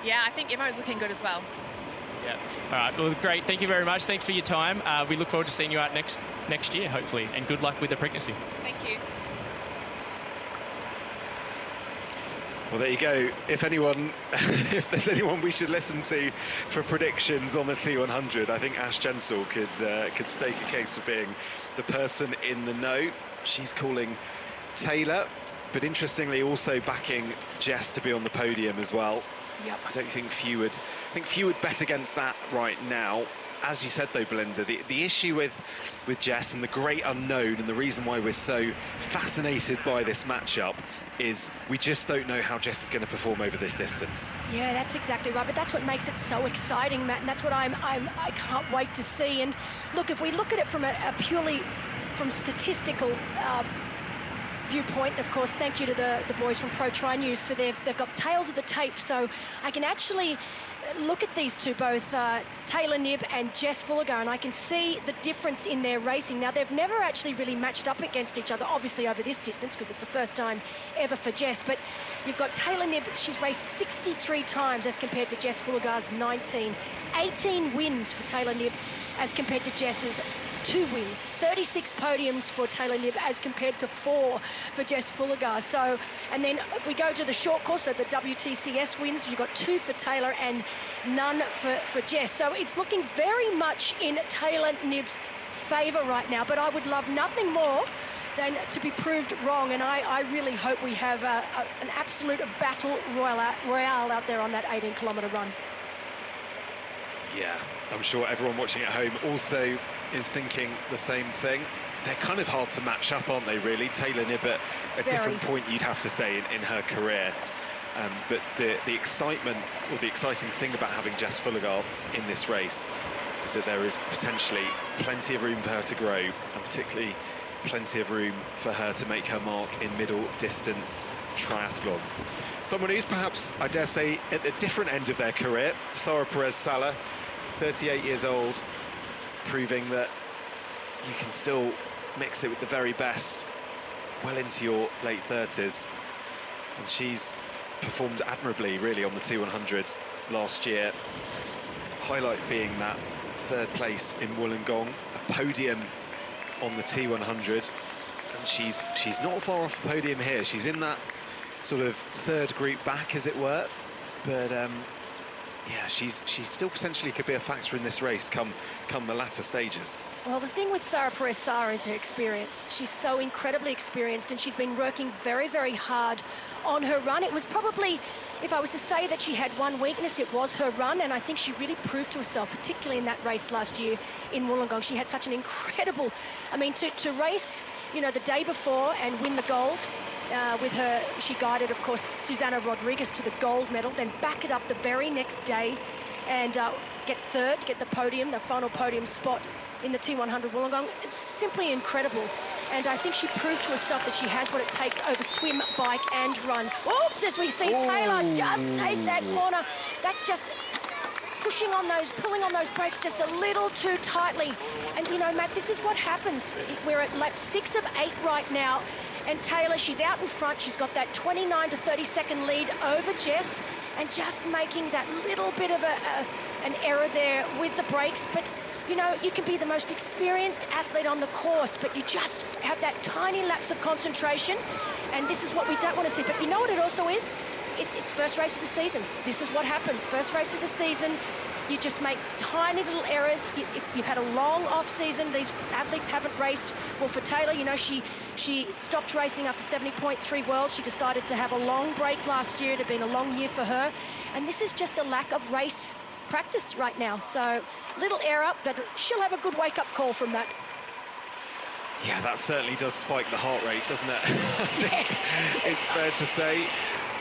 yeah, I think Immo's looking good as well. Yeah. All right. Well, great. Thank you very much. Thanks for your time. We look forward to seeing you out next year, hopefully, and good luck with the pregnancy. Thank you. Well, there you go. If there's anyone we should listen to for predictions on the T100, I think Ash Gentle could stake a case for being the person in the know. She's calling Taylor, but interestingly also backing Jess to be on the podium as well. Yep. I don't think few would bet against that right now. As you said though, Belinda, the issue with Jess and the great unknown, and the reason why we're so fascinated by this matchup, is we just don't know how Jess is going to perform over this distance. Yeah, that's exactly right. But that's what makes it so exciting, Matt, and that's what I can't wait to see. And look, if we look at it from a purely from statistical viewpoint, of course, thank you to the boys from Pro Tri News for they've got tails of the tape, so I can actually look at these two, both Taylor Knibb and Jess Fullegar, and I can see the difference in their racing. Now, they've never actually really matched up against each other, obviously over this distance, because it's the first time ever for Jess, but you've got Taylor Knibb, she's raced 63 times as compared to Jess Fullegar's 19. 18 wins for Taylor Knibb as compared to Jess's 2 wins, 36 podiums for Taylor Knibb as compared to 4 for Jess Fullegar. So, and then if we go to the short course, so the WTCS wins, you've got 2 for Taylor and none for Jess. So it's looking very much in Taylor Knibb's favour right now, but I would love nothing more than to be proved wrong, and I really hope we have an absolute battle royale out there on that 18-kilometre run. Yeah, I'm sure everyone watching at home also is thinking the same thing. They're kind of hard to match up, aren't they, really? Taylor Knibb at a different point, you'd have to say, in her career. But the excitement, or the exciting thing about having Jess Fullegar in this race is that there is potentially plenty of room for her to grow, and particularly plenty of room for her to make her mark in middle distance triathlon. Someone who's perhaps, I dare say, at the different end of their career, Sara Perez-Sala, 38 years old, proving that you can still mix it with the very best well into your late 30s. And she's performed admirably, really, on the T100 last year. Highlight being that third place in Wollongong, a podium on the T100, and she's not far off the podium here. She's in that sort of third group back, as it were, but yeah, she's still potentially could be a factor in this race come the latter stages. Well, the thing with Sara Perez-Sala is her experience. She's so incredibly experienced, and she's been working very, very hard on her run. It was probably, if I was to say that she had one weakness, it was her run, and I think she really proved to herself, particularly in that race last year in Wollongong. She had such an incredible, I mean, to race, you know, the day before and win the gold, with her, she guided, of course, Susana Rodriguez to the gold medal, then back it up the very next day and get third, get the podium, the final podium spot in the T100 Wollongong. It's simply incredible. And I think she proved to herself that she has what it takes over swim, bike and run. Oh, as we see Taylor just take that corner. That's just pushing on those, pulling on those brakes just a little too tightly. And, you know, Matt, this is what happens. We're at lap 6 of 8 right now. And Taylor, she's out in front. She's got that 29 to 30 second lead over Jess, and just making that little bit of an error there with the brakes. But, you know, you can be the most experienced athlete on the course, but you just have that tiny lapse of concentration, and this is what we don't want to see. But you know what it also is? It's first race of the season. This is what happens. First race of the season, you just make tiny little errors. You've had a long off season. These athletes haven't raced. Well, for Taylor, you know, she stopped racing after 70.3 Worlds. She decided to have a long break last year. It had been a long year for her. And this is just a lack of race practice right now. So little error, but she'll have a good wake-up call from that. Yeah, that certainly does spike the heart rate, doesn't it? Yes. It's fair to say,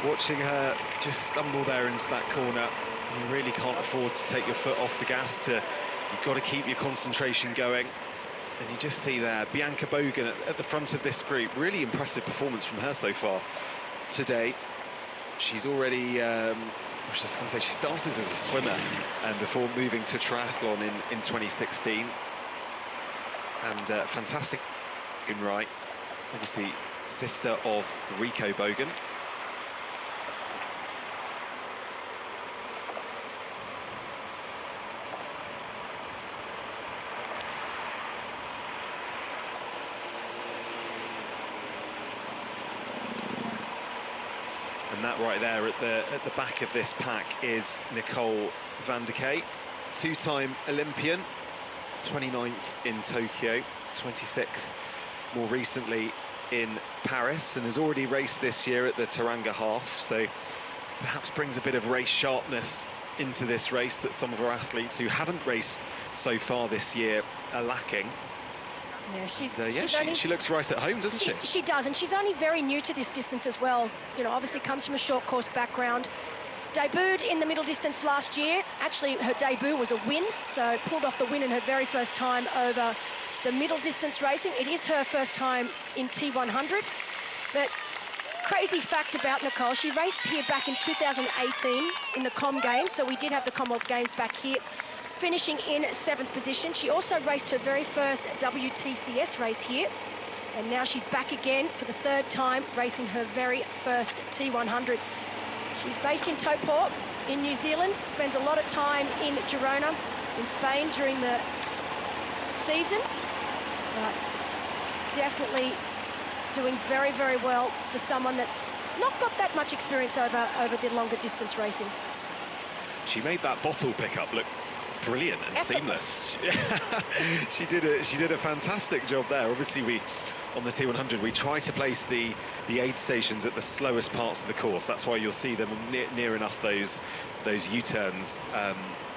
watching her just stumble there into that corner, you really can't afford to take your foot off the gas. You've got to keep your concentration going. And you just see there, Bianca Bogan at the front of this group. Really impressive performance from her so far today. She's already, I was just going to say, she started as a swimmer before moving to triathlon in 2016. And fantastic in right, obviously sister of Rico Bogan. And that right there at the back of this pack is Nicole van der Kay, two-time Olympian, 29th in Tokyo, 26th more recently in Paris, and has already raced this year at the Teranga Half, so perhaps brings a bit of race sharpness into this race that some of our athletes who haven't raced so far this year are lacking. Yeah, she looks right at home, doesn't she? She does, and she's only very new to this distance as well. You know, obviously comes from a short course background. Debuted in the middle distance last year. Actually, her debut was a win, so pulled off the win in her very first time over the middle distance racing. It is her first time in T100. But crazy fact about Nicole, she raced here back in 2018 in the Com Games, so we did have the Commonwealth Games back here, finishing in 7th position. She also raced her very first WTCS race here, and now she's back again for the 3rd time, racing her very first T100. She's based in Taupo in New Zealand, spends a lot of time in Girona in Spain during the season, but definitely doing very, very well for someone that's not got that much experience over the longer distance racing. She made that bottle pickup look brilliant and seamless. she did a fantastic job there. Obviously, on the T100, we try to place the aid stations at the slowest parts of the course. That's why you'll see them near enough those U-turns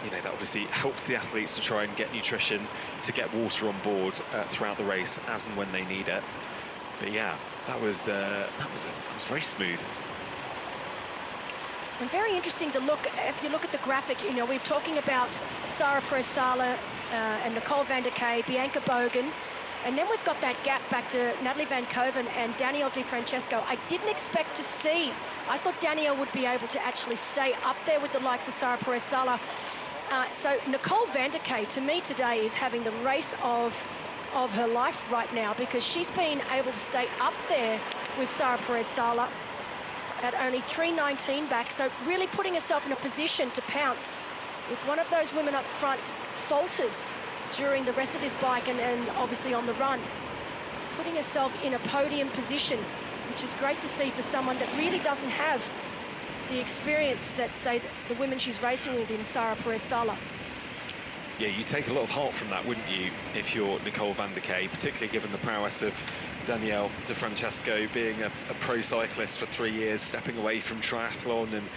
you know, that obviously helps the athletes to try and get nutrition, to get water on board throughout the race as and when they need it. But yeah, that was very smooth. And very interesting to look, if you look at the graphic, you know, we're talking about Sarah Perez-Sala and Nicole van der Kay, Bianca Bogen, and then we've got that gap back to Natalie Van Koven and Danielle Di Francesco. I didn't expect to see. I thought Danielle would be able to actually stay up there with the likes of Sarah Perez-Sala. So Nicole van der Kay, to me today, is having the race of her life right now, because she's been able to stay up there with Sarah Perez-Sala at only 3:19 back, so really putting herself in a position to pounce. If one of those women up front falters during the rest of this bike and obviously on the run, putting herself in a podium position, which is great to see for someone that really doesn't have the experience that, say, the women she's racing with in Sarah Perez-Sala. Yeah, you take a lot of heart from that, wouldn't you, if you're Nicole van der Kay, particularly given the prowess of Danielle Di Francesco being a pro cyclist for 3 years, stepping away from triathlon and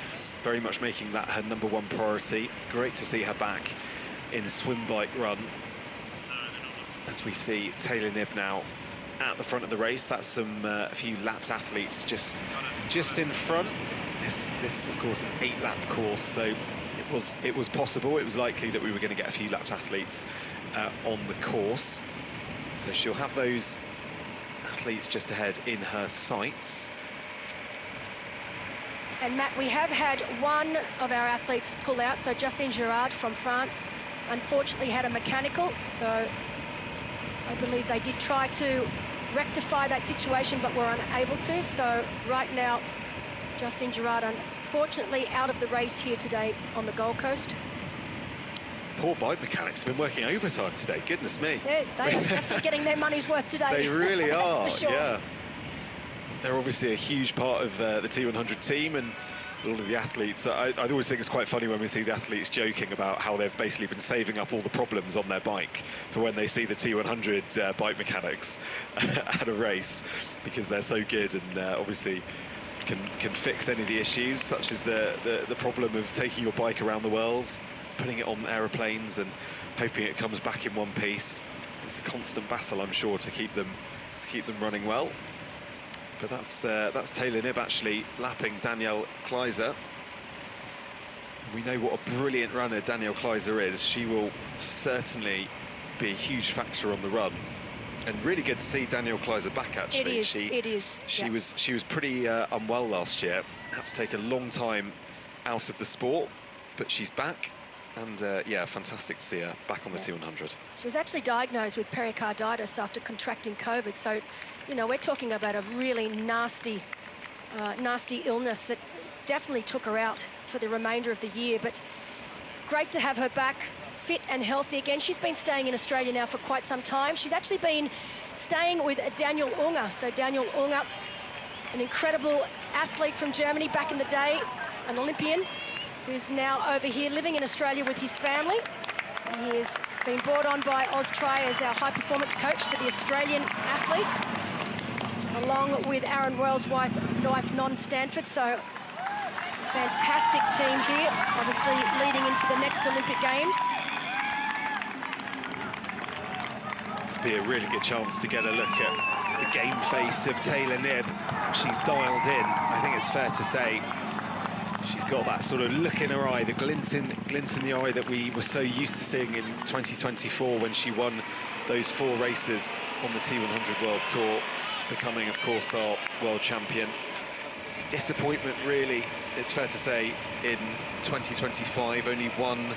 very much making that her #1 priority. Great to see her back in swim, bike, run. As we see Taylor Knibb now at the front of the race. That's a few lapped athletes just in front. This of course, an 8-lap course, so it was possible, it was likely that we were going to get a few lapped athletes on the course. So she'll have those athletes just ahead in her sights. And Matt, we have had one of our athletes pull out, so Justine Girard from France unfortunately had a mechanical, so I believe they did try to rectify that situation but were unable to. So right now, Justine Girard unfortunately out of the race here today on the Gold Coast. Poor bike mechanics have been working overtime today, goodness me. They are definitely getting their money's worth today. They really are, for sure. Yeah. They're obviously a huge part of the T100 team, and a lot of the athletes. I always think it's quite funny when we see the athletes joking about how they've basically been saving up all the problems on their bike for when they see the T100 bike mechanics at a race, because they're so good and obviously can fix any of the issues, such as the problem of taking your bike around the world, putting it on aeroplanes and hoping it comes back in one piece. It's a constant battle, I'm sure, to keep them running well. But that's Taylor Knibb actually lapping Danielle Kleiser. We know what a brilliant runner Danielle Kleiser is. She will certainly be a huge factor on the run. And really good to see Danielle Kleiser back, actually. It is. She was pretty unwell last year. Had to take a long time out of the sport, but she's back. And yeah, fantastic to see her back on the T100. She was actually diagnosed with pericarditis after contracting COVID. So, you know, we're talking about a really nasty illness that definitely took her out for the remainder of the year. But great to have her back, fit and healthy again. She's been staying in Australia now for quite some time. She's actually been staying with Daniel Unger. So Daniel Unger, an incredible athlete from Germany back in the day, an Olympian, who's now over here living in Australia with his family. He has been brought on by Oztri as our high-performance coach for the Australian athletes, along with Aaron Royal's wife Non Stanford. So, fantastic team here, obviously leading into the next Olympic Games. This will be a really good chance to get a look at the game face of Taylor Knibb. She's dialed in, I think it's fair to say. She's got that sort of look in her eye, the glint in the eye that we were so used to seeing in 2024 when she won those 4 races on the T100 World Tour, becoming, of course, our world champion. Disappointment, really, it's fair to say, in 2025, only 1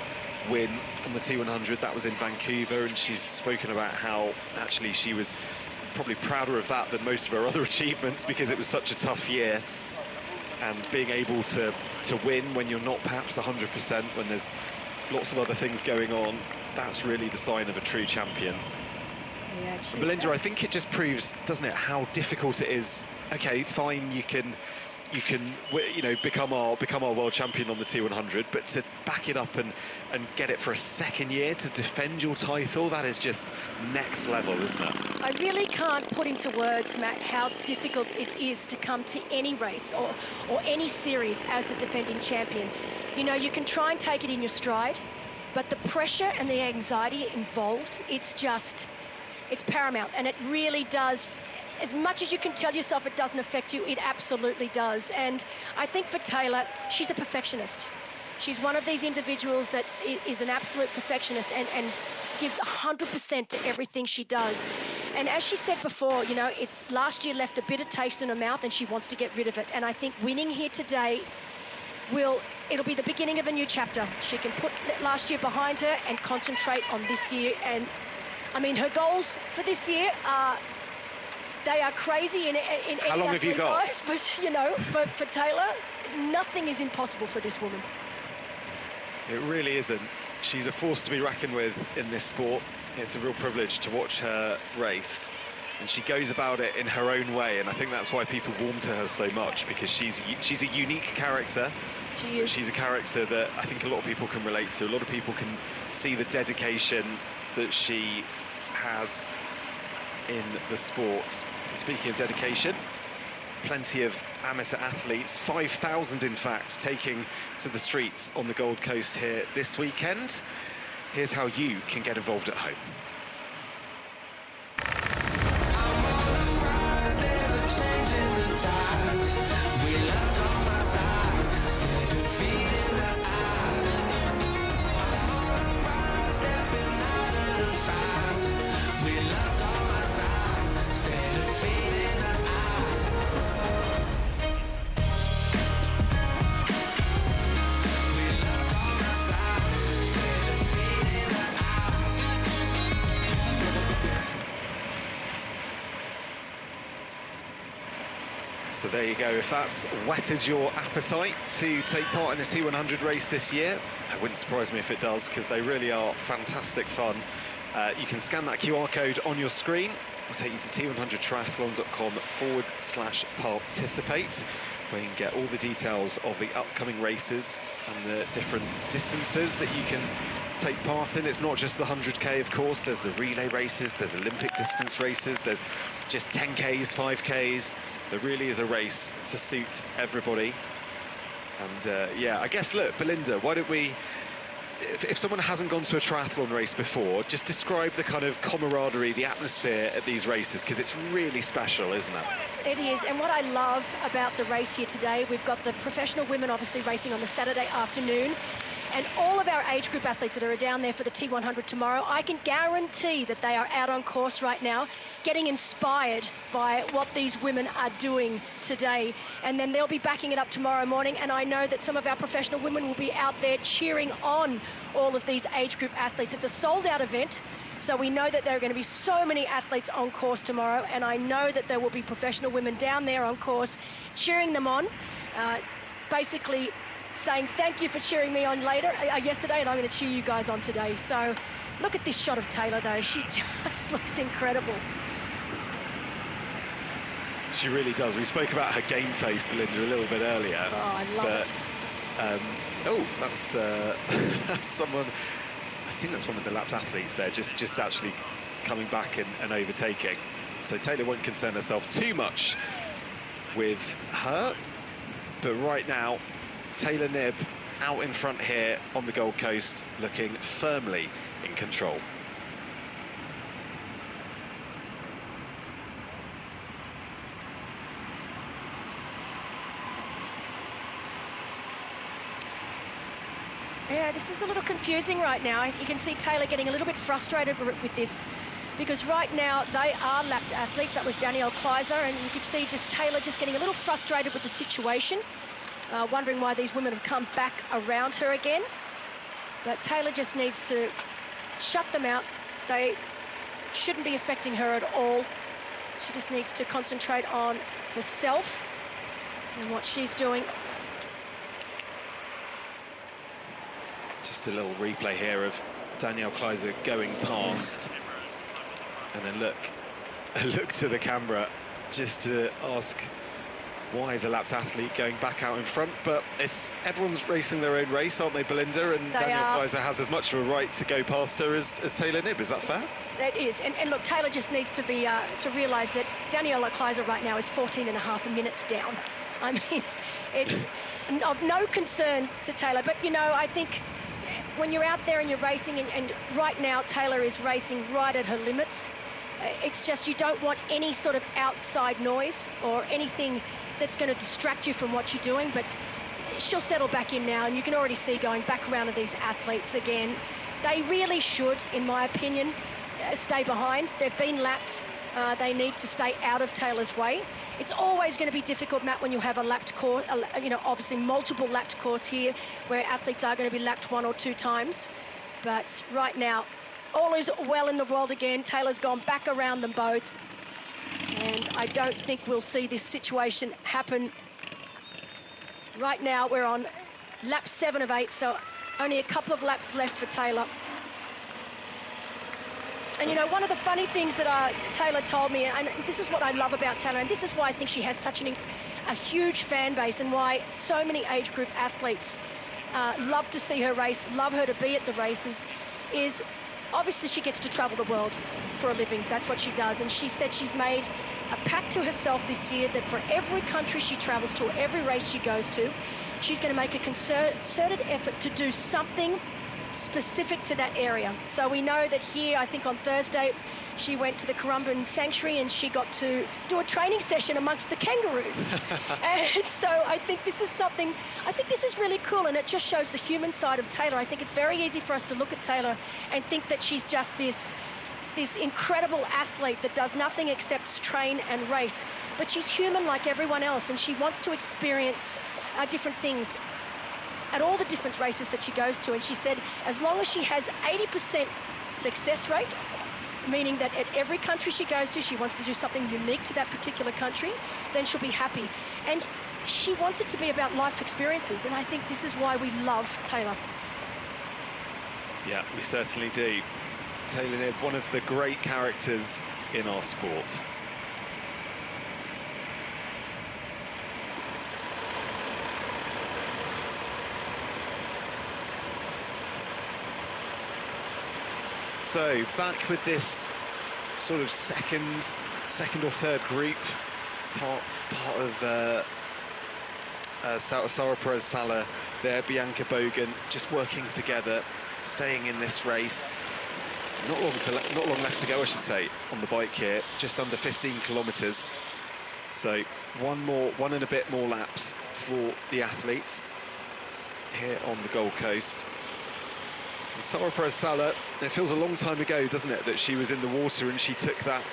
win on the T100, that was in Vancouver, and she's spoken about how actually she was probably prouder of that than most of her other achievements because it was such a tough year. And being able to win when you're not perhaps 100%, when there's lots of other things going on, that's really the sign of a true champion. Yeah, Belinda, I think it just proves, doesn't it, how difficult it is. Okay, fine, you can you know, become our world champion on the T100, but to back it up and get it for a second year, to defend your title, that is just next level, isn't it? I really can't put into words, Matt, how difficult it is to come to any race or any series as the defending champion. You know, you can try and take it in your stride. But the pressure and the anxiety involved, it's paramount. And it really does, as much as you can tell yourself it doesn't affect you, it absolutely does. And I think for Taylor, she's a perfectionist. She's one of these individuals that is an absolute perfectionist and gives 100% to everything she does. And as she said before, you know, last year left a bitter taste in her mouth and she wants to get rid of it. And I think winning here today it'll be the beginning of a new chapter. She can put last year behind her and concentrate on this year. And I mean, her goals for this year they are crazy in How long have you got? Eyes, but you know, for Taylor, nothing is impossible for this woman. It really isn't. She's a force to be reckoned with in this sport. It's a real privilege to watch her race, and she goes about it in her own way, and I think that's why people warm to her so much, because she's a unique character. She is. She's a character that I think a lot of people can relate to. A lot of people can see the dedication that she has in the sport. Speaking of dedication, plenty of amateur athletes, 5,000 in fact, taking to the streets on the Gold Coast here this weekend. Here's how you can get involved at home. So there you go. If that's whetted your appetite to take part in a T100 race this year, it wouldn't surprise me if it does, because they really are fantastic fun. You can scan that QR code on your screen. It'll take you to T100triathlon.com/participate, where you can get all the details of the upcoming races and the different distances that you can take part in. It's not just the 100K, of course. There's the relay races, there's Olympic distance races, there's just 10Ks, 5Ks. There really is a race to suit everybody. And yeah, I guess, look, Belinda, why don't we, if someone hasn't gone to a triathlon race before, just describe the kind of camaraderie, the atmosphere at these races, because it's really special, isn't it? It is, and what I love about the race here today, we've got the professional women obviously racing on the Saturday afternoon, and all of our age group athletes that are down there for the T100 tomorrow, I can guarantee that they are out on course right now, getting inspired by what these women are doing today. And then they'll be backing it up tomorrow morning, and I know that some of our professional women will be out there cheering on all of these age group athletes. It's a sold-out event, so we know that there are going to be so many athletes on course tomorrow, and I know that there will be professional women down there on course cheering them on, basically saying thank you for cheering me on yesterday, and I'm going to cheer you guys on today. So look at this shot of Taylor though, she just looks incredible. She really does. We spoke about her game face, Belinda, a little bit earlier. Oh, I love it. Oh, that's that's someone, I think that's one of the lapped athletes there, just actually coming back and overtaking. So Taylor won't concern herself too much with her, but right now, Taylor Knibb out in front here on the Gold Coast, looking firmly in control. Yeah, this is a little confusing right now. You can see Taylor getting a little bit frustrated with this, because right now they are lapped athletes. That was Danielle Kleiser, and you could see just Taylor just getting a little frustrated with the situation, wondering why these women have come back around her again. But Taylor just needs to shut them out. They shouldn't be affecting her at all. She just needs to concentrate on herself and what she's doing. Just a little replay here of Danielle Kleiser going past, and then look to the camera just to ask, why is a lapped athlete going back out in front? But everyone's racing their own race, aren't they, Belinda? And Danielle Kleiser has as much of a right to go past her as Taylor Knibb. Is that fair? It is, and look, Taylor just needs to be to realise that Danielle Kleiser right now is 14.5 minutes down. I mean, it's of no concern to Taylor, but you know, I think when you're out there and you're racing, and right now Taylor is racing right at her limits, it's just you don't want any sort of outside noise or anything that's going to distract you from what you're doing, but she'll settle back in now, and you can already see going back around to these athletes again. They really should, in my opinion, stay behind. They've been lapped. They need to stay out of Taylor's way. It's always going to be difficult, Matt, when you have a lapped course, you know, obviously multiple lapped course here, where athletes are going to be lapped 1 or 2 times. But right now, all is well in the world again. Taylor's gone back around them both. And I don't think we'll see this situation happen. Right now, we're on lap 7 of 8, so only a couple of laps left for Taylor. And, you know, one of the funny things that Taylor told me, and this is what I love about Taylor, and this is why I think she has such a huge fan base, and why so many age group athletes love to see her race, love her to be at the races, is obviously she gets to travel the world for a living. That's what she does. And she said she's made a pact to herself this year that for every country she travels to, every race she goes to, she's going to make a concerted effort to do something specific to that area. So we know that here, I think on Thursday, she went to the Currumbin Sanctuary and she got to do a training session amongst the kangaroos. And so I think this is something, I think this is really cool, and it just shows the human side of Taylor. I think it's very easy for us to look at Taylor and think that she's just this incredible athlete that does nothing except train and race. But she's human like everyone else, and she wants to experience different things at all the different races that she goes to. And she said as long as she has 80% success rate, meaning that at every country she goes to, she wants to do something unique to that particular country, then she'll be happy. And she wants it to be about life experiences, and I think this is why we love Taylor. Yeah, we certainly do. Taylor Knibb, one of the great characters in our sport. So back with this sort of second or third group, part of Sarah Perez-Sala there, Bianca Bogan, just working together, staying in this race. Not long left to go, I should say, on the bike here. Just under 15 kilometres. So one and a bit more laps for the athletes here on the Gold Coast. And Sarah Perez-Sala, it feels a long time ago, doesn't it, that she was in the water and she took that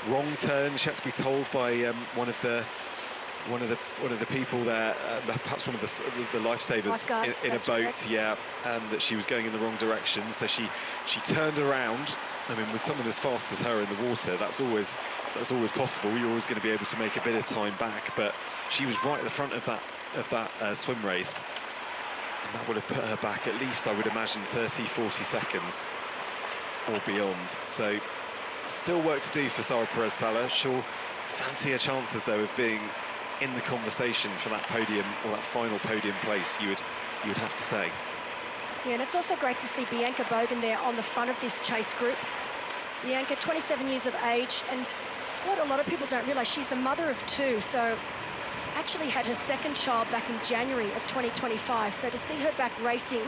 wrong turn. She had to be told by one of the people there, perhaps one of the lifesavers in a boat, correct. Yeah, that she was going in the wrong direction. So she turned around. I mean, with someone as fast as her in the water, that's always possible. You're always going to be able to make a bit of time back. But she was right at the front of that swim race. And that would have put her back at least, I would imagine, 30, 40 seconds or beyond. So still work to do for Sarah Perez-Sala. She'll fancy her chances, though, of being in the conversation for that podium, or that final podium place, you would have to say. Yeah, and it's also great to see Bianca Bogan there on the front of this chase group. Bianca, 27 years of age, and what a lot of people don't realise, she's the mother of 2, so actually had her second child back in January of 2025. So to see her back racing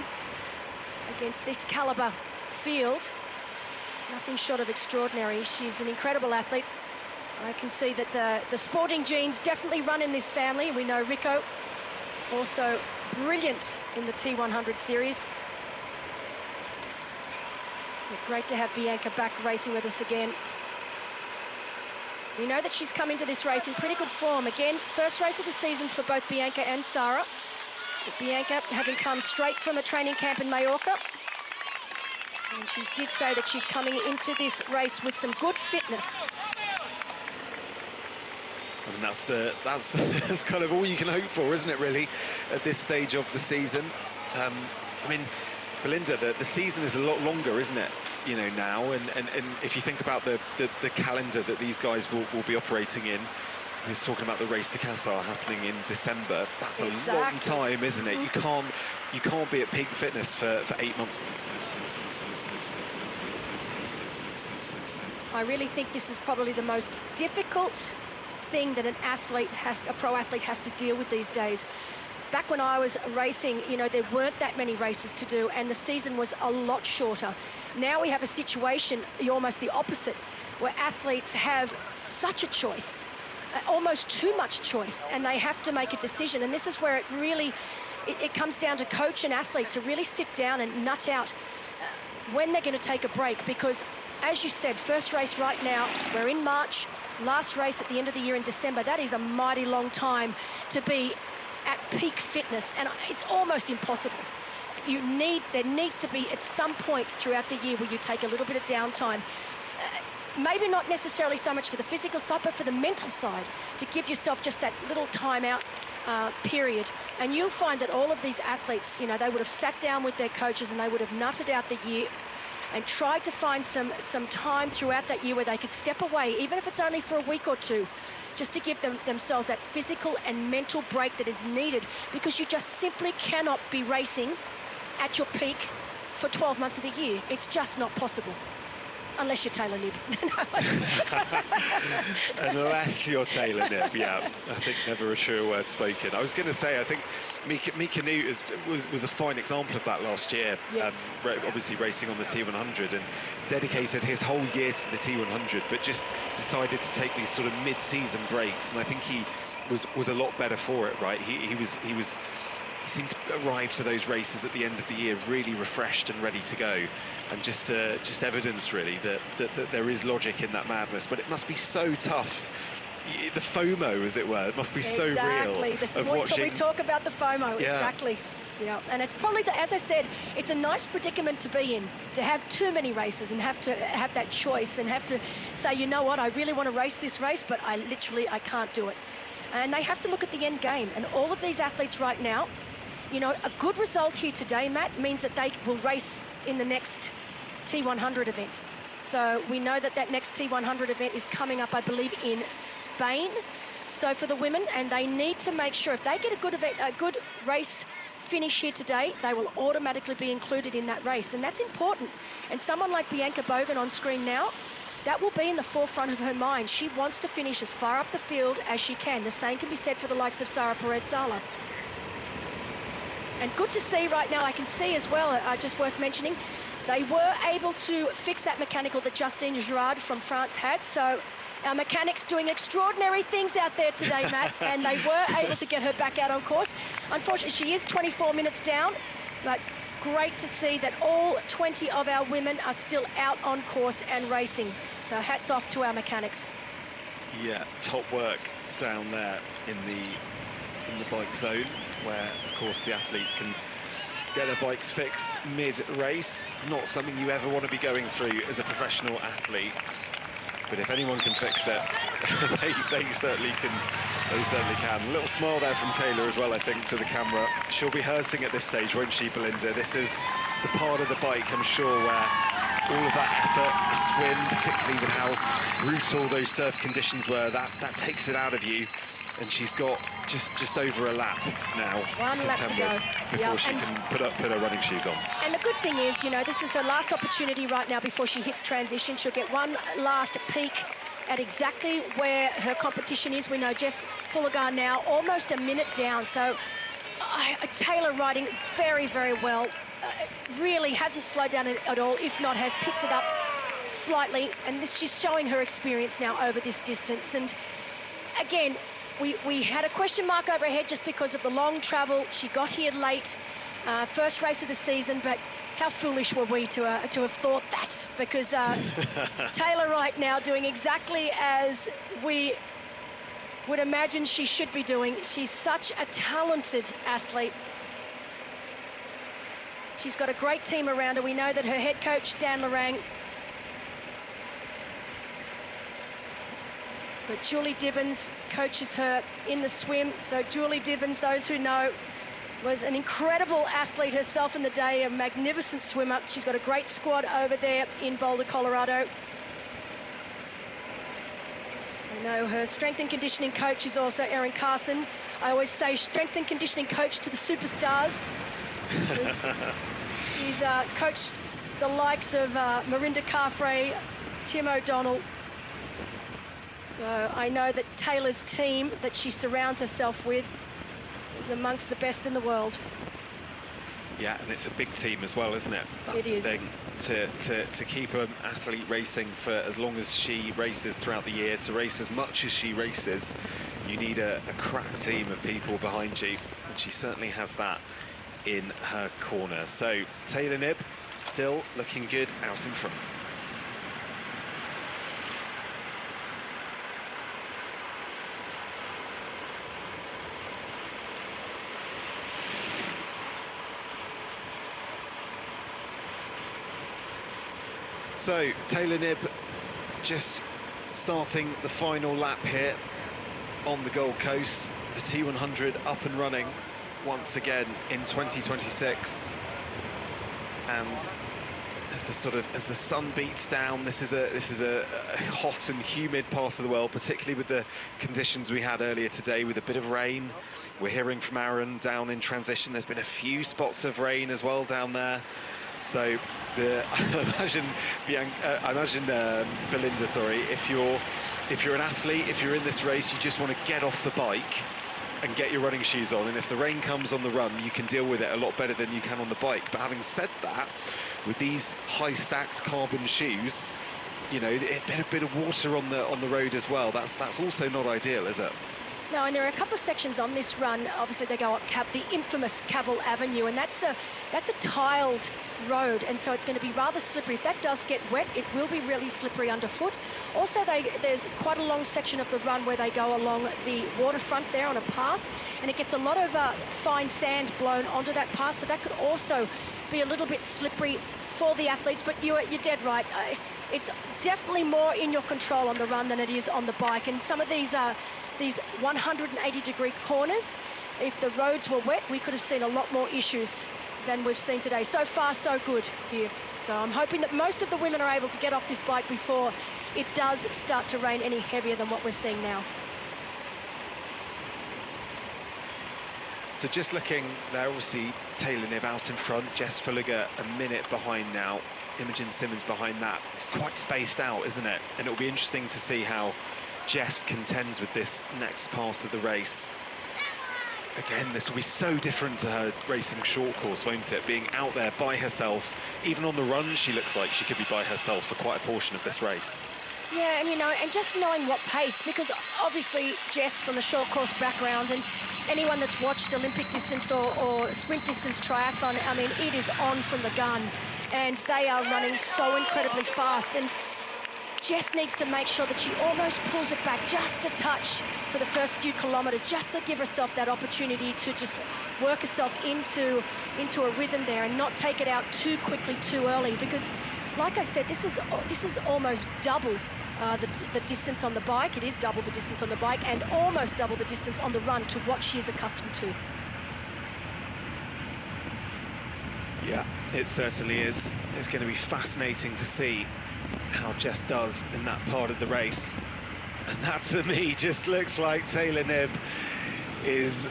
against this caliber field, nothing short of extraordinary. She's an incredible athlete. I can see that the sporting genes definitely run in this family. We know Rico, also brilliant in the T100 series. Great to have Bianca back racing with us again. We know that she's come into this race in pretty good form. Again, first race of the season for both Bianca and Sarah. But Bianca having come straight from a training camp in Mallorca. And she did say that she's coming into this race with some good fitness. And that's kind of all you can hope for, isn't it, really, at this stage of the season? I mean, Belinda, the season is a lot longer, isn't it, you know, now? And if you think about the calendar that these guys will be operating in, we were talking about the race to Qatar happening in December. That's a long time, isn't it? You can't be at peak fitness for 8 months. I really think this is probably the most difficult thing that a pro athlete has to deal with these days, back when I was racing, you know, there weren't that many races to do and the season was a lot shorter. Now we have a situation, almost the opposite, where athletes have such a choice, almost too much choice, and they have to make a decision. And this is where it really, it comes down to coach and athlete to really sit down and nut out when they're going to take a break. Because, as you said, first race right now, we're in March, last race at the end of the year in December. That is a mighty long time to be at peak fitness, and it's almost impossible. There needs to be at some point throughout the year where you take a little bit of downtime. Maybe not necessarily so much for the physical side, but for the mental side, to give yourself just that little time out period. And you'll find that all of these athletes, you know, they would have sat down with their coaches and they would have nutted out the year and tried to find some time throughout that year where they could step away, even if it's only for a week or two, just to give themselves that physical and mental break that is needed, because you just simply cannot be racing at your peak for 12 months of the year. It's just not possible. Unless you're Taylor Knibb. Unless you're Taylor Knibb, yeah. I think never a truer word spoken. I was going to say, I think Mika Newt was a fine example of that last year. Yes. Obviously racing on the T100 and dedicated his whole year to the T100, but just decided to take these sort of mid-season breaks. And I think he was a lot better for it, right? He seemed to arrive to those races at the end of the year really refreshed and ready to go, and just evidence really that there is logic in that madness. But it must be so tough, the FOMO, as it were. It must be so real. Exactly. This is what we talk about, the FOMO. Yeah. Exactly. Yeah, and it's probably, as I said, it's a nice predicament to be in, to have too many races and have to have that choice and have to say, you know what, I really want to race this race, but I can't do it. And they have to look at the end game. And all of these athletes right now, you know, a good result here today, Matt, means that they will race in the next T100 event. So we know that next T100 event is coming up, I believe, in Spain. So for the women, and they need to make sure if they get a good race finish here today, they will automatically be included in that race. And that's important. And someone like Bianca Bogan on screen now, that will be in the forefront of her mind. She wants to finish as far up the field as she can. The same can be said for the likes of Sarah Perez-Sala. And good to see right now, I can see as well, just worth mentioning, they were able to fix that mechanical that Justine Girard from France had. So our mechanics doing extraordinary things out there today, Matt, and they were able to get her back out on course. Unfortunately, she is 24 minutes down, but great to see that all 20 of our women are still out on course and racing. So hats off to our mechanics. Yeah, top work down there in the bike zone, where of course the athletes can get their bikes fixed mid-race. Not something you ever want to be going through as a professional athlete, but if anyone can fix it, they certainly can. They certainly can. A little smile there from Taylor as well, I think, to the camera. She'll be hurting at this stage, won't she, Belinda? This is the part of the bike, I'm sure, where all of that effort, the swim, particularly with how brutal those surf conditions were, that takes it out of you. And she's got just over a lap now. One lap to go. Before she can put her running shoes on. And the good thing is, you know, this is her last opportunity right now before she hits transition. She'll get one last peek at exactly where her competition is. We know Jess Fulligar now almost a minute down. So Taylor riding very, very well. Really hasn't slowed down at all, if not has picked it up slightly. And she's showing her experience now over this distance. And again, we had a question mark over her head just because of the long travel. She got here late, first race of the season, but how foolish were we to have thought that? Because Taylor right now doing exactly as we would imagine she should be doing. She's such a talented athlete. She's got a great team around her. We know that her head coach, Dan Lorang, but Julie Dibbins coaches her in the swim. So Julie Dibbins, those who know, was an incredible athlete herself in the day, a magnificent swimmer. She's got a great squad over there in Boulder, Colorado. I know her strength and conditioning coach is also Erin Carson. I always say strength and conditioning coach to the superstars. He's coached the likes of Marinda Carfrae, Tim O'Donnell. So I know that Taylor's team that she surrounds herself with is amongst the best in the world. Yeah, and it's a big team as well, isn't it? That's the thing. To keep an athlete racing for as long as she races throughout the year, to race as much as she races, you need a crack team of people behind you, and she certainly has that in her corner. So Taylor Knibb still looking good out in front. So Taylor Knibb just starting the final lap here on the Gold Coast. The T100 up and running once again in 2026. And as the sun beats down, this is a hot and humid part of the world, particularly with the conditions we had earlier today with a bit of rain. We're hearing from Aaron down in transition. There's been a few spots of rain as well down there. So I imagine Belinda, sorry, if you're an athlete, if you're in this race, you just want to get off the bike and get your running shoes on, and if the rain comes on the run, you can deal with it a lot better than you can on the bike. But having said that, with these high-stacked carbon shoes, you know, a bit of water on the road as well. That's also not ideal, is it? No, and there are a couple of sections on this run. Obviously, they go up the infamous Cavill Avenue, and that's a tiled road, and so it's going to be rather slippery. If that does get wet, it will be really slippery underfoot. Also, there's quite a long section of the run where they go along the waterfront there on a path, and it gets a lot of fine sand blown onto that path, so that could also be a little bit slippery for the athletes. But you're dead right. It's definitely more in your control on the run than it is on the bike, and some of these 180-degree corners, if the roads were wet, we could have seen a lot more issues than we've seen today. So far, so good here. So I'm hoping that most of the women are able to get off this bike before it does start to rain any heavier than what we're seeing now. So just looking there, obviously Taylor Knibb out in front, Jess Fulliger a minute behind now, Imogen Simmons behind that. It's quite spaced out, isn't it? And it'll be interesting to see how Jess contends with this next part of the race. Again, this will be so different to her racing short course, won't it? Being out there by herself. Even on the run, she looks like she could be by herself for quite a portion of this race. Yeah, and and just knowing what pace, because obviously Jess from a short course background, and anyone that's watched Olympic distance or sprint distance triathlon, I mean, it is on from the gun, and they are running so incredibly fast. And Jess needs to make sure that she almost pulls it back just a touch for the first few kilometres, just to give herself that opportunity to just work herself into a rhythm there and not take it out too quickly, too early. Because, like I said, this is almost double the distance on the bike. It is double the distance on the bike and almost double the distance on the run to what she is accustomed to. Yeah, it certainly is. It's going to be fascinating to see how Jess does in that part of the race. And that, to me, just looks like Taylor Knibb is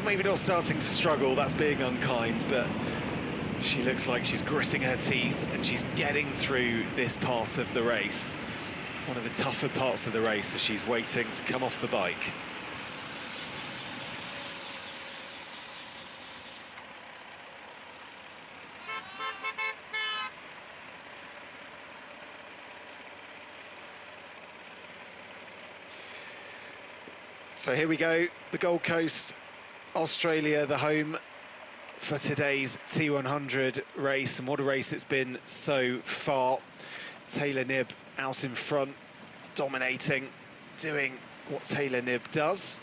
maybe not starting to struggle, that's being unkind, but she looks like she's gritting her teeth and she's getting through this part of the race. One of the tougher parts of the race as she's waiting to come off the bike. So here we go, the Gold Coast, Australia, the home for today's T100 race, and what a race it's been so far. Taylor Knibb out in front, dominating, doing what Taylor Knibb does.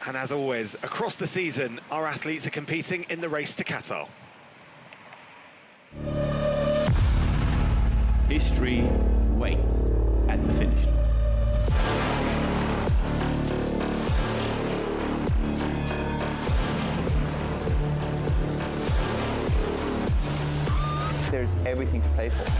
And as always, across the season, our athletes are competing in the race to Qatar. History waits at the finish line. There's everything to play for.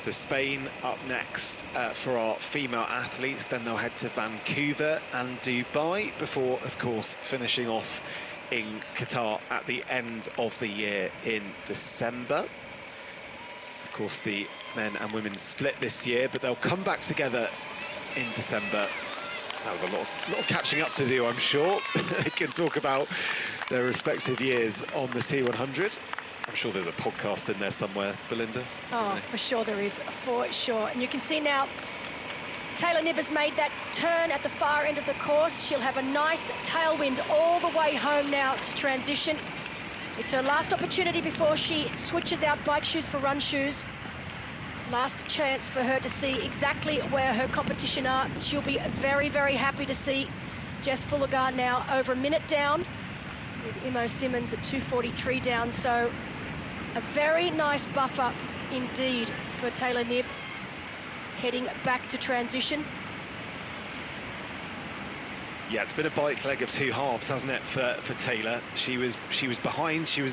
So Spain up next for our female athletes, then they'll head to Vancouver and Dubai before, of course, finishing off in Qatar at the end of the year in December. Of course, the men and women split this year, but they'll come back together in December. They'll have a lot of catching up to do, I'm sure. They can talk about their respective years on the T100. I'm sure there's a podcast in there somewhere, Belinda. Oh, for sure there is, for sure. And you can see now, Taylor Knibb has made that turn at the far end of the course. She'll have a nice tailwind all the way home now to transition. It's her last opportunity before she switches out bike shoes for run shoes. Last chance for her to see exactly where her competition are. She'll be very, very happy to see Jess Fullergar now over a minute down, with Imo Simmons at 2:43 down. So a very nice buffer indeed for Taylor Knibb, heading back to transition. Yeah, it's been a bike leg of two halves, hasn't it, for Taylor? She was behind. She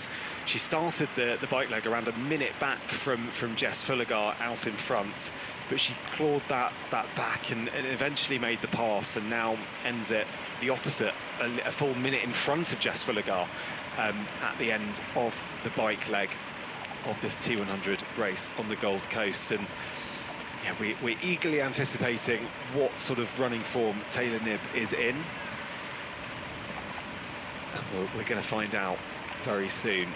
started the bike leg around a minute back from Jess Fullergar out in front, but she clawed that back and eventually made the pass, and now ends it the opposite, a full minute in front of Jess Fullergar at the end of the bike leg of this T100 race on the Gold Coast. And yeah, we're eagerly anticipating what sort of running form Taylor Knibb is in. We're going to find out very soon.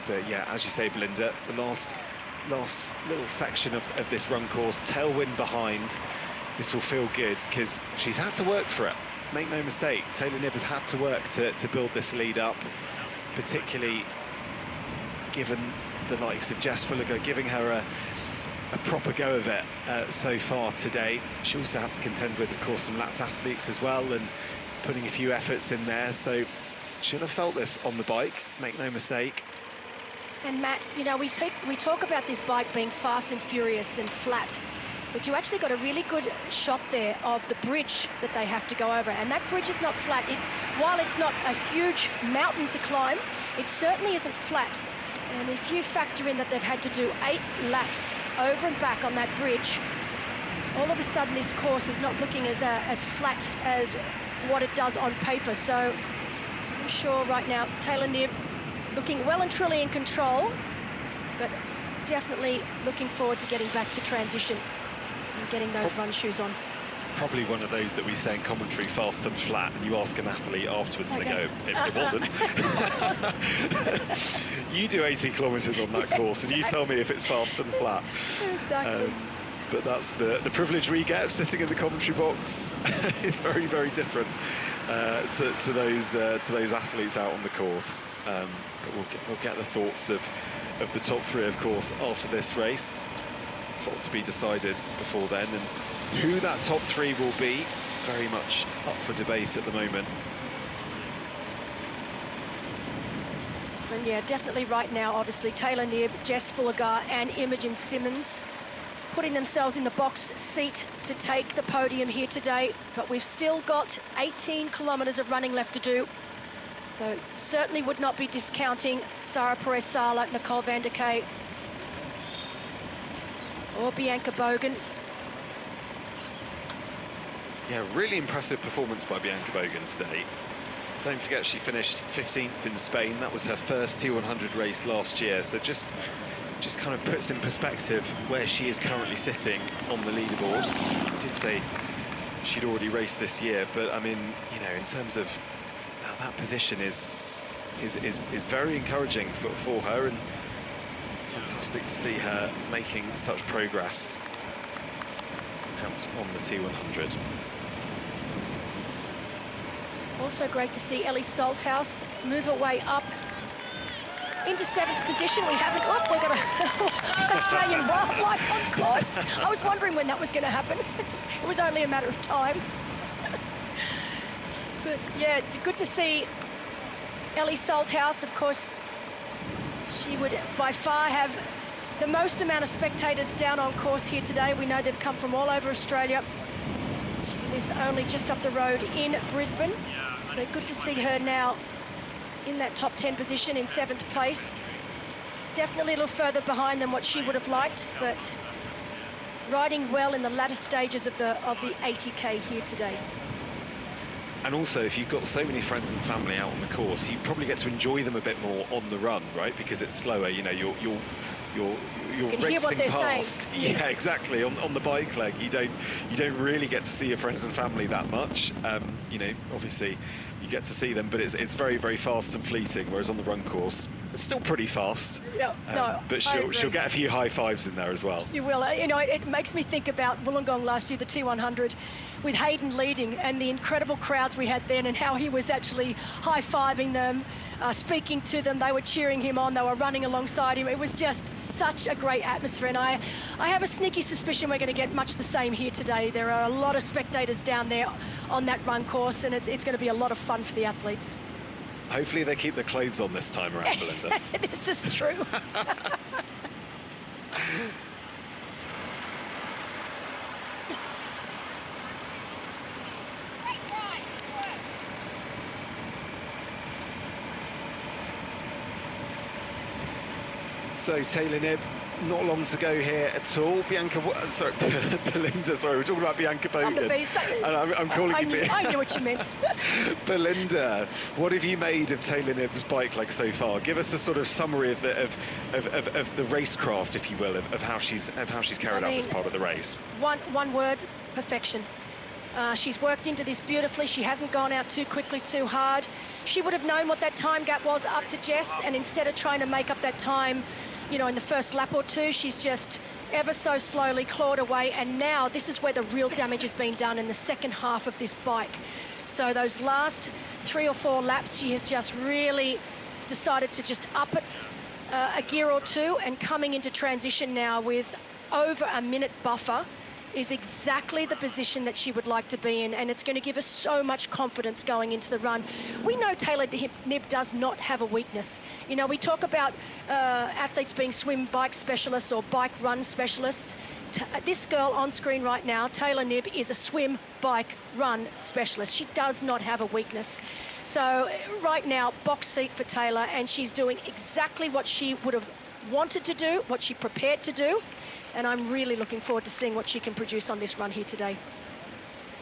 But yeah, as you say, Belinda, the last little section of this run course, tailwind behind. This will feel good because she's had to work for it. Make no mistake, Taylor Knibb has had to work to build this lead up, particularly given the likes of Jess Fullergar giving her a proper go of it so far today. She also had to contend with, of course, some lapped athletes as well, and putting a few efforts in there, so she'll have felt this on the bike, make no mistake. And Matt, you know, we talk about this bike being fast and furious and flat, but you actually got a really good shot there of the bridge that they have to go over, and that bridge is not flat. While it's not a huge mountain to climb, it certainly isn't flat. And if you factor in that they've had to do 8 laps over and back on that bridge, all of a sudden this course is not looking as flat as what it does on paper. So I'm sure right now Taylor Knibb looking well and truly in control, but definitely looking forward to getting back to transition and getting those run shoes on. Probably one of those that we say in commentary, fast and flat, and you ask an athlete afterwards and they go, it wasn't. You do 80 kilometres on that course and you tell me if it's fast and flat. Exactly. But that's the privilege we get of sitting in the commentary box. It's very, very different to those athletes out on the course. But we'll get the thoughts of the top 3, of course, after this race. A lot to be decided before then, and who that top 3 will be, very much up for debate at the moment. And yeah, definitely right now, obviously, Taylor Knibb, Jess Fullergar and Imogen Simmons putting themselves in the box seat to take the podium here today. But we've still got 18 kilometres of running left to do. So certainly would not be discounting Sarah Perez-Sala, Nicole van der Kay or Bianca Bogan. Yeah, really impressive performance by Bianca Bogan today. Don't forget she finished 15th in Spain. That was her first T100 race last year. So just kind of puts in perspective where she is currently sitting on the leaderboard. I did say she'd already raced this year, but I mean, you know, in terms of how that position is very encouraging for her, and fantastic to see her making such progress out on the T100. Also great to see Ellie Salthouse move her way up into 7th position. We haven't, we got a Australian wildlife on course. I was wondering when that was going to happen. It was only a matter of time. But yeah, it's good to see Ellie Salthouse. Of course, she would by far have the most amount of spectators down on course here today. We know they've come from all over Australia. She lives only just up the road in Brisbane. So good to see her now in that top 10 position in 7th place. definitely a little further behind than what she would have liked, but riding well in the latter stages of the 80K here today. And also, if you've got so many friends and family out on the course, you probably get to enjoy them a bit more on the run, right? Because it's slower. You know, you're racing past. Yeah, exactly. On the bike leg, you don't really get to see your friends and family that much. You know, obviously, you get to see them, but it's very, very fast and fleeting. Whereas on the run course, it's still pretty fast. No, but she'll get a few high fives in there as well. You will. You know, it makes me think about Wollongong last year, the T100, with Hayden leading, and the incredible crowds we had then, and how he was actually high-fiving them, speaking to them. They were cheering him on. They were running alongside him. It was just such a great atmosphere, and I have a sneaky suspicion we're going to get much the same here today. There are a lot of spectators down there on that run course, and it's going to be a lot of fun for the athletes. Hopefully they keep the clothes on this time around, Belinda. This is true. So Taylor Knibb, not long to go here at all. Bianca, sorry, Belinda, sorry, we're talking about Bianca Bogan. And I'm calling you I knew what you meant. Belinda, what have you made of Taylor Knibb's bike leg so far? Give us a sort of summary of the racecraft, if you will, of how she's carried out this part of the race. One word: perfection. She's worked into this beautifully. She hasn't gone out too quickly, too hard. She would have known what that time gap was up to Jess, and instead of trying to make up that time, you know, in the first lap or two, she's just ever so slowly clawed away, and now this is where the real damage has been done in the second half of this bike. So those last 3 or 4 laps, she has just really decided to just up it a gear or two, and coming into transition now with over a minute buffer is exactly the position that she would like to be in, and it's going to give us so much confidence going into the run. We know Taylor Knibb does not have a weakness. You know, we talk about athletes being swim bike specialists or bike run specialists. This girl on screen right now, Taylor Knibb, is a swim, bike, run specialist. She does not have a weakness. So right now, box seat for Taylor, and she's doing exactly what she would have wanted to do, what she prepared to do. And I'm really looking forward to seeing what she can produce on this run here today.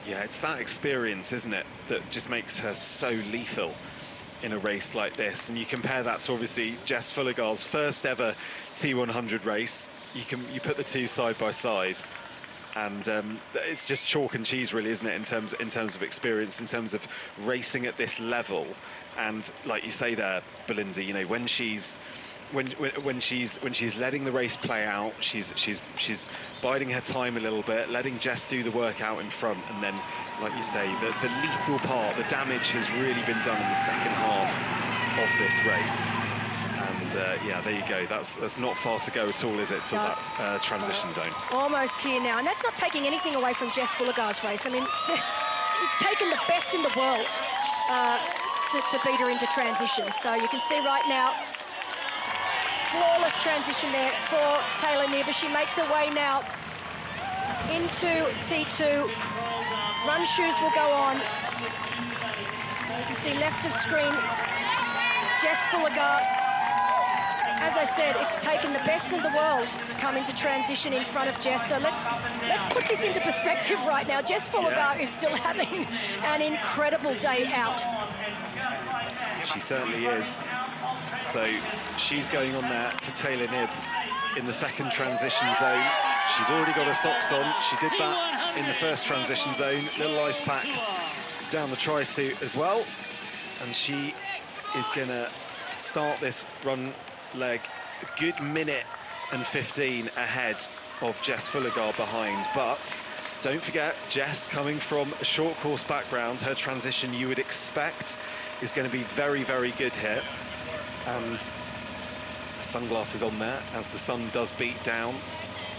Yeah, it's that experience, isn't it, that just makes her so lethal in a race like this. And you compare that to obviously Jess Fullergar's first ever T100 race. You put the two side by side, and it's just chalk and cheese, really, isn't it, in terms of experience, in terms of racing at this level. And like you say there, Belinda, you know, when she's letting the race play out, she's biding her time a little bit, letting Jess do the work out in front, and then, like you say, the lethal part, the damage has really been done in the second half of this race. And yeah, there you go. That's not far to go at all, is it, to that transition zone? Almost here now, and that's not taking anything away from Jess Fullergar's race. I mean, it's taken the best in the world to beat her into transition. So you can see right now, flawless transition there for Taylor Knibb. She makes her way now into T2. Run shoes will go on. You can see left of screen, Jess Fullergar. As I said, it's taken the best in the world to come into transition in front of Jess. So let's put this into perspective right now. Jess Fullergar is still having an incredible day out. She certainly is. So she's going on there for Taylor Knibb in the second transition zone. She's already got her socks on. She did that in the first transition zone. Little ice pack down the tri-suit as well. And she is going to start this run leg a good minute and 15 ahead of Jess Fullergar behind. But don't forget, Jess, coming from a short course background, her transition, you would expect, is going to be very, very good here. And sunglasses on there as the sun does beat down.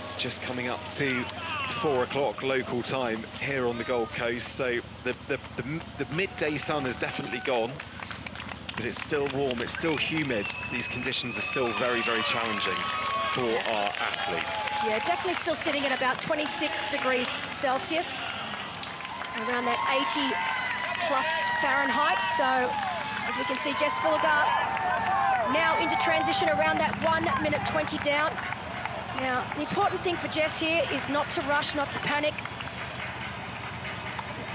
It's just coming up to 4 o'clock local time here on the Gold Coast. So the midday sun has definitely gone, but it's still warm, it's still humid. These conditions are still very, very challenging for our athletes. Yeah, definitely still sitting at about 26 degrees Celsius, around that 80 plus Fahrenheit. So as we can see, Jess Fullergar now into transition around that 1 minute 20 down. Now, the important thing for Jess here is not to rush, not to panic.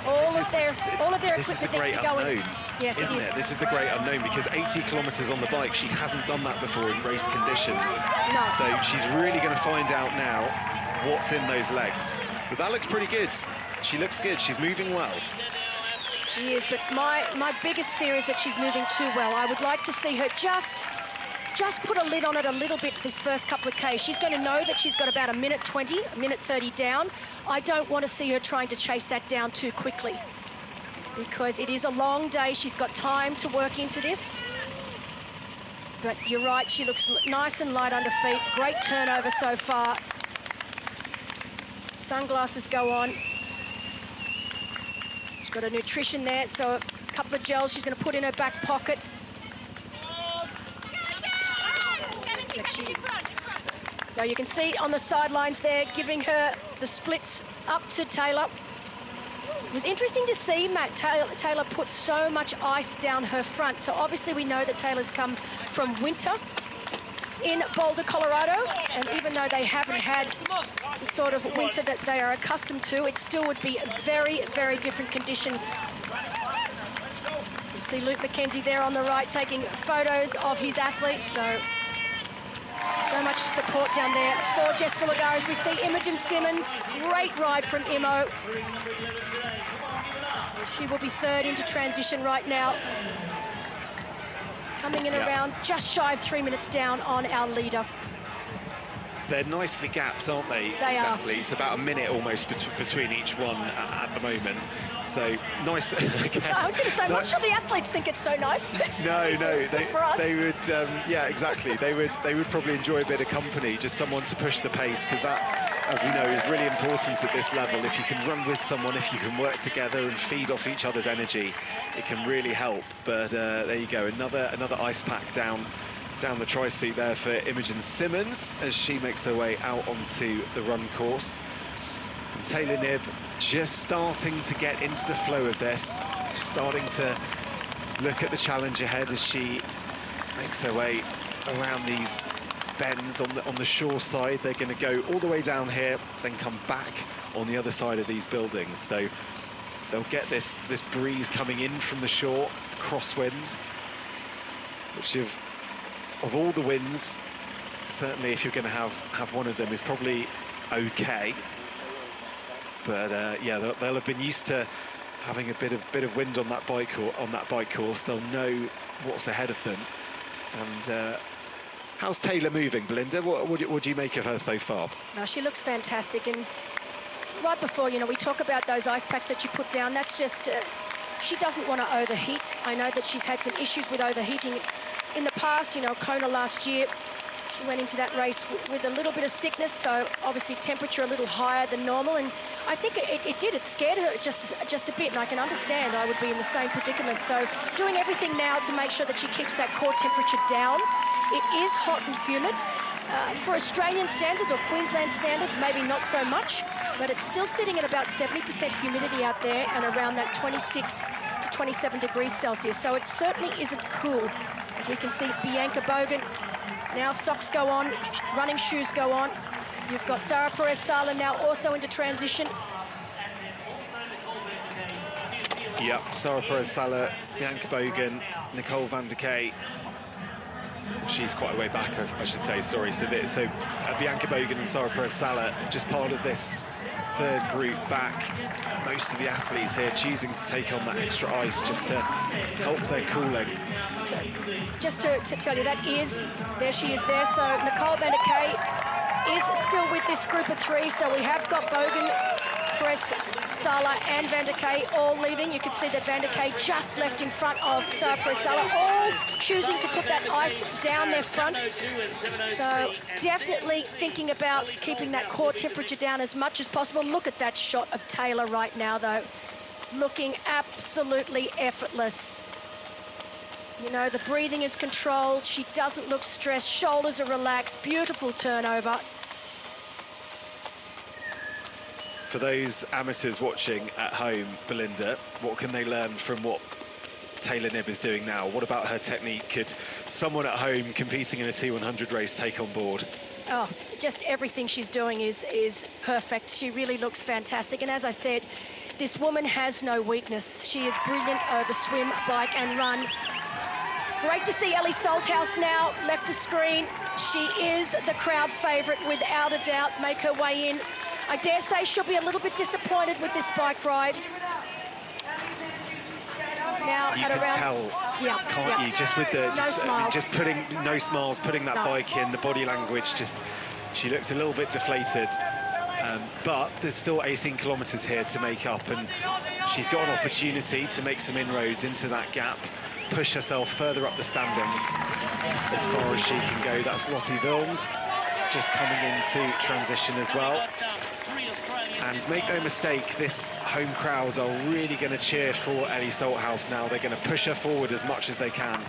All of their equipment needs to be going. Yes, isn't it? This is the great unknown, because 80 kilometres on the bike, she hasn't done that before in race conditions. No. So she's really going to find out now what's in those legs. But that looks pretty good. She looks good. She's moving well. She is, but my biggest fear is that she's moving too well. I would like to see her just put a lid on it a little bit this first couple of Ks. She's going to know that she's got about 1 minute 20, 1 minute 30 down. I don't want to see her trying to chase that down too quickly, because it is a long day. She's got time to work into this. But you're right, she looks nice and light under feet. Great turnover so far. Sunglasses go on. She's got a nutrition there, so a couple of gels she's going to put in her back pocket. Now you can see on the sidelines there, giving her the splits up to Taylor. It was interesting to see Matt Taylor put so much ice down her front. So obviously we know that Taylor's come from winter in Boulder, Colorado, and even though they haven't had the sort of winter that they are accustomed to, it still would be very, very different conditions. You can see Luke McKenzie there on the right taking photos of his athletes. So much support down there for Jess Fulagaris. We see Imogen Simmons, great ride from Imo. She will be third into transition right now. Coming in around just shy of 3 minutes down on our leader. They're nicely gapped, aren't they? They exactly. are. It's about a minute almost between each one at the moment. So nice, I guess. I was going to say, I'm not sure the athletes think it's so nice, but no, for us. they would, yeah, exactly. They would probably enjoy a bit of company, just someone to push the pace, because that, as we know, is really important at this level. If you can run with someone, if you can work together and feed off each other's energy, it can really help. But there you go, another ice pack down the tri-suit there for Imogen Simmons as she makes her way out onto the run course. And Taylor Knibb just starting to get into the flow of this, just starting to look at the challenge ahead as she makes her way around these bends on the shore side. They're going to go all the way down here, then come back on the other side of these buildings. So they'll get this breeze coming in from the shore, crosswind, which of all the winds, certainly if you're going to have one of them, is probably okay. But yeah, they'll have been used to having a bit of wind on that bike course. They'll know what's ahead of them. And how's Taylor moving, Belinda? What do you make of her so far? No, she looks fantastic. And right before, you know, we talk about those ice packs that you put down. That's just she doesn't want to overheat. I know that she's had some issues with overheating in the past. You know, Kona last year, she went into that race with a little bit of sickness, so obviously temperature a little higher than normal, and I think it scared her just a bit, and I can understand. I would be in the same predicament. So doing everything now to make sure that she keeps that core temperature down. It is hot and humid. For Australian standards or Queensland standards, maybe not so much, but it's still sitting at about 70% humidity out there and around that 26 to 27 degrees Celsius. So it certainly isn't cool. As we can see, Bianca Bogan, now socks go on, running shoes go on. You've got Sarah Perez-Sala now also into transition. Yep, Sarah Perez-Sala, Bianca Bogan, Nicole van der Kay. She's quite a way back, I should say, sorry. So Bianca Bogan and Sarah Perez-Sala, just part of this third group back. Most of the athletes here choosing to take on that extra ice just to help their cooling. Just to tell you, there she is there. So Nicole van der Kay is still with this group of three. So we have got Bogan, Perez-Sala and van der Kay all leaving. You can see that van der Kay just left in front of Sarah Perez-Sala, all choosing to put that ice down their fronts. So definitely thinking about keeping that core temperature down as much as possible. Look at that shot of Taylor right now, though. Looking absolutely effortless. You know, the breathing is controlled. She doesn't look stressed. Shoulders are relaxed. Beautiful turnover. For those amateurs watching at home, Belinda, what can they learn from what Taylor Knibb is doing now? What about her technique could someone at home competing in a T100 race take on board? Oh, just everything she's doing is perfect. She really looks fantastic. And as I said, this woman has no weakness. She is brilliant over swim, bike and run. Great to see Ellie Salthouse now left of screen. She is the crowd favourite without a doubt, make her way in. I dare say she'll be a little bit disappointed with this bike ride. Now you at can around, tell, can't you? Just with the just putting no smiles, putting that bike in, the body language. Just she looks a little bit deflated. But there's still 18 kilometres here to make up, and she's got an opportunity to make some inroads into that gap, push herself further up the standings as far as she can go. That's Lottie Wilms just coming into transition as well. And make no mistake, this home crowd are really going to cheer for Ellie Salthouse now. They're going to push her forward as much as they can.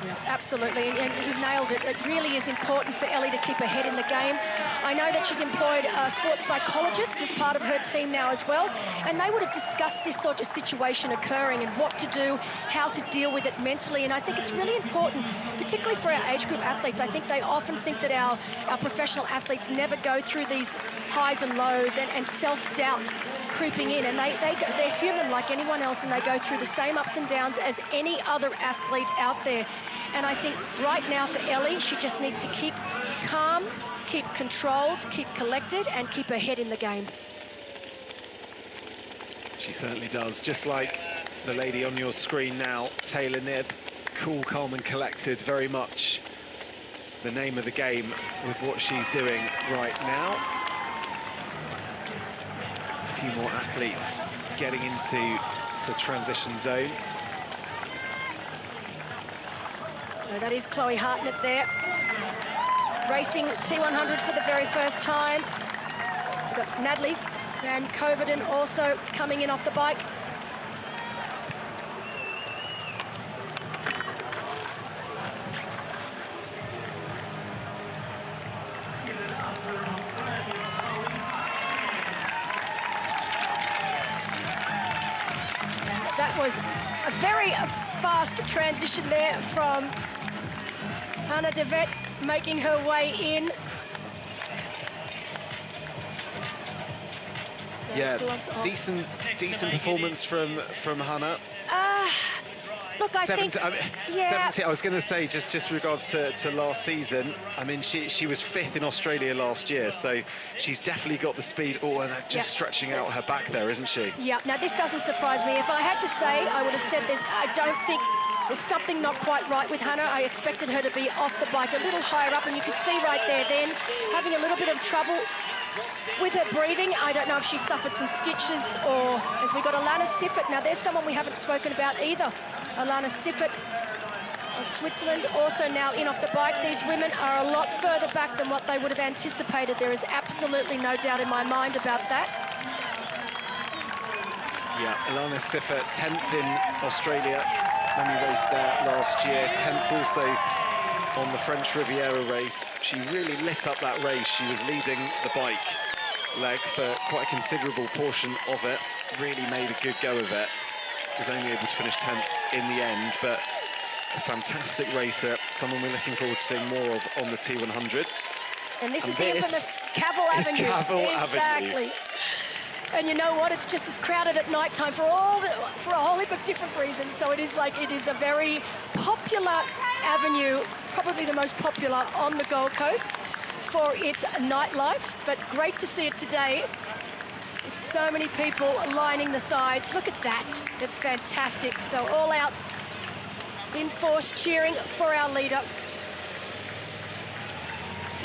Yeah, absolutely, and you've nailed it. It really is important for Ellie to keep her head in the game. I know that she's employed a sports psychologist as part of her team now as well, and they would have discussed this sort of situation occurring and what to do, how to deal with it mentally. And I think it's really important, particularly for our age group athletes. I think they often think that our professional athletes never go through these highs and lows and self-doubt creeping in, and they're human like anyone else, and they go through the same ups and downs as any other athlete out there. And I think right now for Ellie, she just needs to keep calm, keep controlled, keep collected, and keep her head in the game. She certainly does, just like the lady on your screen now, Taylor Knibb. Cool, calm and collected, very much the name of the game with what she's doing right now. A few more athletes getting into the transition zone. So that is Chloe Hartnett there, racing T100 for the very first time. We've got Natalie Van Coverdon also coming in off the bike. That was a very fast transition there from Hannah de Vet making her way in. So yeah, decent performance from Hannah. Look, I think, 70, I was going to say, just regards to last season, I mean, she was 5th in Australia last year, so she's definitely got the speed. Oh, and just stretching out her back there, isn't she? Yeah, now this doesn't surprise me. If I had to say, I would have said this. I don't think there's something not quite right with Hannah. I expected her to be off the bike a little higher up, and you can see right there then, having a little bit of trouble with her breathing. I don't know if she suffered some stitches, or as we got Alana Siffert. Now there's someone we haven't spoken about either. Alana Siffert of Switzerland also now in off the bike. These women are a lot further back than what they would have anticipated. There is absolutely no doubt in my mind about that. Yeah, Alana Siffert, 10th in Australia when we raced there last year, 10th also on the French Riviera race. She really lit up that race. She was leading the bike leg for quite a considerable portion of it, really made a good go of it. Was only able to finish 10th in the end, but a fantastic racer, someone we're looking forward to seeing more of on the T100. And this is the infamous Cavill Avenue. Exactly. And you know what? It's just as crowded at night time for a whole heap of different reasons. So it is a very popular avenue, probably the most popular on the Gold Coast for its nightlife. But great to see it today. It's so many people lining the sides. Look at that. It's fantastic. So all out in force cheering for our leader.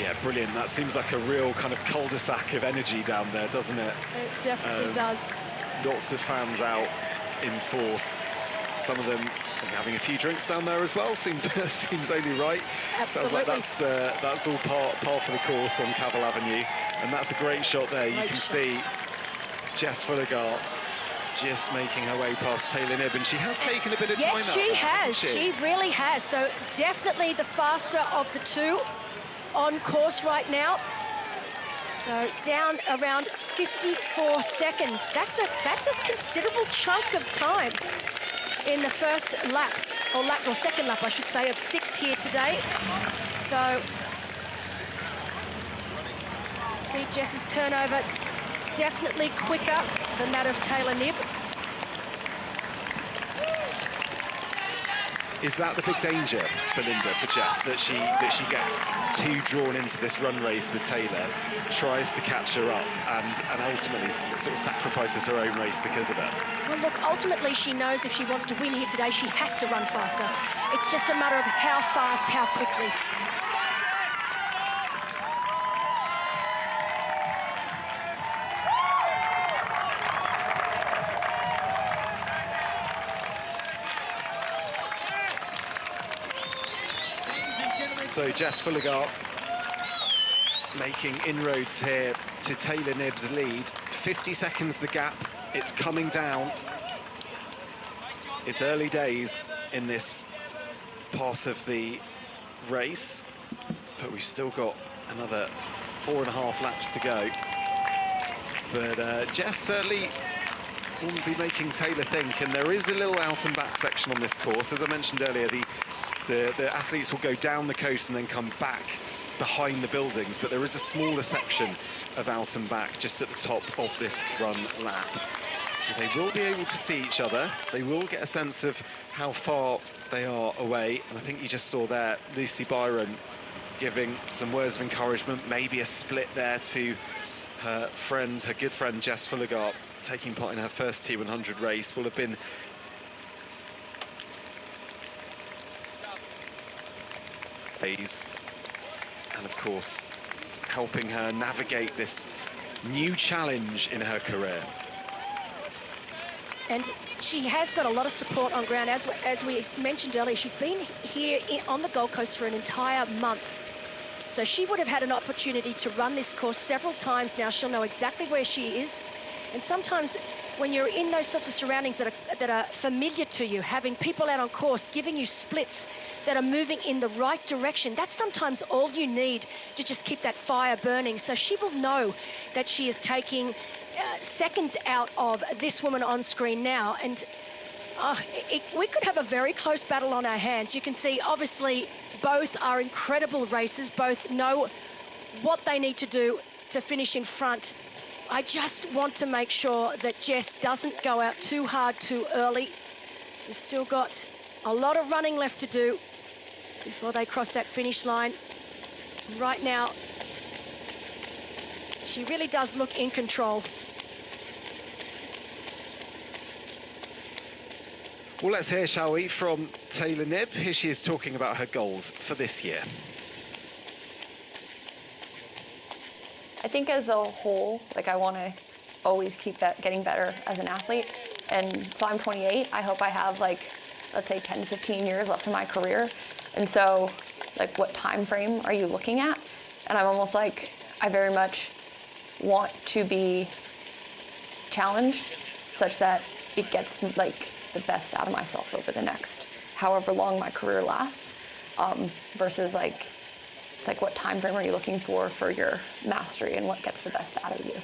Yeah, brilliant. That seems like a real kind of cul-de-sac of energy down there, doesn't it? It definitely does. Lots of fans out in force. Some of them having a few drinks down there as well. Seems only right. Absolutely. Sounds like that's all par for the course on Cavill Avenue. And that's a great shot there. You can see Jess Fullegar just making her way past Taylor Knibb, and she has taken a bit of time out. Yes, she has. She really has. So definitely the faster of the two on course right now. So down around 54 seconds. That's a considerable chunk of time. in the first lap, or second lap, I should say, of 6 here today. So, see Jess's turnover definitely quicker than that of Taylor Knibb. Is that the big danger, Belinda, for Jess, that she gets too drawn into this run race with Taylor, tries to catch her up, and ultimately sort of sacrifices her own race because of it? Well, look, ultimately she knows if she wants to win here today, she has to run faster. It's just a matter of how fast, how quickly. So Jess Fullergart making inroads here to Taylor Knibb's lead. 50 seconds the gap, it's coming down. It's early days in this part of the race, but we've still got another 4.5 laps to go. But Jess certainly won't be making Taylor think, and there is a little out and back section on this course. As I mentioned earlier, the athletes will go down the coast and then come back behind the buildings, but there is a smaller section of out and back just at the top of this run lap. So they will be able to see each other. They will get a sense of how far they are away. And I think you just saw there Lucy Byron giving some words of encouragement, maybe a split there to her friend, her good friend Jess Fullergart, taking part in her first T100 race. Will have been and of course helping her navigate this new challenge in her career. And she has got a lot of support on ground. As we mentioned earlier, she's been here on the Gold Coast for an entire month. So she would have had an opportunity to run this course several times now. She'll know exactly where she is. And sometimes when you're in those sorts of surroundings that are familiar to you, having people out on course, giving you splits that are moving in the right direction, that's sometimes all you need to just keep that fire burning. So she will know that she is taking seconds out of this woman on screen now. And we could have a very close battle on our hands. You can see, obviously, both are incredible racers. Both know what they need to do to finish in front. I just want to make sure that Jess doesn't go out too hard too early. We've still got a lot of running left to do before they cross that finish line. Right now, she really does look in control. Well, let's hear, shall we, from Taylor Knibb. Here she is talking about her goals for this year. I think as a whole, like, I want to always keep getting better as an athlete. And so I'm 28. I hope I have, like, let's say 10 to 15 years left in my career. And so, like, what time frame are you looking at? And I'm almost like, I very much want to be challenged such that it gets, like, the best out of myself over the next however long my career lasts, versus, like, it's like, what time frame are you looking for your mastery and what gets the best out of you?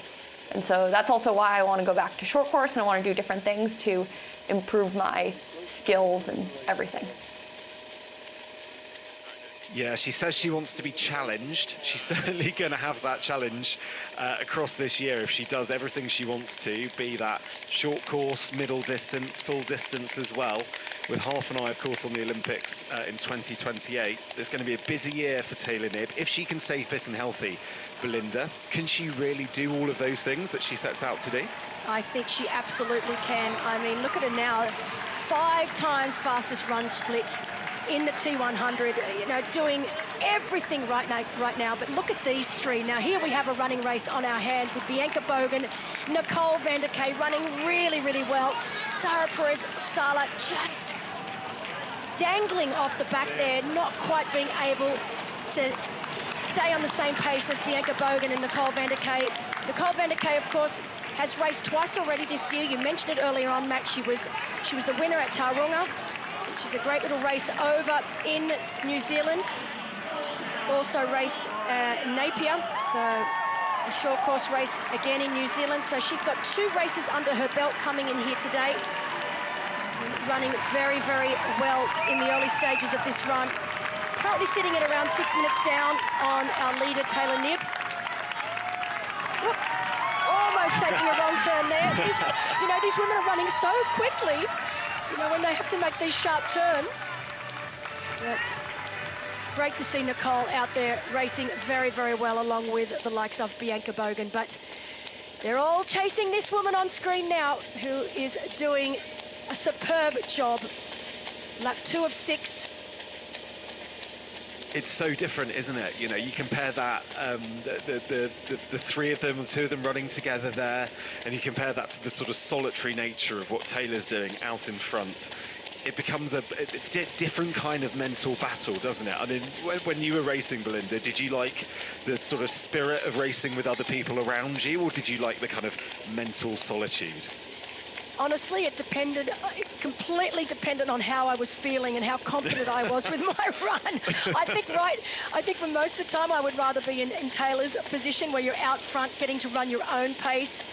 And so that's also why I want to go back to short course, and I want to do different things to improve my skills and everything. Yeah, she says she wants to be challenged. She's certainly going to have that challenge across this year if she does everything she wants to, be that short course, middle distance, full distance as well, with half an eye, of course, on the Olympics in 2028. There's going to be a busy year for Taylor Knibb. If she can stay fit and healthy, Belinda, can she really do all of those things that she sets out to do? I think she absolutely can. I mean, look at her now. 5 times fastest run split in the T100, you know, doing everything right now. But look at these three. Now, here we have a running race on our hands with Bianca Bogan, Nicole van der Kay running really, really well. Sarah Perez Sala just dangling off the back there, not quite being able to stay on the same pace as Bianca Bogan and Nicole van der Kay. Nicole van der Kay, of course, has raced twice already this year. You mentioned it earlier on, Matt. She was the winner at Tauranga, which is a great little race over in New Zealand. Also raced Napier, so a short course race again in New Zealand. So she's got 2 races under her belt coming in here today. Running very, very well in the early stages of this run. Currently sitting at around 6 minutes down on our leader, Taylor Knibb. Whoop. Almost taking a wrong turn there. These women are running so quickly, when they have to make these sharp turns. But great to see Nicole out there racing very, very well along with the likes of Bianca Bogan. But they're all chasing this woman on screen now, who is doing a superb job. Lap 2 of 6. It's so different, isn't it? You compare that, the three of them, the two of them running together there, and you compare that to the sort of solitary nature of what Taylor's doing out in front. It becomes a different kind of mental battle, doesn't it? I mean, when you were racing, Belinda, did you like the sort of spirit of racing with other people around you, or did you like the kind of mental solitude? Honestly, it completely depended on how I was feeling and how confident I was with my run. I think for most of the time I would rather be in Taylor's position, where you're out front, getting to run your own pace,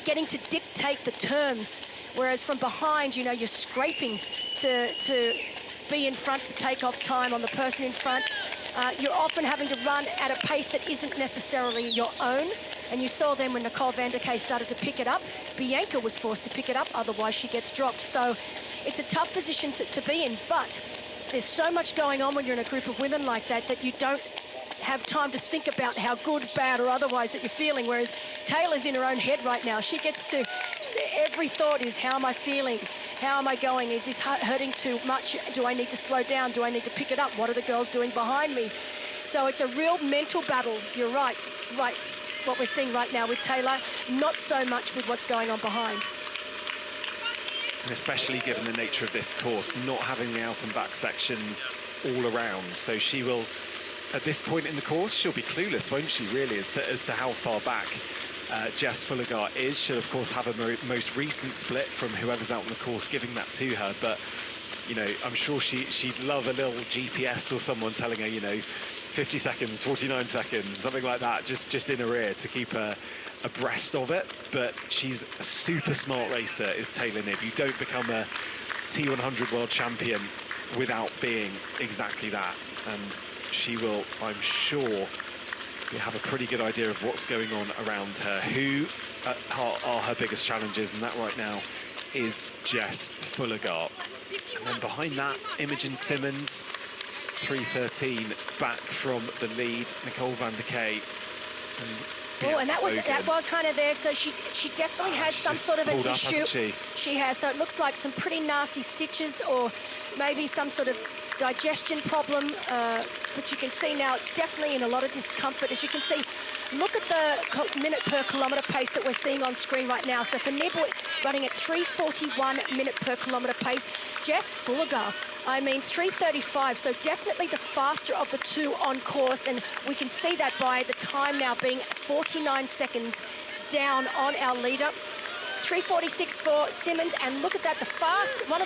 getting to dictate the terms, whereas from behind, you're scraping to be in front, to take off time on the person in front. You're often having to run at a pace that isn't necessarily your own. And you saw then when Nicole van der Kay started to pick it up, Bianca was forced to pick it up, otherwise she gets dropped. So it's a tough position to be in, but there's so much going on when you're in a group of women like that you don't have time to think about how good, bad, or otherwise that you're feeling, whereas Taylor's in her own head right now. She gets to, every thought is, how am I feeling? How am I going? Is this hurting too much? Do I need to slow down? Do I need to pick it up? What are the girls doing behind me? So it's a real mental battle. You're right. What we're seeing right now with Taylor, not so much with what's going on behind. And especially given the nature of this course, not having the out and back sections all around. So she will, at this point in the course, she'll be clueless, won't she, really, as to how far back Jess Fullegar is. She'll, of course, have a most recent split from whoever's out on the course giving that to her. But, I'm sure she'd love a little GPS or someone telling her, 50 seconds, 49 seconds, something like that, just in her ear to keep her abreast of it. But she's a super smart racer, is Taylor Knibb. You don't become a T100 world champion without being exactly that. And she will, I'm sure, have a pretty good idea of what's going on around her, who are her biggest challenges, and that right now is Jess Fullegar. And then behind that, Imogen Simmons, 3:13 back from the lead, Nicole van der Kay. And that was Hannah there, so she definitely has some sort of an issue. She has, so it looks like some pretty nasty stitches, or maybe some sort of digestion problem, but you can see now definitely in a lot of discomfort. As you can see, look at the minute per kilometre pace that we're seeing on screen right now. So for Knibb, running at 3:41 minute per kilometre pace. Jess Fullegar, 3:35, so definitely the faster of the two on course, and we can see that by the time now being 49 seconds down on our leader. 3:46 for Simmons, and look at that, the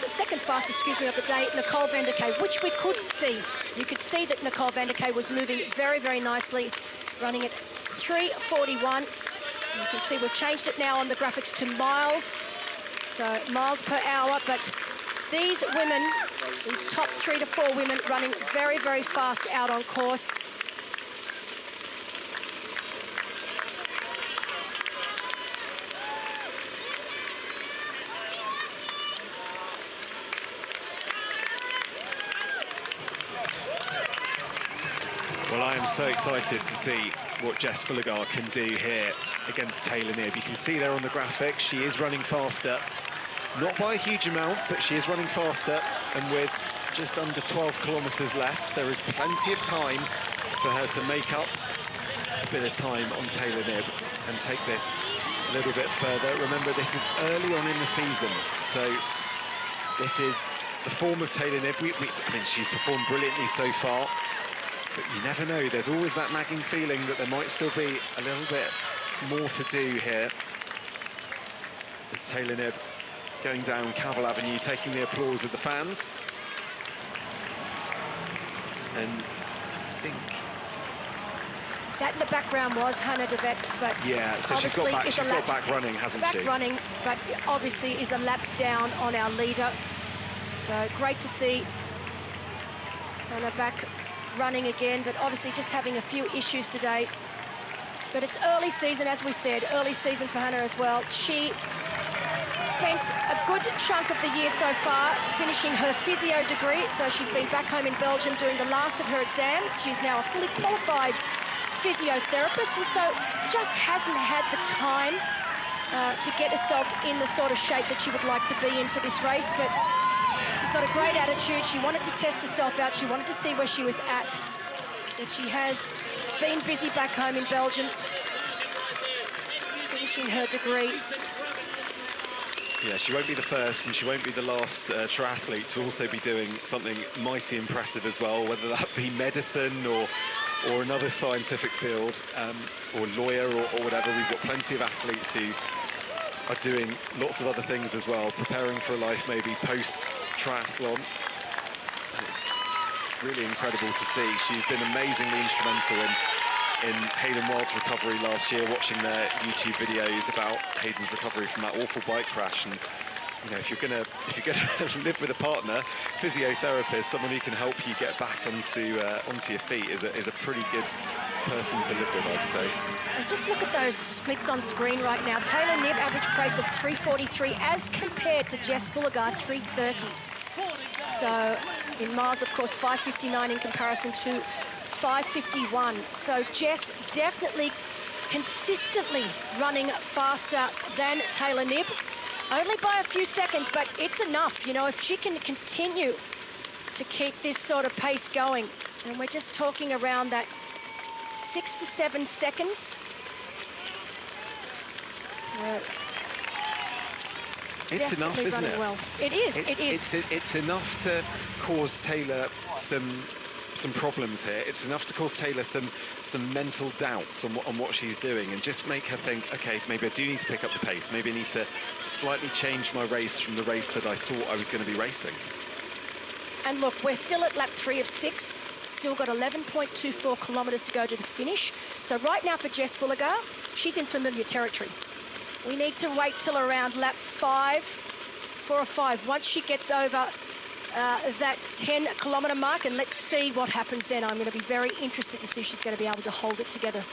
second fastest, of the day, Nicole van der Kay, which we could see. You could see that Nicole van der Kay was moving very, very nicely, running at 3:41. You can see we've changed it now on the graphics to miles, so miles per hour, but these women, these top 3 to 4 women running very, very fast out on course. Well, I am so excited to see what Jess Fullegar can do here against Taylor Knibb. You can see there on the graphic, she is running faster. Not by a huge amount, but she is running faster. And with just under 12 kilometres left, there is plenty of time for her to make up a bit of time on Taylor Knibb and take this a little bit further. Remember, this is early on in the season, so this is the form of Taylor Knibb. She's performed brilliantly so far, but you never know. There's always that nagging feeling that there might still be a little bit more to do here. As Taylor Knibb going down Cavill Avenue, taking the applause of the fans. And I think that in the background was Hannah de Vet, but yeah, so she's got back running, hasn't she? Back running, but obviously is a lap down on our leader. So great to see Hannah back running again, but obviously just having a few issues today. But it's early season, as we said, early season for Hannah as well. She spent a good chunk of the year so far finishing her physio degree, so she's been back home in Belgium doing the last of her exams. She's now a fully qualified physiotherapist, and so just hasn't had the time to get herself in the sort of shape that she would like to be in for this race. But she's got a great attitude. She wanted to test herself out. She wanted to see where she was at. But she has been busy back home in Belgium, finishing her degree. Yeah, she won't be the first and she won't be the last triathlete to also be doing something mighty impressive as well, whether that be medicine or another scientific field, or lawyer or whatever. We've got plenty of athletes who are doing lots of other things as well, preparing for a life maybe post-triathlon. It's really incredible to see. She's been amazingly instrumental in Hayden Wild's recovery last year, watching their YouTube videos about Hayden's recovery from that awful bike crash. And you know, if you're gonna live with a partner, physiotherapist, someone who can help you get back onto your feet, is a pretty good person to live with, I'd say. And just look at those splits on screen right now. Taylor Knibb, average pace of 3:43 as compared to Jess Fulligar, 3:30. So in miles, of course, 5:59 in comparison to 5:51. So Jess definitely consistently running faster than Taylor Knibb, only by a few seconds, but it's enough. You know, if she can continue to keep this sort of pace going, and we're just talking around that 6 to 7 seconds. So it's enough, isn't it? Well. It is. It is. It's enough to cause Taylor some problems here. It's enough to cause Taylor some mental doubts on what she's doing, and just make her think, okay, maybe I do need to pick up the pace. Maybe I need to slightly change my race from the race that I thought I was going to be racing. And look, we're still at lap 3 of 6. Still got 11.24 kilometres to go to the finish. So right now for Jess Fulligar, she's in familiar territory. We need to wait till around lap 4 or 5. Once she gets over that 10-kilometre mark, and let's see what happens then. I'm going to be very interested to see if she's going to be able to hold it together.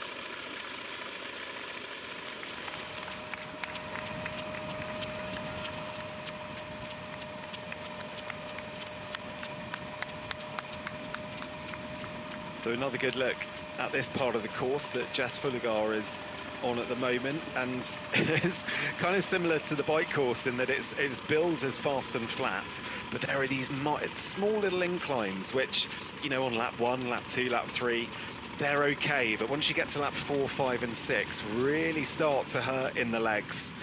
So another good look at this part of the course that Jess Fulligar is on at the moment, and it's kind of similar to the bike course in that it's billed as fast and flat, but there are these small little inclines which, you know, on lap 1, lap 2, lap 3, they're okay, but once you get to lap 4, 5 and 6, really start to hurt in the legs.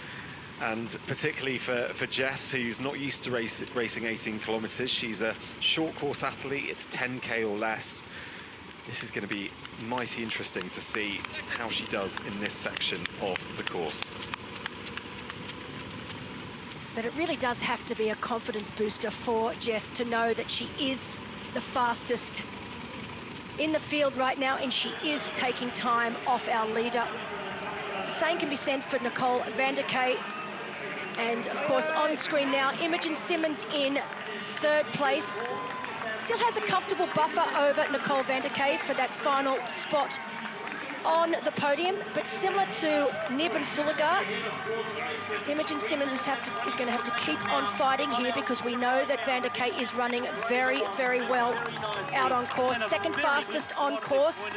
And particularly for Jess, who's not used to racing 18 kilometres, she's a short course athlete, it's 10k or less. This is going to be mighty interesting to see how she does in this section of the course. But it really does have to be a confidence booster for Jess to know that she is the fastest in the field right now, and she is taking time off our leader. The same can be said for Nicole van der Kay. And of course, on screen now, Imogen Simmons in 3rd place. Still has a comfortable buffer over Nicole van der Kay for that final spot on the podium, but similar to Knibb and Fulligar, Imogen Simmons is going to have to keep on fighting here, because we know that van der Kay is running very, very well out on course, 2nd fastest on course.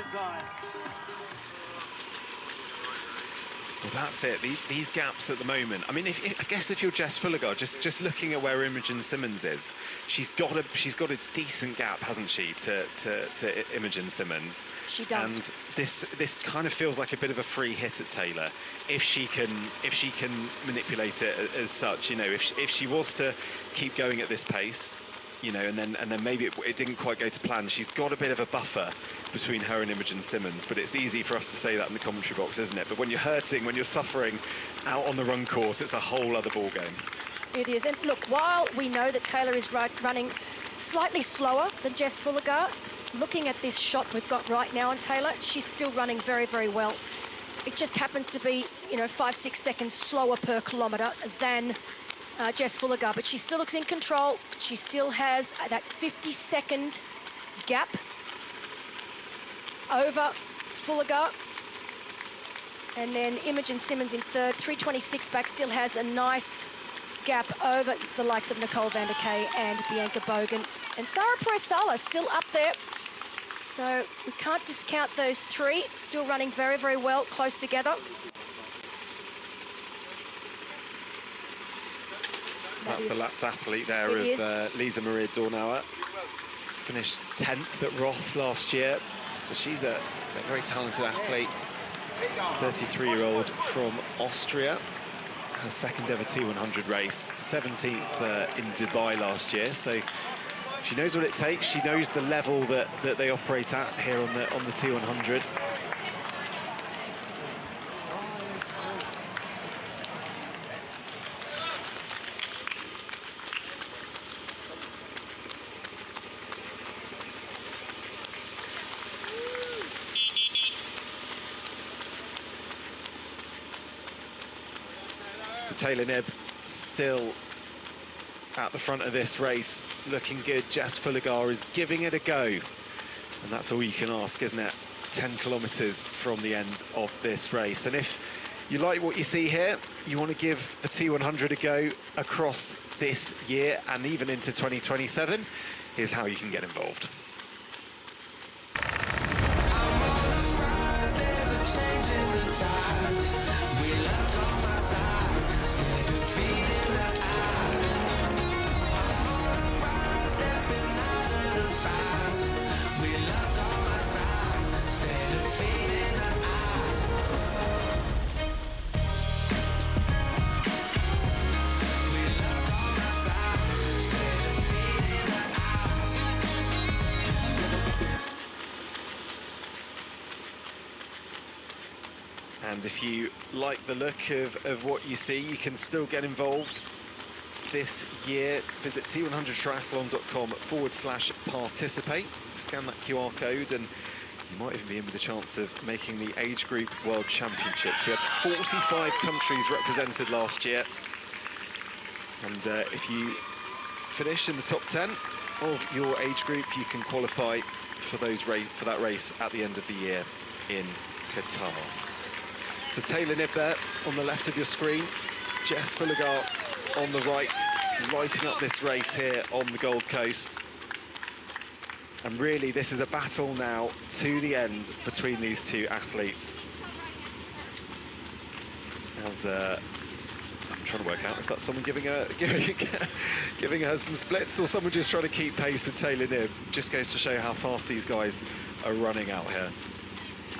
Well, that's it. These gaps at the moment. I mean, I guess if you're Jess Fulligar, just looking at where Imogen Simmons is, she's got a decent gap, hasn't she, to Imogen Simmons? She does. And this kind of feels like a bit of a free hit at Taylor, if she can manipulate it as such. You know, if she was to keep going at this pace, you know, and then maybe it didn't quite go to plan. She's got a bit of a buffer between her and Imogen Simmons, but it's easy for us to say that in the commentary box, isn't it? But when you're hurting, when you're suffering out on the run course, it's a whole other ballgame. It is. And look, while we know that Taylor is running slightly slower than Jess Fulligar, looking at this shot we've got right now on Taylor, she's still running very, very well. It just happens to be, you know, 5-6 seconds slower per kilometre than Jess Fulligar, but she still looks in control. She still has that 50-second gap over Fulligar. And then Imogen Simmons in third, 3:26 back, still has a nice gap over the likes of Nicole van der Kay and Bianca Bogan. And Sarah Perez-Sala still up there. So we can't discount those three, still running very, very well, close together. That's the lapped athlete there of Lisa Maria Dornauer. Finished 10th at Roth last year. So she's a very talented athlete. 33-year-old from Austria. Her second ever T100 race. 17th in Dubai last year. So she knows what it takes. She knows the level that they operate at here on the T100. So Taylor Knibb still at the front of this race, looking good. Jess Fulligar is giving it a go. And that's all you can ask, isn't it? 10 kilometres from the end of this race. And if you like what you see here, you want to give the T100 a go across this year and even into 2027, here's how you can get involved. And if you like the look of what you see, you can still get involved this year. Visit T100triathlon.com/participate. Scan that QR code and you might even be in with a chance of making the age group world championships. We had 45 countries represented last year. And if you finish in the top 10 of your age group, you can qualify for that race at the end of the year in Qatar. So Taylor Knibb there on the left of your screen, Jess Fulligar on the right, lighting up this race here on the Gold Coast. And really, this is a battle now to the end between these two athletes. As I'm trying to work out if that's someone giving her some splits or someone just trying to keep pace with Taylor Knibb. Just goes to show how fast these guys are running out here.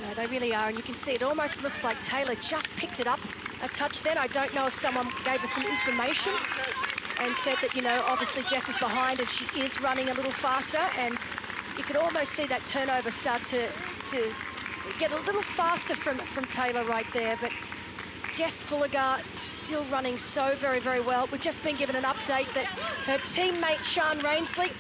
No, they really are, and you can see it almost looks like Taylor just picked it up a touch then. I don't know if someone gave her some information and said that, you know, obviously Jess is behind and she is running a little faster, and you could almost see that turnover start to get a little faster from Taylor right there. But Jess Fulligar still running so very, very well. We've just been given an update that her teammate Sian Rainsley,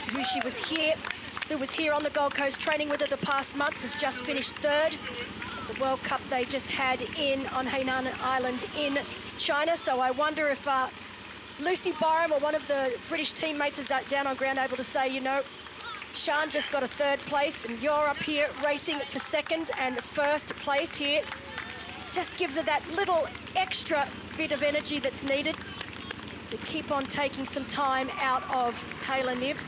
who was here on the Gold Coast training with her the past month, has just finished third at the World Cup they just had on Hainan Island in China. So I wonder if Lucy Byram or one of the British teammates is down on ground able to say, you know, Sian just got a third place and you're up here racing for second and first place here. Just gives her that little extra bit of energy that's needed to keep on taking some time out of Taylor Knibb.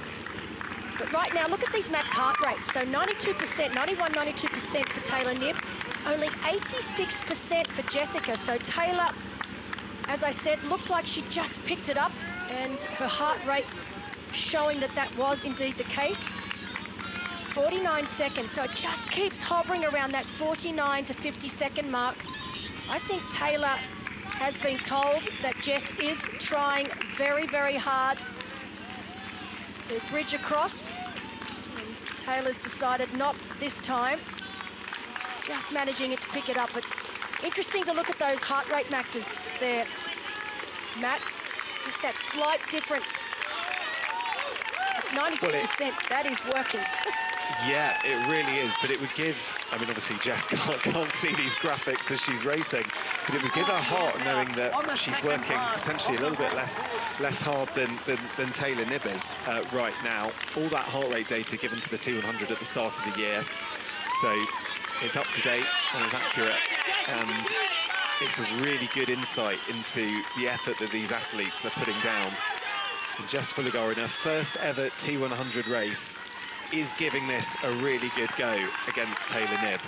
But right now, look at these max heart rates. So 92%, 91, 92% for Taylor Knibb, only 86% for Jessica. So Taylor, as I said, looked like she just picked it up, and her heart rate showing that that was indeed the case. 49 seconds, so it just keeps hovering around that 49 to 50-second mark. I think Taylor has been told that Jess is trying very, very hard to bridge across, and Taylor's decided not this time. She's just managing it to pick it up, but interesting to look at those heart rate maxes there, Matt. Just that slight difference. 92%, that is working. Yeah, it really is, but it would give, I mean, obviously Jess can't see these graphics as she's racing, but it would give her heart knowing that she's working potentially a little bit less hard than Taylor Knibb is right now. All that heart rate data given to the T100 at the start of the year, so it's up to date and it's accurate, and it's a really good insight into the effort that these athletes are putting down. And Jess Fullegar, in her first ever T100 race, is giving this a really good go against Taylor Knibb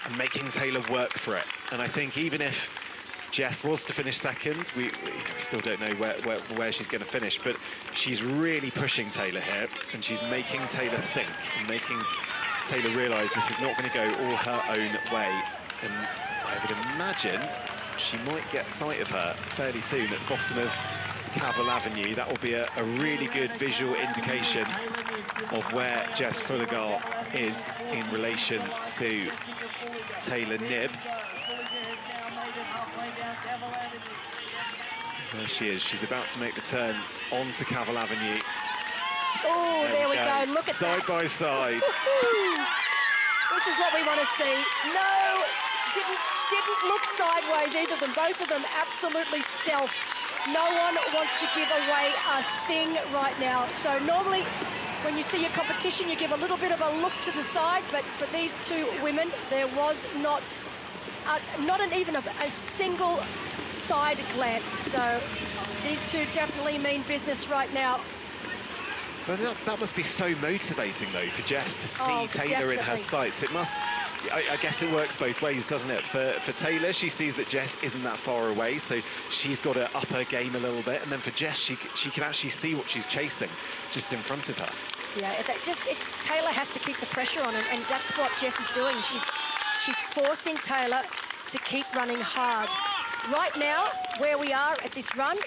and making Taylor work for it. And I think even if Jess was to finish second, we still don't know where she's going to finish, but she's really pushing Taylor here, and she's making Taylor think and making Taylor realise this is not going to go all her own way. And I would imagine she might get sight of her fairly soon at the bottom of Cavill Avenue. That will be a really good visual indication of where Jess Fullegar is in relation to Taylor Knibb. There she is. She's about to make the turn onto Cavill Avenue. Oh, there we go. Look at side that. by side. This is what we want to see. No, didn't look sideways, either of them. Both of them absolutely stealth. No one wants to give away a thing right now. So normally, when you see your competition, you give a little bit of a look to the side, but for these two women, there was not even a single side glance. So these two definitely mean business right now. Well, that must be so motivating, though, for Jess to see Taylor in her sights. It must, I guess it works both ways, doesn't it? For Taylor, she sees that Jess isn't that far away, so she's got to up her game a little bit. And then for Jess, she can actually see what she's chasing just in front of her. Yeah, Taylor has to keep the pressure on, and that's what Jess is doing. She's forcing Taylor to keep running hard. Right now, where we are at this run,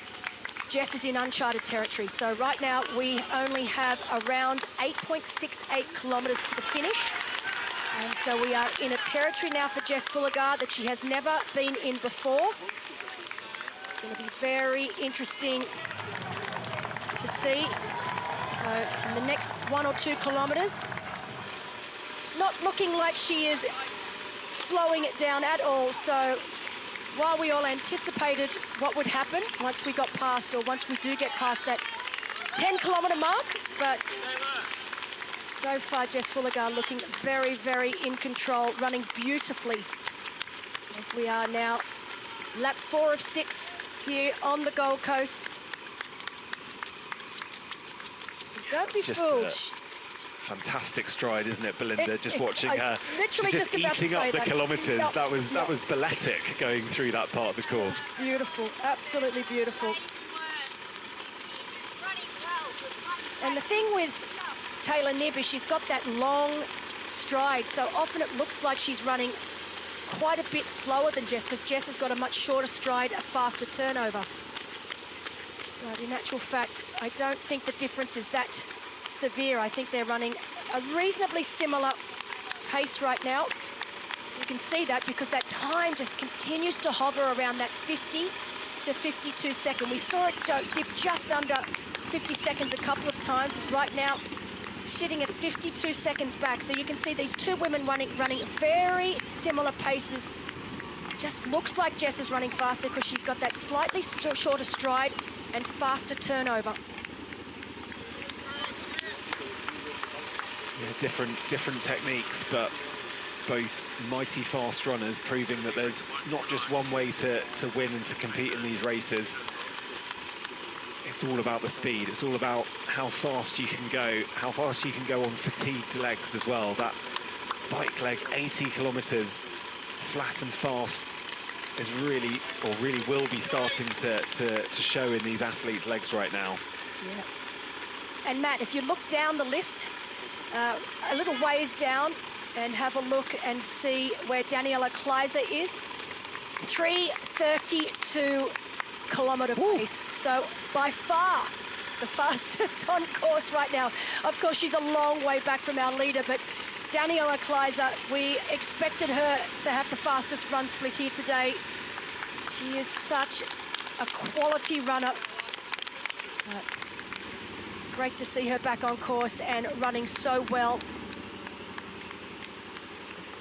Jess is in uncharted territory. So right now, we only have around 8.68 kilometres to the finish. And so we are in a territory now for Jess Fullegar that she has never been in before. It's going to be very interesting to see. So in the next 1 or 2 kilometres, not looking like she is slowing it down at all. So while we all anticipated what would happen once we got past, or once we do get past that 10-kilometre mark, but so far Jess Fullegar looking very, very in control, running beautifully, as we are now lap 4 of 6 here on the Gold Coast. Don't be fooled. Fantastic stride, isn't it, Belinda? Just watching her, literally she's just eating up the kilometres. Yep. That was balletic going through that part of the course. Beautiful, absolutely beautiful. And the thing with Taylor Knibb is she's got that long stride, so often it looks like she's running quite a bit slower than Jess, because Jess has got a much shorter stride, a faster turnover. But in actual fact, I don't think the difference is that severe. I think they're running a reasonably similar pace right now. You can see that because that time just continues to hover around that 50 to 52 second. We saw it dip just under 50 seconds a couple of times. Right now, sitting at 52 seconds back. So you can see these two women running very similar paces. Just looks like Jess is running faster because she's got that slightly shorter stride and faster turnover. Yeah, different techniques, but both mighty fast runners, proving that there's not just one way to win and to compete in these races. It's all about the speed. It's all about how fast you can go on fatigued legs as well. That bike leg, 80 kilometers flat and fast, is really will be starting to show in these athletes' legs right now. Yeah. And Matt, if you look down the list, a little ways down, and have a look and see where Daniela Kleiser is, 3:32 kilometre pace. So by far the fastest on course right now. Of course, she's a long way back from our leader, but Daniela Kleiser, we expected her to have the fastest run split here today. She is such a quality runner. But great to see her back on course and running so well.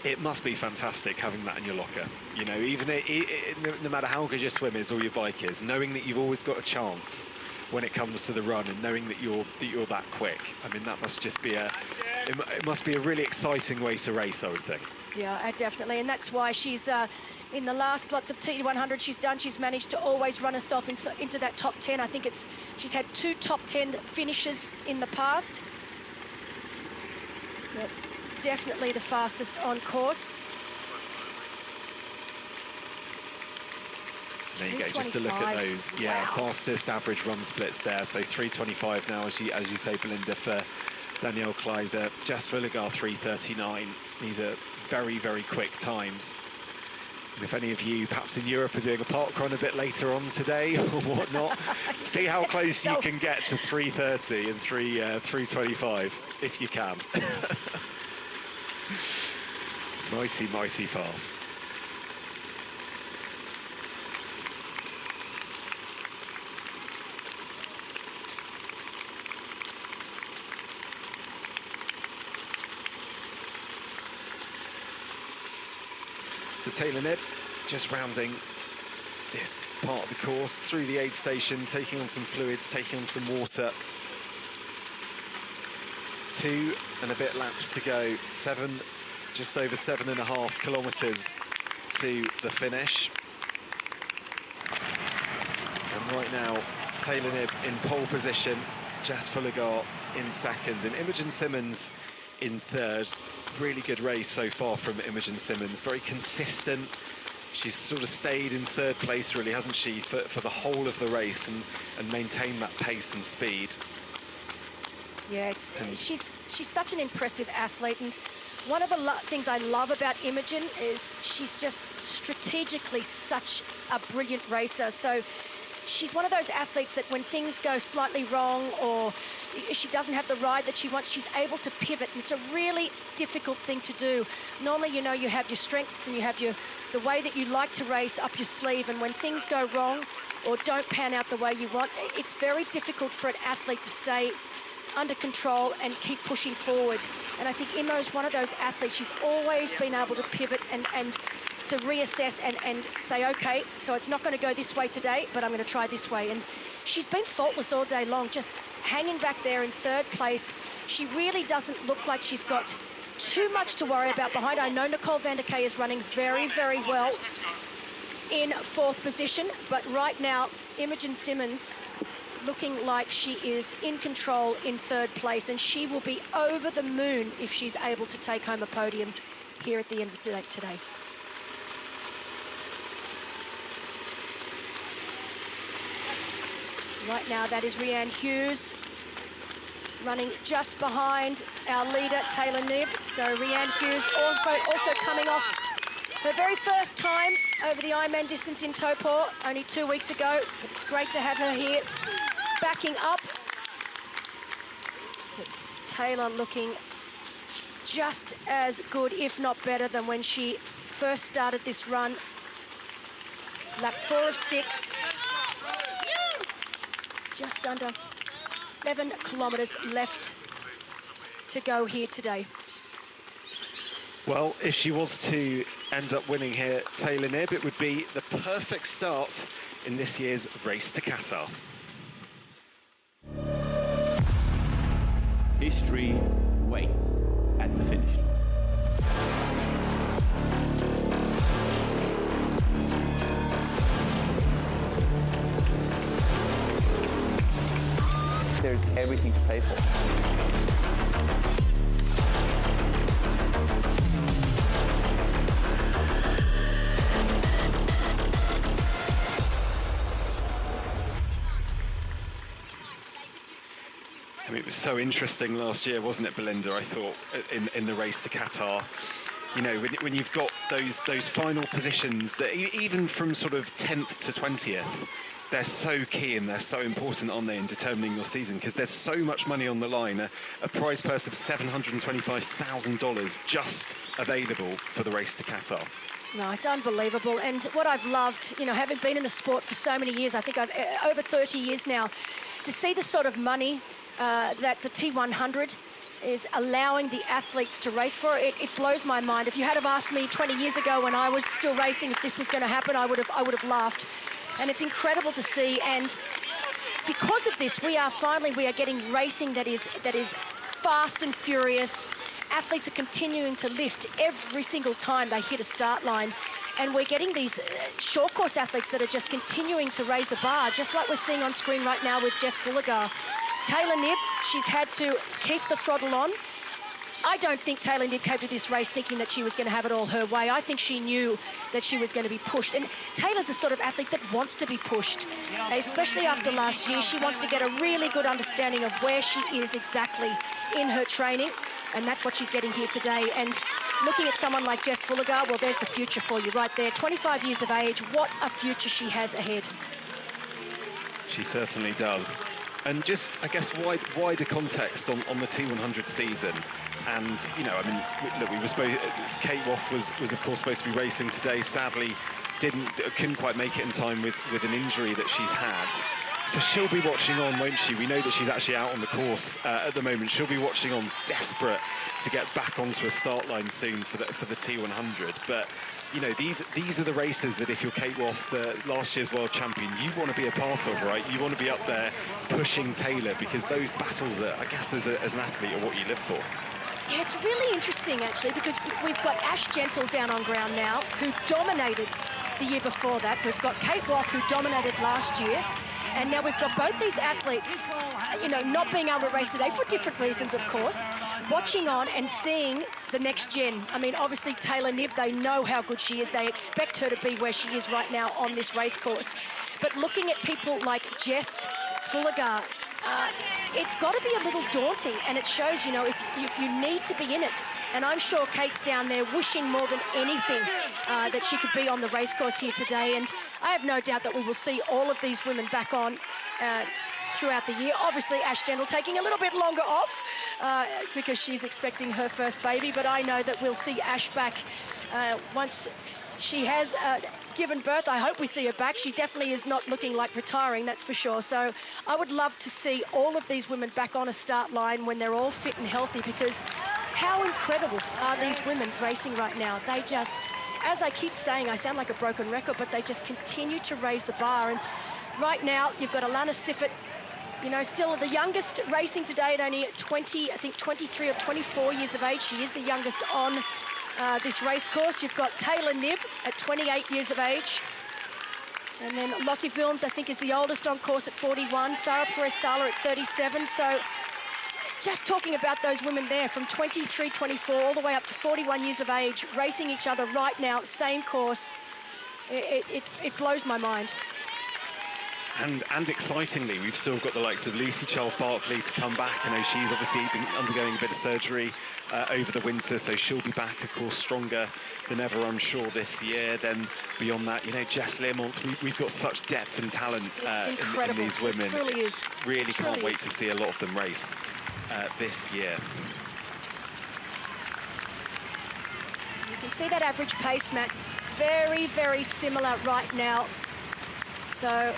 It must be fantastic having that in your locker. You know, even no matter how good your swim is or your bike is, knowing that you've always got a chance when it comes to the run, and knowing that you're that quick. I mean, that must just be it must be a really exciting way to race, I would think. Yeah, definitely, and that's why she's in the last lots of T100 she's managed to always run herself into that top 10. I think she's had 2 top 10 finishes in the past. But definitely the fastest on course. There you go, just to look at those, yeah, wow. Fastest average run splits there. So 3:25 now, as you say, Belinda, for Danielle Kleiser. Jess Fulligar 3:39. These are very, very quick times. And if any of you, perhaps in Europe, are doing a park run a bit later on today or whatnot, see how close you can get to 3:30 and 3:25, if you can. Mighty, mighty fast. So Taylor Knibb just rounding this part of the course through the aid station, taking on some fluids, taking on some water. 2 and a bit laps to go, just over 7.5 kilometres to the finish. And right now, Taylor Knibb in pole position, Jess Fulligar in second, and Imogen Simmons in third. Really good race so far from Imogen Simmons, very consistent. She's sort of stayed in third place, really, hasn't she, for the whole of the race, and maintained that pace and speed. Yeah, she's such an impressive athlete, and one of the things I love about Imogen is she's just strategically such a brilliant racer. So she's one of those athletes that when things go slightly wrong or she doesn't have the ride that she wants, she's able to pivot. And it's a really difficult thing to do. Normally, you know, you have your strengths and you have the way that you like to race up your sleeve. And when things go wrong or don't pan out the way you want, it's very difficult for an athlete to stay under control and keep pushing forward. And I think Imo's one of those athletes. She's always been able to pivot and to reassess and say, okay, so it's not going to go this way today, but I'm going to try this way. And she's been faultless all day long, just hanging back there in third place. She really doesn't look like she's got too much to worry about behind. I know Nicole van der Kay is running very, very well in fourth position, but right now, Imogen Simmons looking like she is in control in third place, and she will be over the moon if she's able to take home a podium here at the end of the day today. Right now, that is Rhianne Hughes running just behind our leader, Taylor Knibb. So Rhianne Hughes also coming off her very first time over the Ironman distance in Taupo only 2 weeks ago. But it's great to have her here backing up. But Taylor looking just as good, if not better, than when she first started this run. Lap 4 of 6. Just under 11 kilometres left to go here today. Well, if she was to end up winning here, Taylor Knibb, it would be the perfect start in this year's Race to Qatar. History waits at the finish line. There's everything to pay for. I mean, it was so interesting last year, wasn't it, Belinda? I thought in the Race to Qatar, you know, when you've got those final positions that even from sort of 10th to 20th, they're so key and they're so important, aren't they, in determining your season, because there's so much money on the line, a prize purse of $725,000 just available for the Race to Qatar. No, it's unbelievable. And what I've loved, you know, having been in the sport for so many years, I think I've over 30 years now, to see the sort of money that the T100 is allowing the athletes to race for it. It blows my mind. If you had have asked me 20 years ago when I was still racing if this was going to happen, I would have laughed. And it's incredible to see. And because of this, we are getting racing that is fast and furious. Athletes are continuing to lift every single time they hit a start line. And we're getting these short course athletes that are just continuing to raise the bar, just like we're seeing on screen right now with Jess Fulligar. Taylor Knibb, she's had to keep the throttle on. I don't think Taylor Knibb came to this race thinking that she was going to have it all her way. I think she knew that she was going to be pushed. And Taylor's the sort of athlete that wants to be pushed, especially after last year. She wants to get a really good understanding of where she is exactly in her training. And that's what she's getting here today. And looking at someone like Jess Fulligar, well, there's the future for you right there. 25 years of age, what a future she has ahead. She certainly does. And just, I guess, wider context on the T100 season. And, you know, I mean, look, we were supposed, Kate Woff was of course supposed to be racing today. Sadly, couldn't quite make it in time with an injury that she's had. So she'll be watching on, won't she? We know that she's actually out on the course at the moment. She'll be watching on, desperate to get back onto a start line soon for the T100. But you know, these are the races that if you're Kate Woff, the last year's world champion, you want to be a part of, right? You want to be up there pushing Taylor, because those battles, I guess, as an athlete, are what you live for. Yeah, it's really interesting, actually, because we've got Ash Gentle down on ground now, who dominated the year before that. We've got Kate Woff, who dominated last year. And now we've got both these athletes, you know, not being able to race today for different reasons, of course, watching on and seeing the next gen. I mean, obviously, Taylor Knibb, they know how good she is. They expect her to be where she is right now on this race course. But looking at people like Jess Fulligar, it's got to be a little daunting, and it shows, you know, if you need to be in it. And I'm sure Kate's down there wishing more than anything that she could be on the race course here today. And I have no doubt that we will see all of these women back on throughout the year. Obviously, Ash Gentle taking a little bit longer off because she's expecting her first baby. But I know that we'll see Ash back once she has given birth. I hope we see her back. She definitely is not looking like retiring, that's for sure. So I would love to see all of these women back on a start line when they're all fit and healthy, because how incredible are these women racing right now? They just, as I keep saying, I sound like a broken record, but they just continue to raise the bar. And right now, you've got Alana Siffert, you know, still the youngest racing today at only 20, I think 23 or 24 years of age. She is the youngest on this race course. You've got Taylor Knibb at 28 years of age. And then Lottie Wilms, I think, is the oldest on course at 41. Sarah Perez-Sala at 37. So just talking about those women there from 23, 24, all the way up to 41 years of age, racing each other right now, same course. It blows my mind. And excitingly, we've still got the likes of Lucy Charles-Barkley to come back. I know she's obviously been undergoing a bit of surgery over the winter, so she'll be back, of course, stronger than ever, I'm sure, this year. Then beyond that, you know, Jess Learmonth, we've got such depth and talent in these women. It truly is. Really can't wait to see a lot of them race this year. You can see that average pace, Matt. Very, very similar right now. So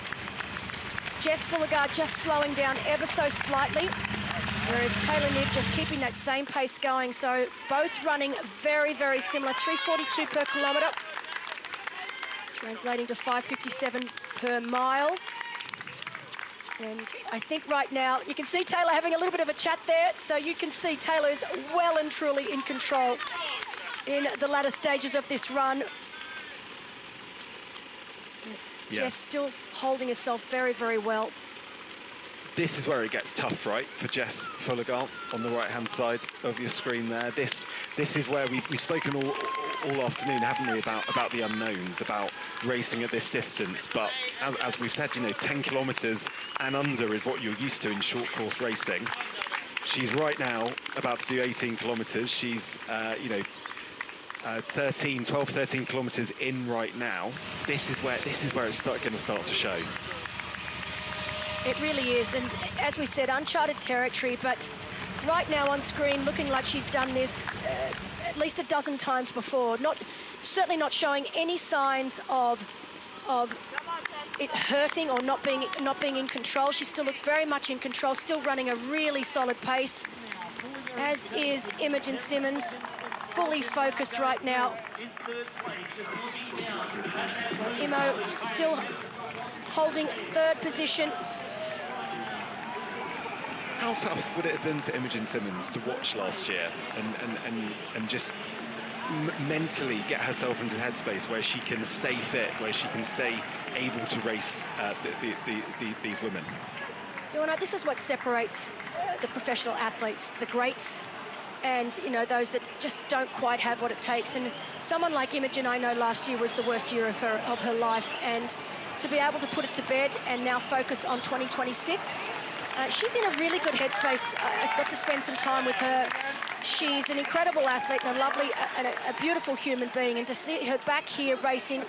Jess Fulligar just slowing down ever so slightly, whereas Taylor Knibb just keeping that same pace going. So both running very, very similar, 3:42 per kilometre, translating to 5:57 per mile. And I think right now, you can see Taylor having a little bit of a chat there. So you can see Taylor is well and truly in control in the latter stages of this run. Jess still holding herself very, very well. This is where it gets tough, right, for Jess Fulligar on the right-hand side of your screen there. This is where we've spoken all afternoon, haven't we, about the unknowns, about racing at this distance. But as we've said, you know, 10 kilometres and under is what you're used to in short course racing. She's right now about to do 18 kilometres. She's, you know, 12, 13 kilometres in right now. This is where it's going to start to show. It really is, and as we said, uncharted territory, but right now on screen looking like she's done this at least a dozen times before. Certainly not showing any signs of it hurting or not being in control. She still looks very much in control, still running a really solid pace. as is Imogen Simmons, fully focused right now. So Imo still holding third position. How tough would it have been for Imogen Simmons to watch last year and just mentally get herself into the headspace where she can stay fit, where she can stay able to race these women? You know, this is what separates the professional athletes, the greats, and you know, those that just don't quite have what it takes. And someone like Imogen, I know last year was the worst year of her life, and to be able to put it to bed and now focus on 2026. She's in a really good headspace. I got to spend some time with her. She's an incredible athlete and a lovely and a beautiful human being. And to see her back here racing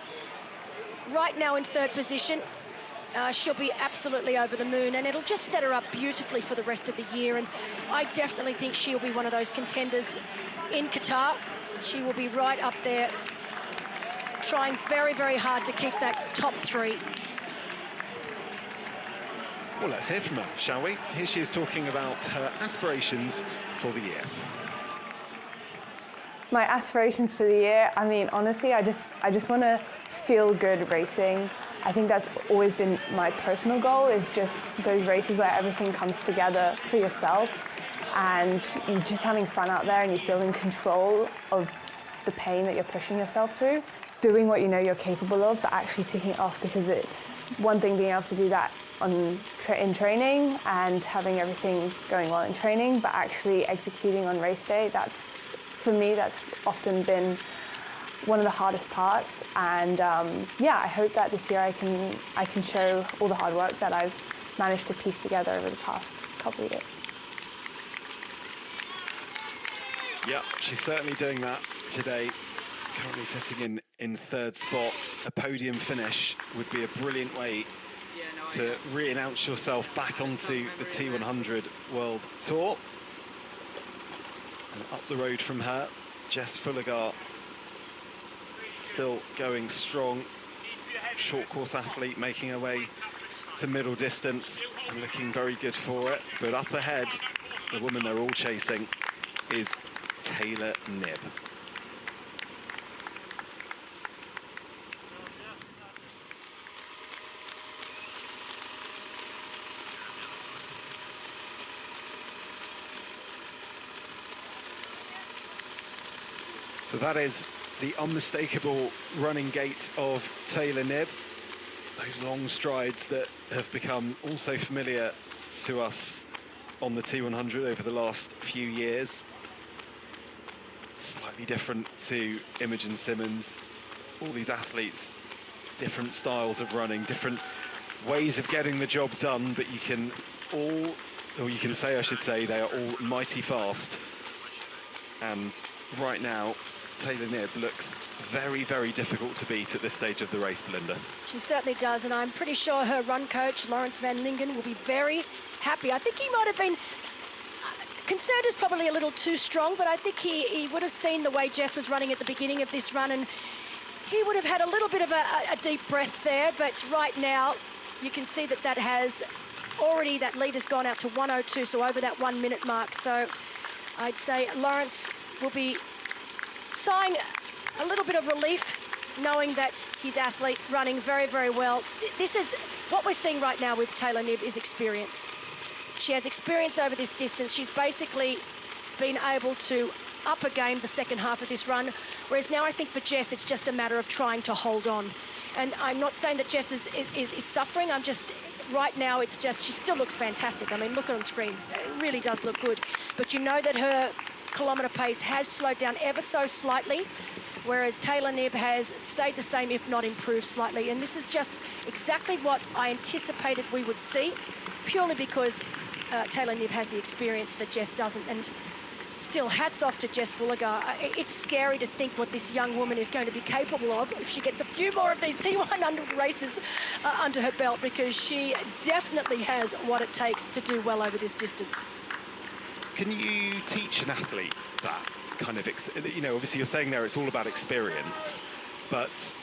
right now in third position, she'll be absolutely over the moon, and it'll just set her up beautifully for the rest of the year. And I definitely think she'll be one of those contenders in Qatar. She will be right up there, trying very, very hard to keep that top three. Well, let's hear from her, shall we? Here she is talking about her aspirations for the year. My aspirations for the year, I mean, honestly, I just want to feel good racing. I think that's always been my personal goal, is just those races where everything comes together for yourself and you're just having fun out there and you feel in control of the pain that you're pushing yourself through. Doing what you know you're capable of, but actually ticking it off, because it's one thing being able to do that in training and having everything going well in training, but actually executing on race day, for me, that's often been one of the hardest parts. And yeah, I hope that this year I can show all the hard work that I've managed to piece together over the past couple of years. Yeah, she's certainly doing that today. Currently sitting in third spot. A podium finish would be a brilliant way to re-announce yourself back onto the T100 World Tour. And up the road from her, Jess Fullegar, still going strong. Short course athlete, making her way to middle distance and looking very good for it. But up ahead, the woman they're all chasing is Taylor Knibb. So that is the unmistakable running gait of Taylor Knibb. Those long strides that have become also familiar to us on the T100 over the last few years. Slightly different to Imogen Simmons. All these athletes, different styles of running, different ways of getting the job done, but you can all, or you can say, I should say, they are all mighty fast. And right now, Taylor Knibb looks very, very difficult to beat at this stage of the race, Belinda. She certainly does, and I'm pretty sure her run coach, Lawrence Van Lingen, will be very happy. I think he might have been concerned is probably a little too strong, but I think he would have seen the way Jess was running at the beginning of this run, and he would have had a little bit of a deep breath there. But right now, you can see that has already, that lead has gone out to 1:02, so over that 1 minute mark. So I'd say Lawrence will be sighing a little bit of relief, knowing that his athlete running very, very well. This is what we're seeing right now with Taylor Knibb, is experience. She has experience over this distance. She's basically been able to up a game the second half of this run, whereas now I think for Jess it's just a matter of trying to hold on. And I'm not saying that Jess is suffering. I'm just, right now it's just, she still looks fantastic. I mean, look on screen, it really does look good. But you know that her kilometre pace has slowed down ever so slightly, whereas Taylor Knibb has stayed the same, if not improved slightly. And this is just exactly what I anticipated we would see, purely because Taylor Knibb has the experience that Jess doesn't. And still, hats off to Jess Fullegar. It's scary to think what this young woman is going to be capable of if she gets a few more of these T100 races under her belt, because she definitely has what it takes to do well over this distance. Can you teach an athlete that kind of, you know, obviously you're saying there it's all about experience, but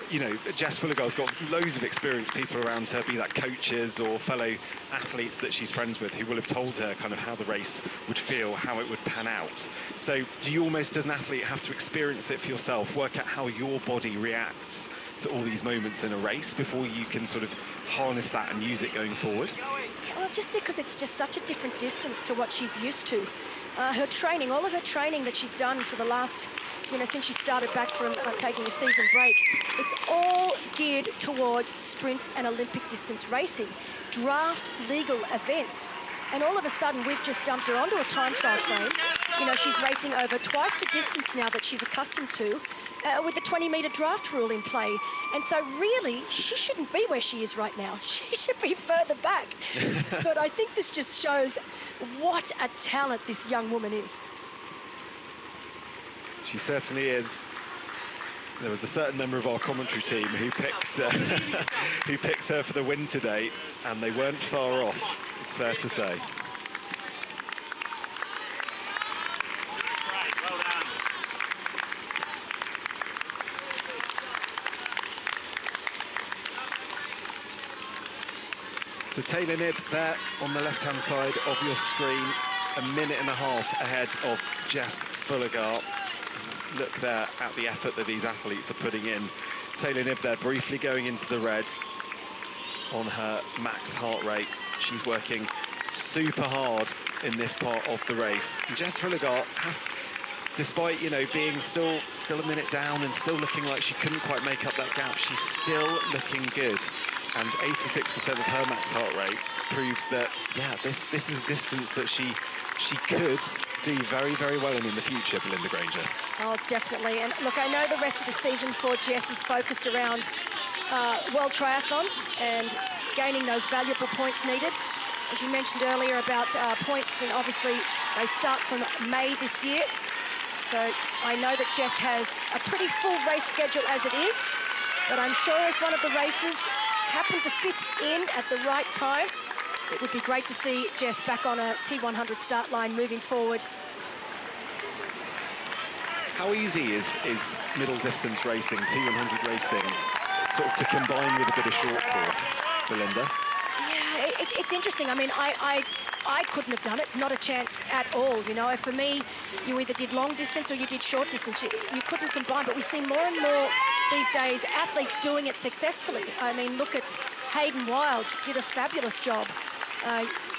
you know, Jess Fullergar's got loads of experienced people around her, be that coaches or fellow athletes that she's friends with, who will have told her kind of how the race would feel, how it would pan out. So do you almost, as an athlete, have to experience it for yourself, work out how your body reacts to all these moments in a race before you can sort of harness that and use it going forward? Well, just because it's just such a different distance to what she's used to. Her training, all of her training that she's done for the last, you know, since she started back from taking a season break, it's all geared towards sprint and Olympic distance racing, draft legal events. And all of a sudden, we've just dumped her onto a time trial frame. You know, she's racing over twice the distance now that she's accustomed to, with the 20-metre draft rule in play. And so really, she shouldn't be where she is right now. She should be further back. But I think this just shows what a talent this young woman is. She certainly is. There was a certain member of our commentary team who picked who picked her for the win today, and they weren't far off, it's fair to say. So Taylor Knibb there on the left-hand side of your screen, a minute and a half ahead of Jess Fullergar. Look there at the effort that these athletes are putting in. Taylor Knibb there briefly going into the red on her max heart rate. She's working super hard in this part of the race. And Jess Fullergar, despite, you know, being still a minute down and still looking like she couldn't quite make up that gap, she's still looking good. And 86% of her max heart rate proves that, yeah, this is a distance that she could do very, very well in the future, Belinda Granger. Oh, definitely. And look, I know the rest of the season for Jess is focused around World Triathlon and gaining those valuable points needed. As you mentioned earlier about points, and obviously they start from May this year. So I know that Jess has a pretty full race schedule as it is, but I'm sure if one of the races happened to fit in at the right time, it would be great to see Jess back on a T100 start line moving forward. How easy is middle distance racing, T100 racing, sort of to combine with a bit of short course, Belinda? Yeah, it's interesting. I mean, I couldn't have done it, not a chance at all. You know, for me, you either did long distance or you did short distance. You couldn't combine, but we see more and more these days athletes doing it successfully. I mean, look at Hayden Wild, did a fabulous job.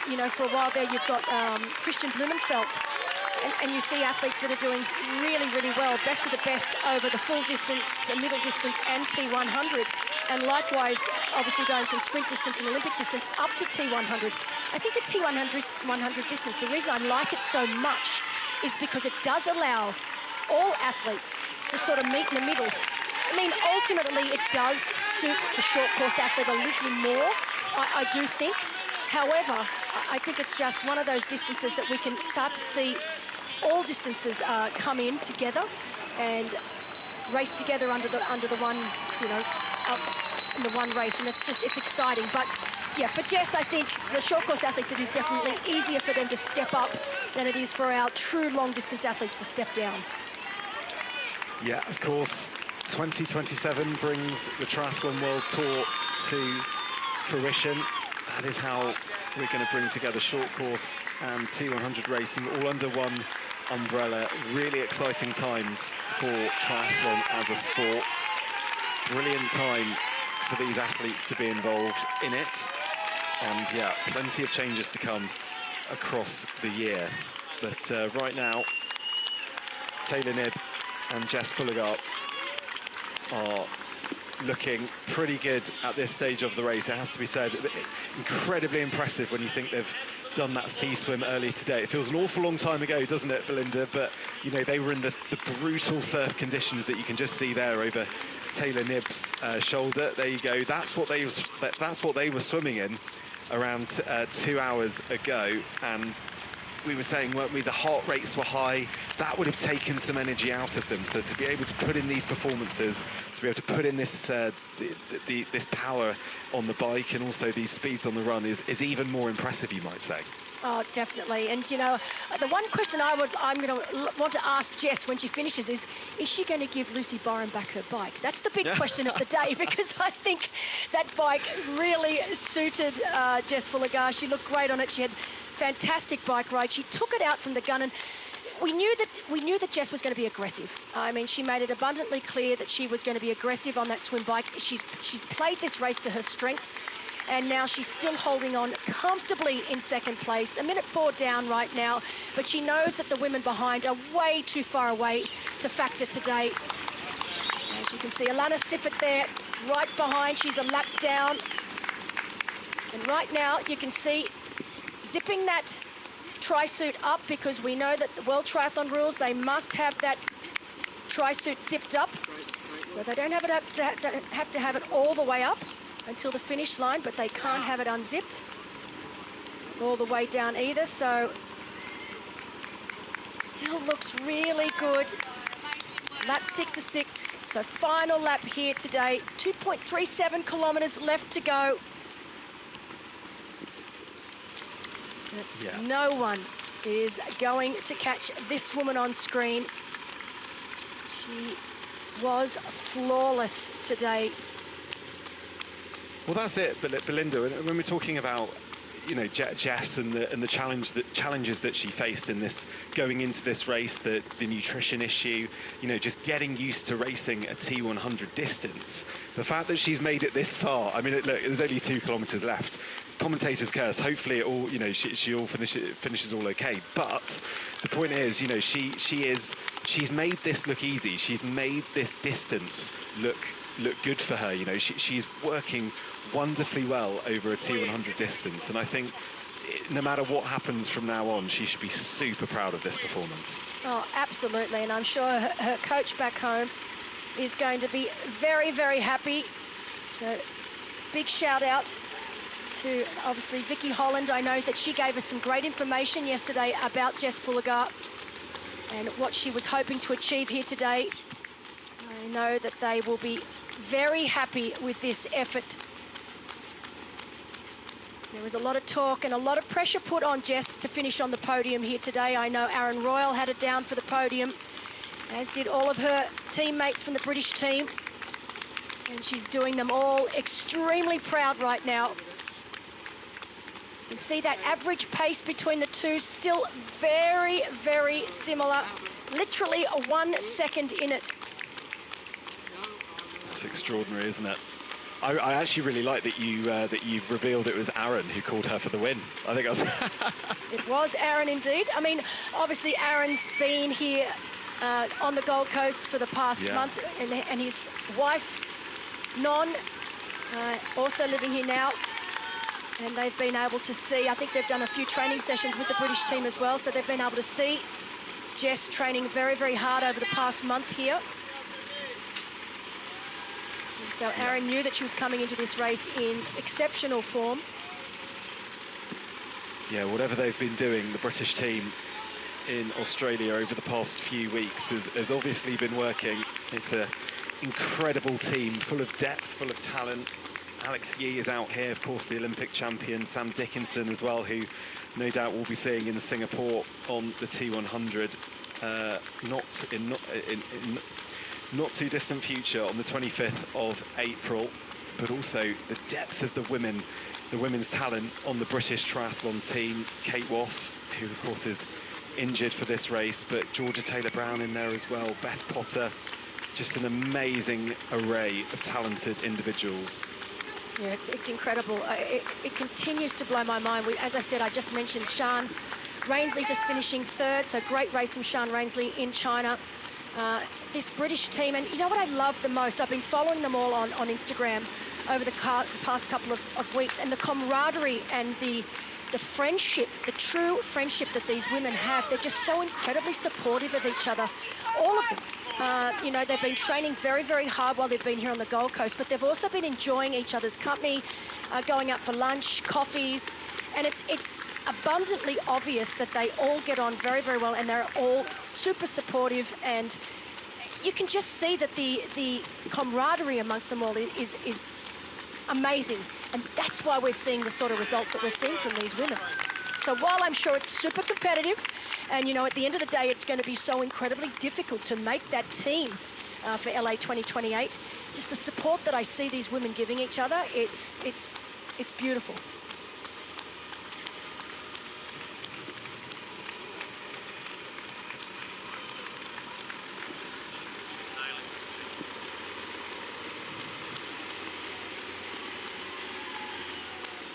You know, for a while there, you've got Christian Blumenfeld, and you see athletes that are doing really, really well, best of the best over the full distance, the middle distance, and T100. And likewise, obviously going from sprint distance and Olympic distance up to T100. I think the T100 distance, the reason I like it so much is because it does allow all athletes to sort of meet in the middle. I mean, ultimately, it does suit the short course athlete a little more, I do think. However, I think it's just one of those distances that we can start to see all distances come in together and race together under the one, you know, in the one race, and it's exciting. But yeah, for Jess, I think the short course athletes, it is definitely easier for them to step up than it is for our true long distance athletes to step down. Yeah, of course, 2027 brings the Triathlon World Tour to fruition. That is how we're going to bring together short course and T100 racing all under one umbrella. Really exciting times for triathlon as a sport. Brilliant time for these athletes to be involved in it. And yeah, plenty of changes to come across the year. But right now, Taylor Knibb and Jess Fullergar are looking pretty good at this stage of the race, it has to be said. Incredibly impressive when you think they've done that sea swim earlier today. It feels an awful long time ago, doesn't it, Belinda? But, you know, they were in the brutal surf conditions that you can just see there over Taylor Knibb's shoulder. There you go. That's what they were swimming in around 2 hours ago. And we were saying, weren't we, the heart rates were high. That would have taken some energy out of them. So to be able to put in these performances, to be able to put in this this power on the bike and also these speeds on the run is even more impressive, you might say. Oh, definitely. And, you know, the one question I'm going to want to ask Jess when she finishes is she going to give Lucy Byron back her bike? That's the big question of the day, because I think that bike really suited Jess Fulligar. She looked great on it. She had fantastic bike ride. She took it out from the gun, and we knew that Jess was going to be aggressive. I mean, she made it abundantly clear that she was going to be aggressive on that swim bike. She's played this race to her strengths. And now she's still holding on comfortably in second place, 1:04 down right now. But she knows that the women behind are way too far away to factor today. As you can see, Alana Siffert there, right behind. She's a lap down. And right now, you can see zipping that tri-suit up, because we know that the World Triathlon rules, they must have that tri-suit zipped up. So they don't have to have it all the way up until the finish line, but they can't have it unzipped all the way down either. So still looks really good. Lap 6 of 6, so final lap here today. 2.37 kilometers left to go. Yeah. No one is going to catch this woman on screen. She was flawless today. Well, that's it, Belinda. When we're talking about, you know, Jess and the challenges that she faced in this, going into this race, the nutrition issue, you know, just getting used to racing a T100 distance. The fact that she's made it this far, I mean, look, there's only 2 kilometers left. Commentators curse. Hopefully, it all, you know, she all finishes all okay. But the point is, you know, she's made this look easy. She's made this distance look good for her. You know, she's working wonderfully well over a T100 distance, and I think no matter what happens from now on, she should be super proud of this performance. Oh, absolutely, and I'm sure her coach back home is going to be very, very happy. So big shout out to obviously Vicky Holland. I know that she gave us some great information yesterday about Jess Fulligar and what she was hoping to achieve here today. I know that they will be very happy with this effort. There was a lot of talk and a lot of pressure put on Jess to finish on the podium here today. I know Aaron Royal had it down for the podium, as did all of her teammates from the British team. And she's doing them all extremely proud right now. You can see that average pace between the two still very, very similar. Literally 1 second in it. That's extraordinary, isn't it? I actually really like that you've revealed it was Aaron who called her for the win. I think I was. It was Aaron indeed. I mean, obviously Aaron's been here on the Gold Coast for the past month, and his wife, Non, also living here now. And they've been able to see, I think they've done a few training sessions with the British team as well, so they've been able to see Jess training very, very hard over the past month here. And so Aaron knew that she was coming into this race in exceptional form. Yeah, whatever they've been doing, the British team in Australia over the past few weeks has obviously been working. It's an incredible team, full of depth, full of talent. Alex Yee is out here, of course, the Olympic champion. Sam Dickinson as well, who no doubt we'll be seeing in Singapore on the T100. Not too distant future on the 25th of April, but also the depth of the women's talent on the British triathlon team. Kate Woff, who of course is injured for this race, but Georgia Taylor-Brown in there as well, Beth Potter, just an amazing array of talented individuals. Yeah, it's incredible. It continues to blow my mind. As I said, I just mentioned Sian Rainsley just finishing 3rd, so great race from Sian Rainsley in China. This British team, and you know what I love the most? I've been following them all on Instagram over the past couple of weeks, and the camaraderie and the friendship, the true friendship that these women have. They're just so incredibly supportive of each other, all of them. You know, they've been training very, very hard while they've been here on the Gold Coast, but they've also been enjoying each other's company, going out for lunch, coffees, And it's abundantly obvious that they all get on very, very well, and they're all super supportive, and you can just see that the camaraderie amongst them all is amazing. And that's why we're seeing the sort of results that we're seeing from these women. So while I'm sure it's super competitive, and you know, at the end of the day, it's going to be so incredibly difficult to make that team for LA 2028, just the support that I see these women giving each other, it's beautiful.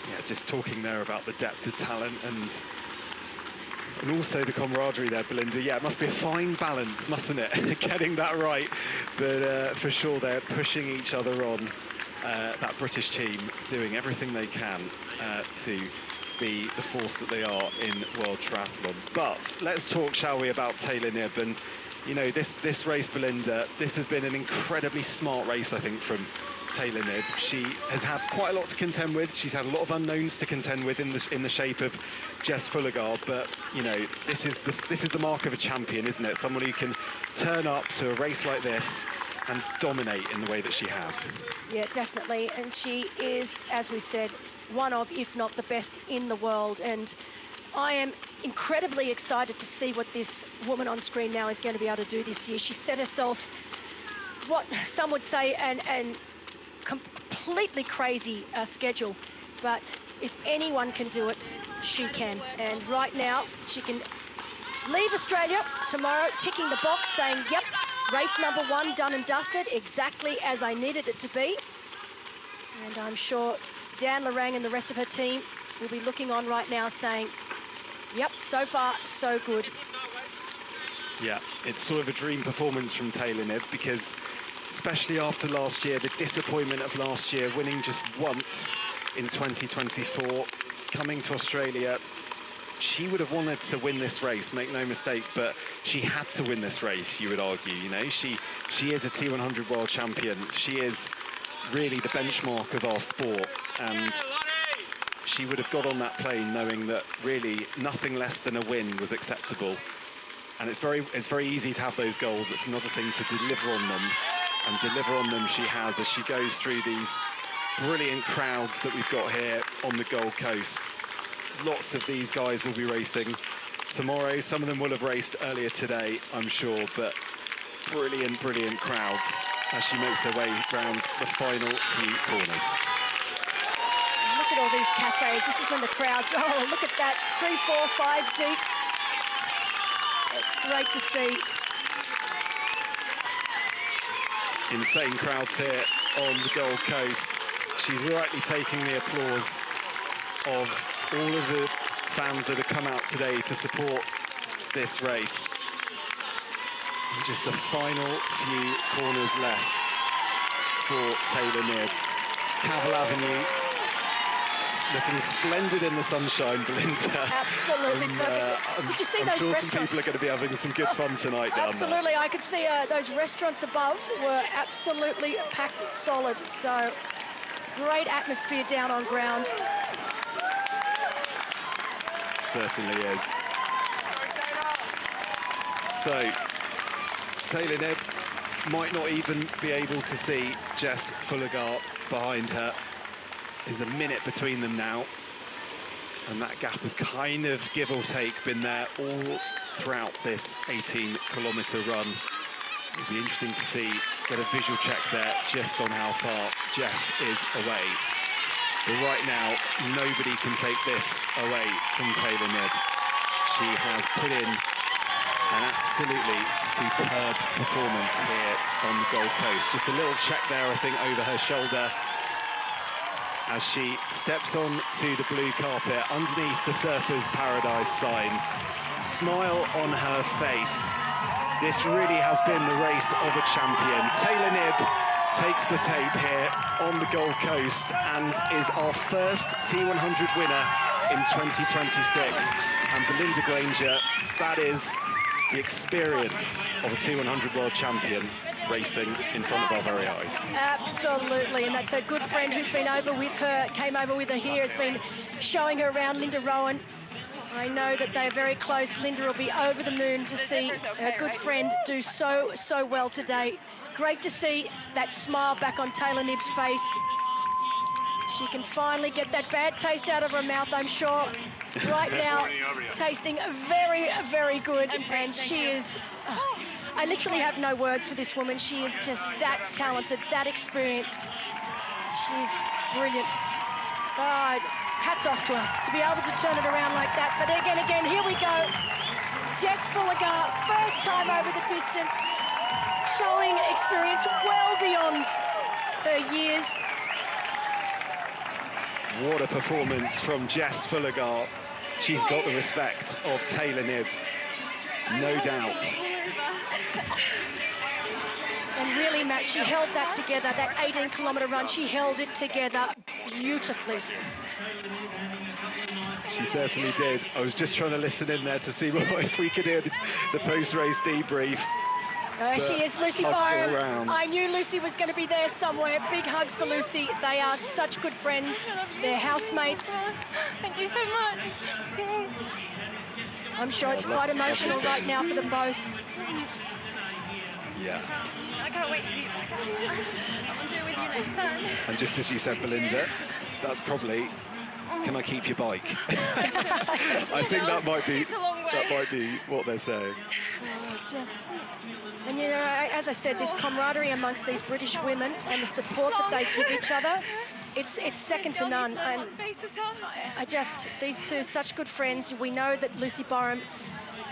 Yeah, just talking there about the depth of talent and also the camaraderie there, Belinda. Yeah, it must be a fine balance, mustn't it? Getting that right. But for sure, they're pushing each other on. That British team doing everything they can to be the force that they are in World Triathlon. But let's talk, shall we, about Taylor Knibb. And, you know, this race, Belinda, this has been an incredibly smart race, I think, from Taylor Knibb. She has had quite a lot to contend with. She's had a lot of unknowns to contend with in the shape of Jess Fullergard. But you know, this is the mark of a champion, isn't it? Someone who can turn up to a race like this and dominate in the way that she has. Yeah, definitely. And she is, as we said, one of, if not the best in the world. And I am incredibly excited to see what this woman on screen now is going to be able to do this year. She set herself what some would say an completely crazy schedule, but if anyone can do it, she can. And right now she can leave Australia tomorrow ticking the box saying, yep, race number 1 done and dusted, exactly as I needed it to be. And I'm sure Dan Lorang and the rest of her team will be looking on right now saying, yep, so far so good. Yeah, it's sort of a dream performance from Taylor Knibb, because especially after last year, the disappointment of last year, winning just once in 2024, coming to Australia, she would have wanted to win this race, make no mistake, but she had to win this race, you would argue. You know, she is a T100 world champion. She is really the benchmark of our sport, and she would have got on that plane knowing that really nothing less than a win was acceptable. And it's very easy to have those goals. It's another thing to deliver on them. And deliver on them she has as she goes through these brilliant crowds that we've got here on the Gold Coast. Lots of these guys will be racing tomorrow. Some of them will have raced earlier today, I'm sure, but brilliant, brilliant crowds as she makes her way around the final few corners. Look at all these cafes. This is when the crowds, oh, look at that, 3, 4, 5 deep. It's great to see. Insane crowds here on the Gold Coast. She's rightly taking the applause of all of the fans that have come out today to support this race. And just the final few corners left for Taylor Knibb. Cavill Avenue, looking splendid in the sunshine, Belinda. Absolutely perfect. Did you see those sure restaurants? Some people are going to be having some good fun tonight down there. Absolutely, I could see those restaurants above were absolutely packed solid. So great atmosphere down on ground. Certainly is. So Taylor Knibb might not even be able to see Jess Fullergard behind her. There's a minute between them now, and that gap has kind of, give or take, been there all throughout this 18-kilometre run. It'll be interesting to see, get a visual check there just on how far Jess is away. But right now, nobody can take this away from Taylor Knibb. She has put in an absolutely superb performance here on the Gold Coast. Just a little check there, I think, over her shoulder, as she steps on to the blue carpet underneath the Surfers Paradise sign. Smile on her face. This really has been the race of a champion. Taylor Knibb takes the tape here on the Gold Coast and is our first T100 winner in 2026. And Belinda Granger, that is the experience of a T100 world champion. racing in front of our very eyes. Absolutely, and that's her good friend who's been over with her, came over with her here, has been showing her around, Linda Rowan. I know that they're very close. Linda will be over the moon to see her good friend do so well today. Great to see that smile back on Taylor Knibb's face. She can finally get that bad taste out of her mouth, I'm sure. Right now, tasting very, very good, and she is... I literally have no words for this woman. She is just that talented, that experienced. She's brilliant. Oh, hats off to her to be able to turn it around like that. But again, here we go. Jess Fulligar, first time over the distance, showing experience well beyond her years. What a performance from Jess Fulligar. She's got the respect of Taylor Knibb, no doubt. And really, Matt, she held that together, that 18-kilometre run, she held it together beautifully. She certainly did. I was just trying to listen in there to see if we could hear the post-race debrief. She is Lucy Byram. I knew Lucy was going to be there somewhere. Big hugs for Lucy. They are such good friends. They're housemates. Thank you so much. I'm sure it's quite emotional right now for them both. Yeah. I can't wait to be back. I'll do it with you next time. And just as you said, Belinda, that's probably, can I keep your bike? I think that might be what they're saying. And you know, as I said, this camaraderie amongst these British women and the support that they give each other, it's second to none. And these two, such good friends. We know that Lucy Byram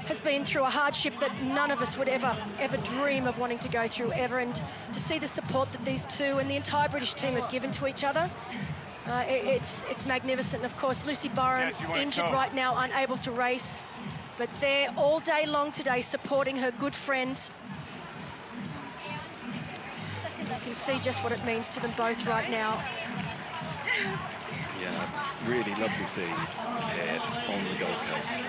has been through a hardship that none of us would ever dream of wanting to go through ever. And to see the support that these two and the entire British team have given to each other, it's magnificent. And of course, Lucy Byram injured right now, unable to race, but they're all day long today supporting her good friend. You can see just what it means to them both right now. Yeah, really lovely scenes here on the Gold Coast.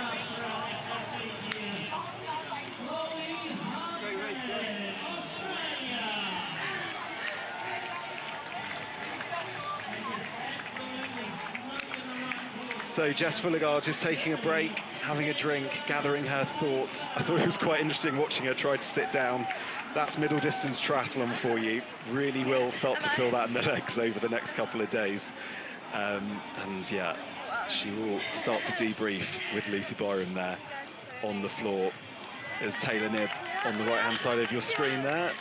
So Jess Fulligar just taking a break, having a drink, gathering her thoughts. I thought it was quite interesting watching her try to sit down. That's middle distance triathlon for you. Really will start to feel that in the legs over the next couple of days. And yeah, she will start to debrief with Lucy Byram there on the floor. There's Taylor Knibb on the right-hand side of your screen there.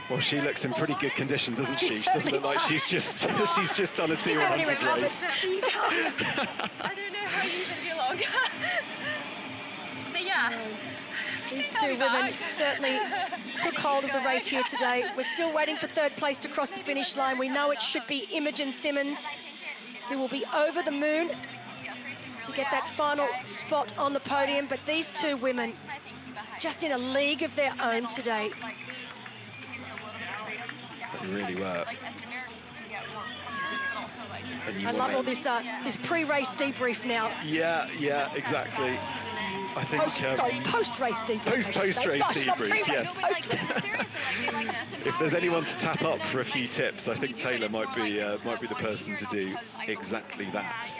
Well, she looks in pretty good condition, doesn't she? She doesn't look like she's just done a T100 race. I don't know how you even get along. But yeah. These two women certainly took hold of the race here today. We're still waiting for third place to cross the finish line. We know it should be Imogen Simmons, who will be over the moon to get that final spot on the podium. But these two women, just in a league of their own today. They really were. I love all this pre-race debrief now. Yeah, exactly. I think post-race debrief. Post-race debrief, yes. Post-race. If there's anyone to tap up for a few tips, I think Taylor might be the person to do exactly that.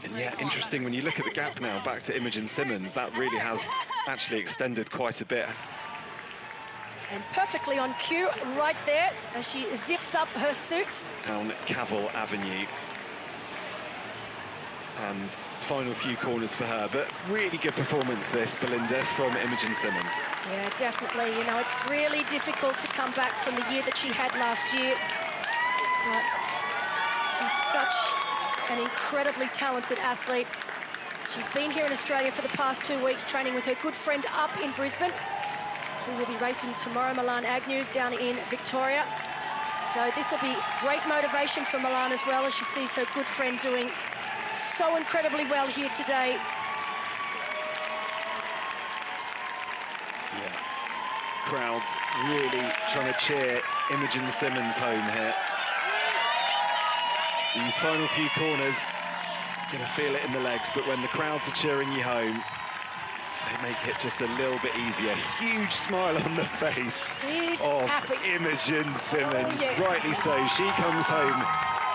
And yeah, interesting when you look at the gap now back to Imogen Simmons, that really has actually extended quite a bit. And perfectly on cue right there as she zips up her suit. Down Cavill Avenue. And final few corners for her, but really good performance this, Belinda, from Imogen Simmons. Yeah, definitely. You know, it's really difficult to come back from the year that she had last year. But she's such an incredibly talented athlete. She's been here in Australia for the past 2 weeks, training with her good friend up in Brisbane, who will be racing tomorrow, Milan Agnews, down in Victoria. So this will be great motivation for Milan as well, as she sees her good friend doing so incredibly well here today. Yeah, crowds really trying to cheer Imogen Simmons home here. These final few corners, you're gonna feel it in the legs, but when the crowds are cheering you home, they make it just a little bit easier. Huge smile on the face of Imogen Simmons. Rightly so. She comes home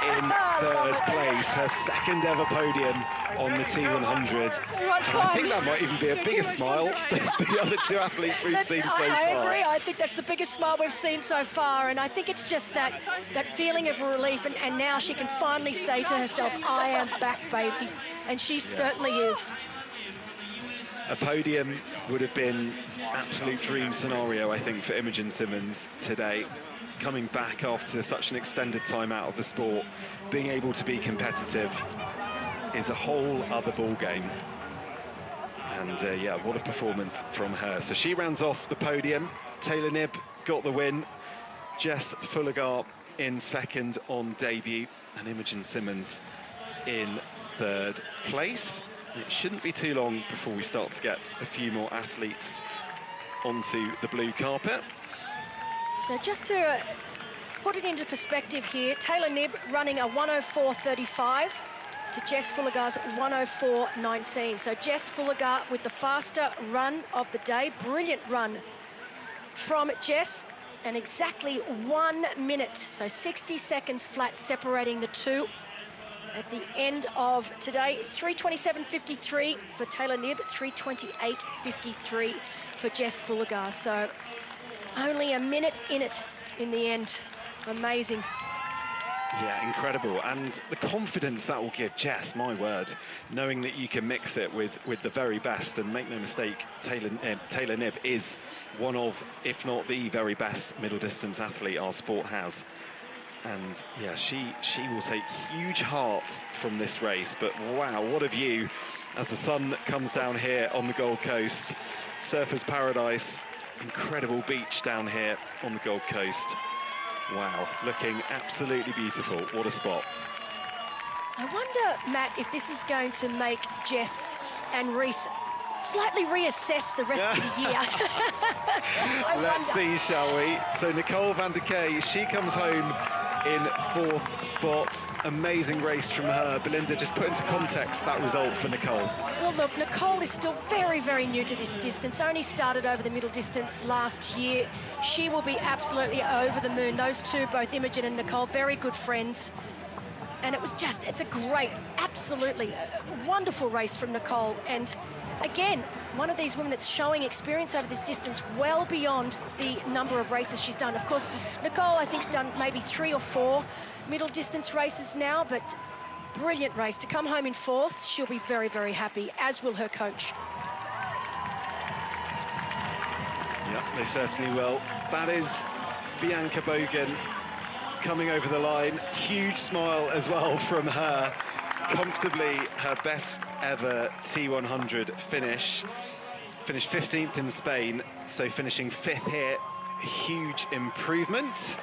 in third place, her second ever podium on the T100. And I think that might even be a bigger smile than the other two athletes we've seen so far. I agree. I think that's the biggest smile we've seen so far, and I think it's just that feeling of relief, and now she can finally say to herself, I am back, baby. And she certainly is. A podium would have been absolute dream scenario, I think, for Imogen Simmons today. Coming back after such an extended time out of the sport, being able to be competitive is a whole other ball game. And yeah, what a performance from her. So she rounds off the podium. Taylor Knibb got the win. Jess Fullegar in second on debut, and Imogen Simmons in third place. It shouldn't be too long before we start to get a few more athletes onto the blue carpet. So just to put it into perspective here, Taylor Knibb running a 104.35 to Jess Fullegar's 104.19. So Jess Fullegar with the faster run of the day. Brilliant run from Jess, and exactly 1 minute, so 60 seconds flat separating the two at the end of today. 3:27.53 for Taylor Knibb, 3:28.53 for Jess Fullegar. So only a minute in it in the end. Amazing. Yeah, incredible. And the confidence that will give Jess, my word, knowing that you can mix it with the very best. And make no mistake, Taylor Knibb is one of, if not the very best middle distance athlete our sport has. And yeah, she will take huge heart from this race. But wow, what a view as the sun comes down here on the Gold Coast. Surfers paradise, incredible beach down here on the Gold Coast. Wow, looking absolutely beautiful. What a spot. I wonder, Matt, if this is going to make Jess and Reese slightly reassess the rest of the year. Let's see, shall we? So Nicole van der Kay, she comes home in fourth spot. Amazing race from her. Belinda, just put into context that result for Nicole. Well, look, Nicole is still very, very new to this distance. Only started over the middle distance last year. She will be absolutely over the moon. Those two, both Imogen and Nicole, very good friends. And it was just, it's a great, absolutely wonderful race from Nicole. And again, one of these women that's showing experience over this distance well beyond the number of races she's done. Of course, Nicole, I think, has done maybe 3 or 4 middle distance races now, but brilliant race. To come home in fourth, she'll be very, very happy, as will her coach. Yep, they certainly will. That is Bianca Bogan coming over the line. Huge smile as well from her. Comfortably her best ever T100 finish. Finished 15th in Spain, so finishing 5th here. Huge improvement.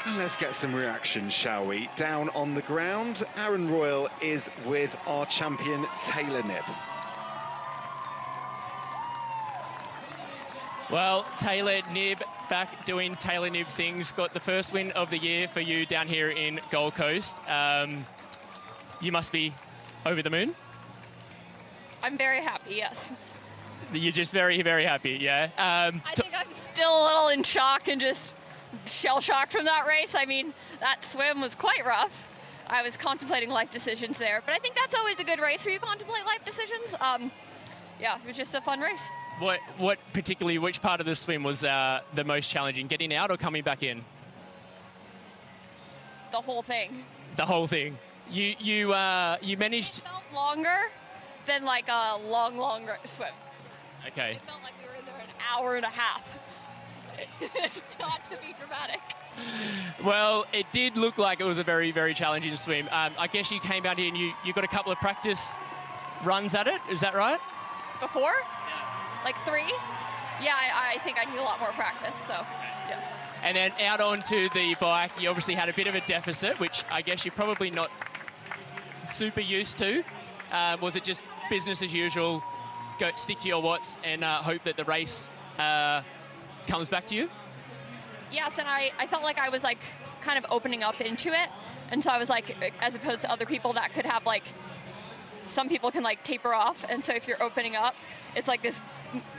And let's get some reactions, shall we? Down on the ground, Aaron Royal is with our champion, Taylor Knibb. Well, Taylor Knibb back doing Taylor Knibb things. Got the first win of the year for you down here in Gold Coast. You must be over the moon? I'm very happy, yes. You're just very, very happy, yeah? I think I'm still a little in shock and just shell-shocked from that race. I mean, that swim was quite rough. I was contemplating life decisions there, but I think that's always a good race where you contemplate life decisions. Yeah, it was just a fun race. What particularly, which part of the swim was the most challenging, getting out or coming back in? The whole thing. The whole thing. You managed... It felt longer than like a long swim. Okay. It felt like we were in there an hour and a half. Not to be dramatic. Well, it did look like it was a very, very challenging swim. I guess you came out here and you got a couple of practice runs at it, is that right? Before? Like 3? Yeah, I think I need a lot more practice, so yes. And then out onto the bike, you obviously had a bit of a deficit, which I guess you're probably not super used to. Was it just business as usual, go stick to your watts and hope that the race comes back to you? Yes, and I felt like I was like kind of opening up into it. And so I was like, as opposed to other people that could have like some people can like taper off, and so if you're opening up, it's like this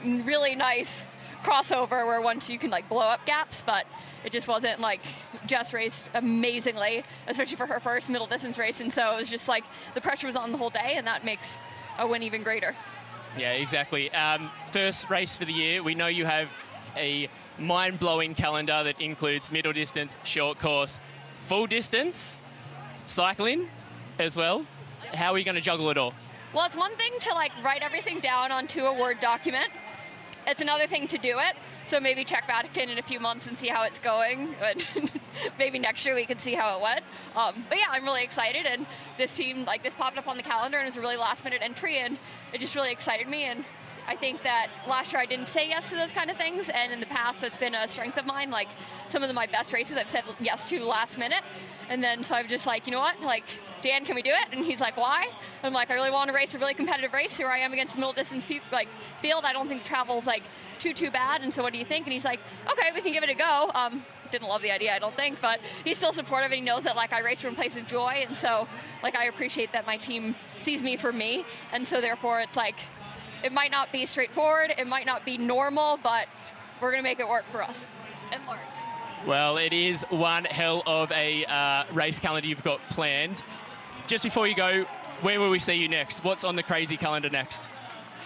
really nice crossover where once you can like blow up gaps, but it just wasn't like Jess raced amazingly, especially for her first middle distance race, and so it was just like the pressure was on the whole day, and that makes a win even greater. Yeah, exactly. First race for the year. We know you have a mind-blowing calendar that includes middle distance, short course, full distance, cycling as well. How are you going to juggle it all? Well, it's one thing to like write everything down onto a Word document. It's another thing to do it. So maybe check Vatican in a few months and see how it's going. But maybe next year we can see how it went. But yeah, I'm really excited, and this popped up on the calendar and it was a really last-minute entry, and it just really excited me. And I think that last year I didn't say yes to those kind of things, and in the past that's been a strength of mine. Like some of my best races I've said yes to last minute, and then so I'm just like, you know what, like, Dan, can we do it? And he's like, why? I'm like, I really want to race a really competitive race. Here I am against the middle distance field. I don't think travel's like too bad, and so what do you think? And he's like, okay, we can give it a go. Didn't love the idea, I don't think, but he's still supportive, and he knows that like I race from a place of joy, and so like I appreciate that my team sees me for me, and so therefore it's like, it might not be straightforward, it might not be normal, but we're going to make it work for us and learn. Well, it is one hell of a race calendar you've got planned. Just before you go, where will we see you next? What's on the crazy calendar next?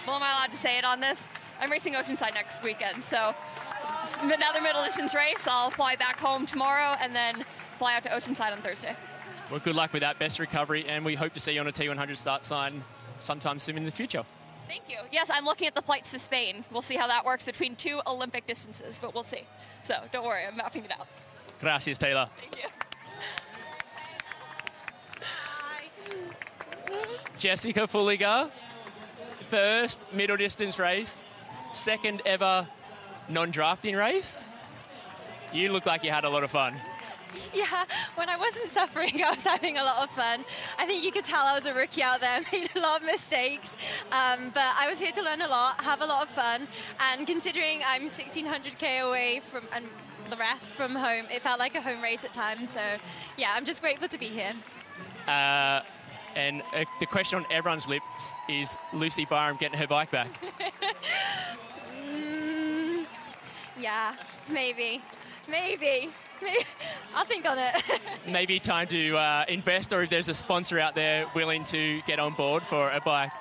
Well, am I allowed to say it on this? I'm racing Oceanside next weekend, so another middle distance race. I'll fly back home tomorrow and then fly out to Oceanside on Thursday. Well, good luck with that, best recovery, and we hope to see you on a T100 start sign sometime soon in the future. Thank you. Yes, I'm looking at the flights to Spain. We'll see how that works between 2 Olympic distances, but we'll see. So don't worry, I'm mapping it out. Gracias, Taylor. Thank you. Jessica Fulliger, first middle distance race, second ever non-drafting race. You look like you had a lot of fun. Yeah, when I wasn't suffering, I was having a lot of fun. I think you could tell I was a rookie out there, made a lot of mistakes, but I was here to learn a lot, have a lot of fun, and considering I'm 1,600k away from and the rest from home, it felt like a home race at times. So yeah, I'm just grateful to be here. And the question on everyone's lips is Lucy Barham getting her bike back. Yeah, maybe. I'll think on it. Maybe time to invest, or if there's a sponsor out there willing to get on board for a bike.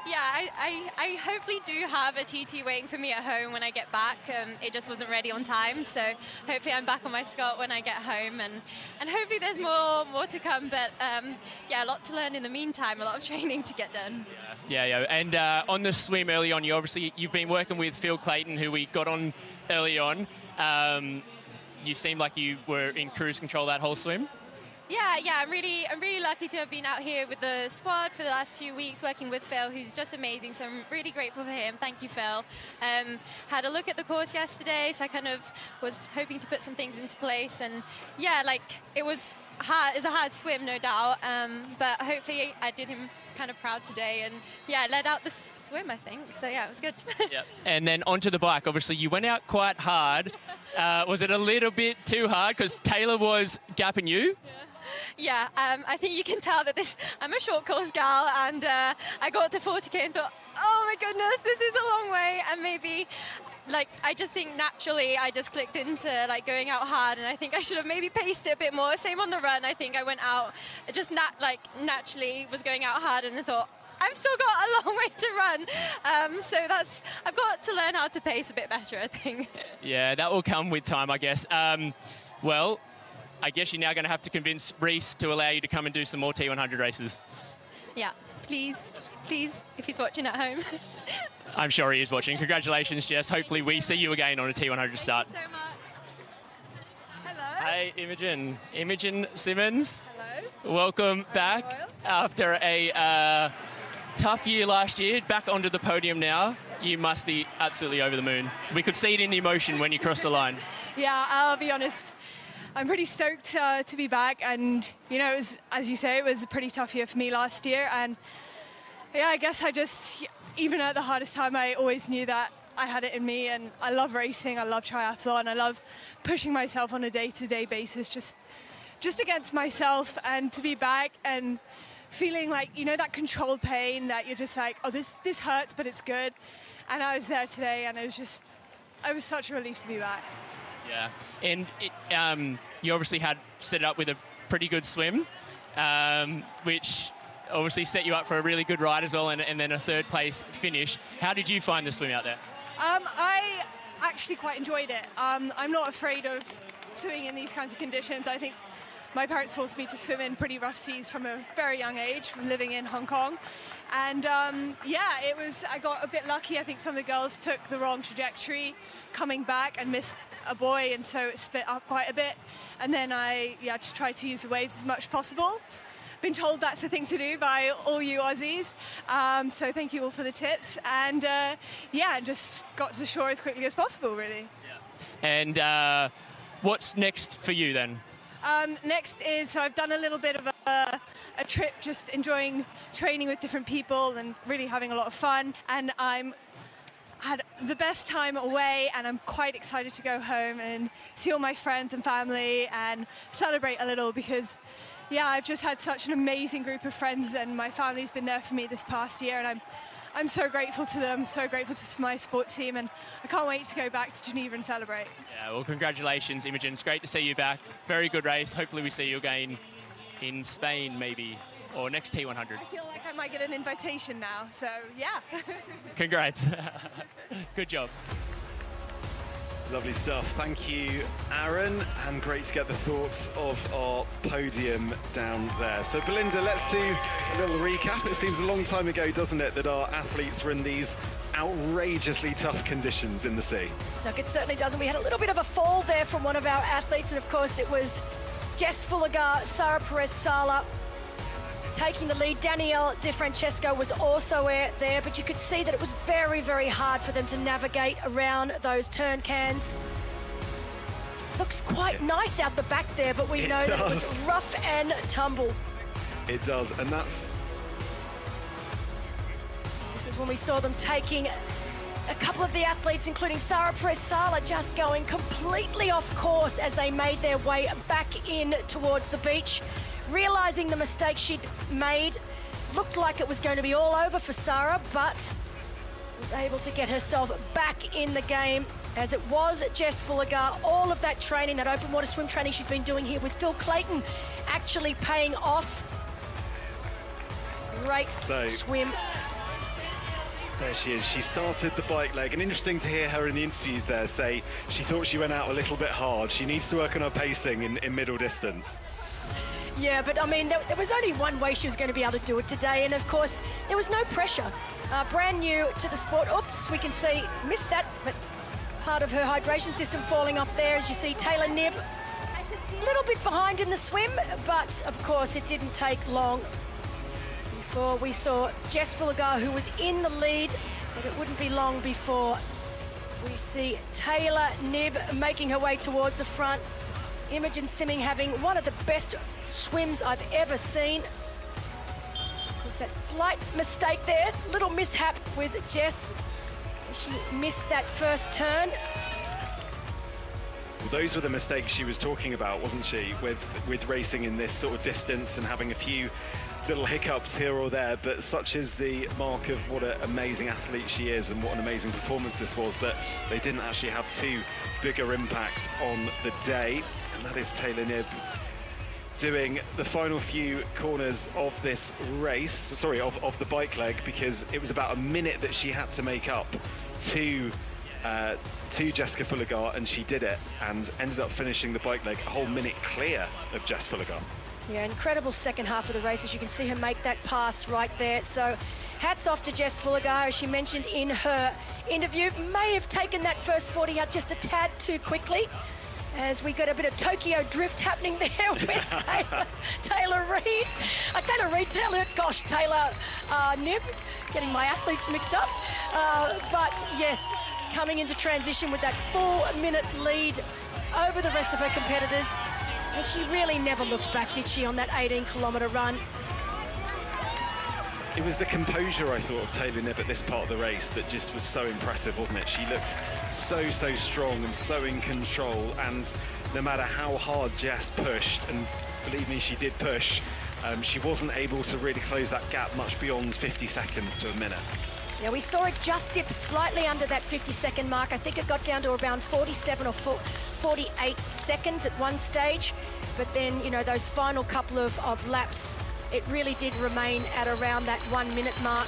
Yeah, I hopefully do have a TT waiting for me at home when I get back. It just wasn't ready on time, so hopefully I'm back on my Scott when I get home, and hopefully there's more to come. But yeah, a lot to learn in the meantime, a lot of training to get done. Yeah. And on the swim early on, you've been working with Phil Clayton, who we got on early on. You seemed like you were in cruise control that whole swim. Yeah, I'm really lucky to have been out here with the squad for the last few weeks working with Phil, who's just amazing, so I'm really grateful for him. Thank you, Phil. Had a look at the course yesterday, so I kind of was hoping to put some things into place, and yeah, like it was hard. It's a hard swim, no doubt, but hopefully I did him kind of proud today, and yeah, led out the swim, I think, so yeah, it was good. Yep. And then onto the bike, obviously you went out quite hard. Was it a little bit too hard because Taylor was gapping you? Yeah, I think you can tell that I'm a short course gal, and I got to 40k and thought, oh my goodness, this is a long way, and maybe I just think naturally I just clicked into going out hard, and I think I should have maybe paced it a bit more. Same on the run, I think I went out, just naturally was going out hard, and I thought, I've still got a long way to run. So I've got to learn how to pace a bit better, I think. Yeah, that will come with time, I guess. Well, I guess you're now going to have to convince Reese to allow you to come and do some more T100 races. Yeah, please, if he's watching at home. I'm sure he is watching. Congratulations, Jess. Hopefully we see you again on a T100 start. Thank you so much. Hello. Hey, Imogen Simmons. Hello. Welcome back after a tough year last year. Back onto the podium now. You must be absolutely over the moon. We could see it in the emotion when you crossed the line. Yeah, I'll be honest. I'm pretty stoked to be back, and you know, as you say, it was a pretty tough year for me last year, and yeah, I guess even at the hardest time, I always knew that I had it in me, and I love racing, I love triathlon, I love pushing myself on a day-to-day basis, just against myself, and to be back and feeling like, you know, that controlled pain that you're just like, oh, this hurts, but it's good. And I was there today, and it was such a relief to be back. Yeah, and you obviously had set it up with a pretty good swim, which obviously set you up for a really good ride as well, and then a third place finish. How did you find the swim out there? I actually quite enjoyed it. I'm not afraid of swimming in these kinds of conditions. I think my parents forced me to swim in pretty rough seas from a very young age, from living in Hong Kong. And yeah, I got a bit lucky. I think some of the girls took the wrong trajectory coming back and missed a buoy, and so it split up quite a bit. And then I just tried to use the waves as much as possible. Been told that's the thing to do by all you Aussies. So thank you all for the tips. And yeah, just got to the shore as quickly as possible, really. And what's next for you then? Next is, so I've done a little bit of a trip, just enjoying training with different people and really having a lot of fun. And had the best time away, and I'm quite excited to go home and see all my friends and family and celebrate a little, because yeah, I've just had such an amazing group of friends, and my family's been there for me this past year, and I'm so grateful to them, so grateful to my sports team, and I can't wait to go back to Geneva and celebrate. Yeah, well, congratulations, Imogen. It's great to see you back. Very good race. Hopefully we see you again in Spain, maybe, or next T100. I feel like I might get an invitation now, so yeah. Congrats. Good job. Lovely stuff. Thank you, Aaron, and great to get the thoughts of our podium down there. So, Belinda, let's do a little recap. It seems a long time ago, doesn't it, that our athletes were in these outrageously tough conditions in the sea. Look, it certainly doesn't. We had a little bit of a fall there from one of our athletes, and of course it was Jess Fulligar, Sara Perez-Sala taking the lead. Danielle Di Francesco was also there, but you could see that it was very, very hard for them to navigate around those turn cans. Looks quite nice out the back there, but we know that it was rough and tumble. It does, and that's... This is when we saw them taking a couple of the athletes, including Sara Perez-Sala, just going completely off course as they made their way back in towards the beach. Realising the mistake she'd made, looked like it was going to be all over for Sara, but was able to get herself back in the game, as it was Jess Fulligar. All of that training, that open water swim training she's been doing here with Phil Clayton, actually paying off. Great swim. There she is. She started the bike leg, and interesting to hear her in the interviews there say she thought she went out a little bit hard. She needs to work on her pacing in middle distance. Yeah, but I mean, there was only one way she was going to be able to do it today, and of course, there was no pressure. Brand new to the sport. Oops, we can see, missed that, but part of her hydration system falling off there, as you see Taylor Knibb a little bit behind in the swim, but of course, it didn't take long before we saw Jess Fulligar, who was in the lead, but it wouldn't be long before we see Taylor Knibb making her way towards the front. Imogen Simming having one of the best swims I've ever seen. Of course, that slight mistake there, little mishap with Jess. She missed that first turn. Well, those were the mistakes she was talking about, wasn't she? With racing in this sort of distance and having a few little hiccups here or there, but such is the mark of what an amazing athlete she is and what an amazing performance this was, that they didn't actually have too bigger impacts on the day. And that is Taylor Knibb doing the final few corners of this race, sorry, of the bike leg, because it was about a minute that she had to make up to Jessica Fulligar, and she did it and ended up finishing the bike leg a whole minute clear of Jess Fulligar. Yeah, incredible second half of the race, as you can see her make that pass right there. So hats off to Jess Fulligar, as she mentioned in her interview. May have taken that first 40 out just a tad too quickly, as we got a bit of Tokyo drift happening there with Taylor Knibb, getting my athletes mixed up. But yes, coming into transition with that full-minute lead over the rest of her competitors. And she really never looked back, did she, on that 18-kilometre run? It was the composure, I thought, of Taylor Knibb at this part of the race that just was so impressive, wasn't it? She looked so strong and so in control, and no matter how hard Jess pushed, and believe me, she did push, she wasn't able to really close that gap much beyond 50 seconds to a minute. Yeah, we saw it just dip slightly under that 50-second mark. I think it got down to around 47 or 48 seconds at one stage. But then, you know, those final couple of laps, it really did remain at around that 1 minute mark.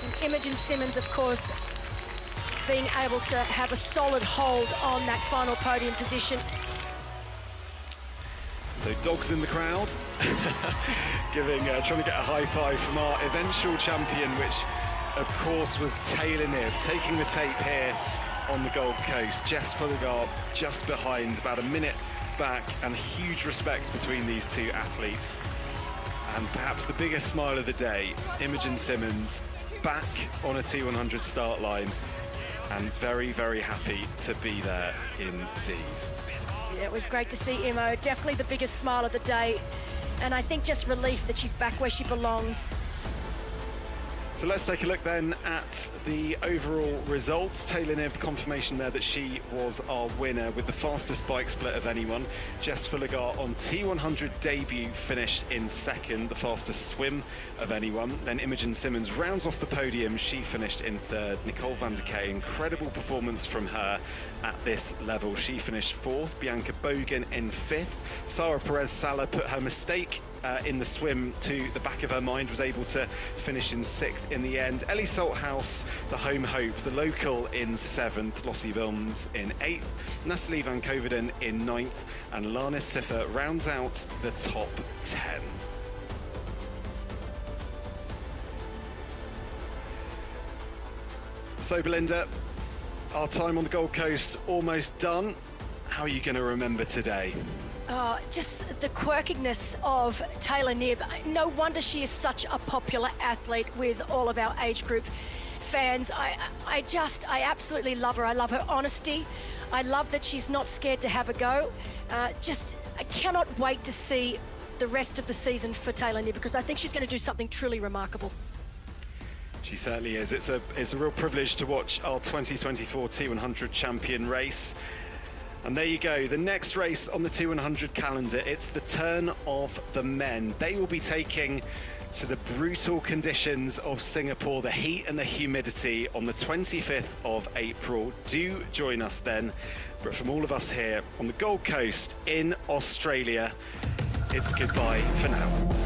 And Imogen Simmons, of course, being able to have a solid hold on that final podium position. So dogs in the crowd, trying to get a high five from our eventual champion, which of course was Taylor Knibb, taking the tape here on the Gold Coast. Jess Fulligar just behind, about a minute back, and huge respect between these two athletes. And perhaps the biggest smile of the day, Imogen Simmons back on a T100 start line, and very, very happy to be there indeed. Yeah, it was great to see Imo. Definitely the biggest smile of the day. And I think just relief that she's back where she belongs. So let's take a look then at the overall results. Taylor Knibb, confirmation there that she was our winner with the fastest bike split of anyone. Jess Fulligar on T100 debut finished in second, the fastest swim of anyone. Then Imogen Simmons rounds off the podium. She finished in third. Nicole van der Kay, incredible performance from her at this level. She finished fourth. Bianca Bogan in fifth. Sarah Perez-Sala put her mistake in the swim to the back of her mind, was able to finish in sixth in the end. Ellie Salthouse, the home hope, the local, in seventh. Lossie Wilms in eighth. Natalie Van Coverdon in ninth. And Lana Siffer rounds out the top 10. So Belinda, our time on the Gold Coast almost done. How are you going to remember today? Just the quirkiness of Taylor Knibb. No wonder she is such a popular athlete with all of our age group fans. I absolutely love her. I love her honesty. I love that she's not scared to have a go. I cannot wait to see the rest of the season for Taylor Knibb, because I think she's going to do something truly remarkable. She certainly is. It's a real privilege to watch our 2024 T100 champion race. And there you go, the next race on the T100 calendar, it's the turn of the men. They will be taking to the brutal conditions of Singapore, the heat and the humidity, on the 25th of April. Do join us then. But from all of us here on the Gold Coast in Australia, it's goodbye for now.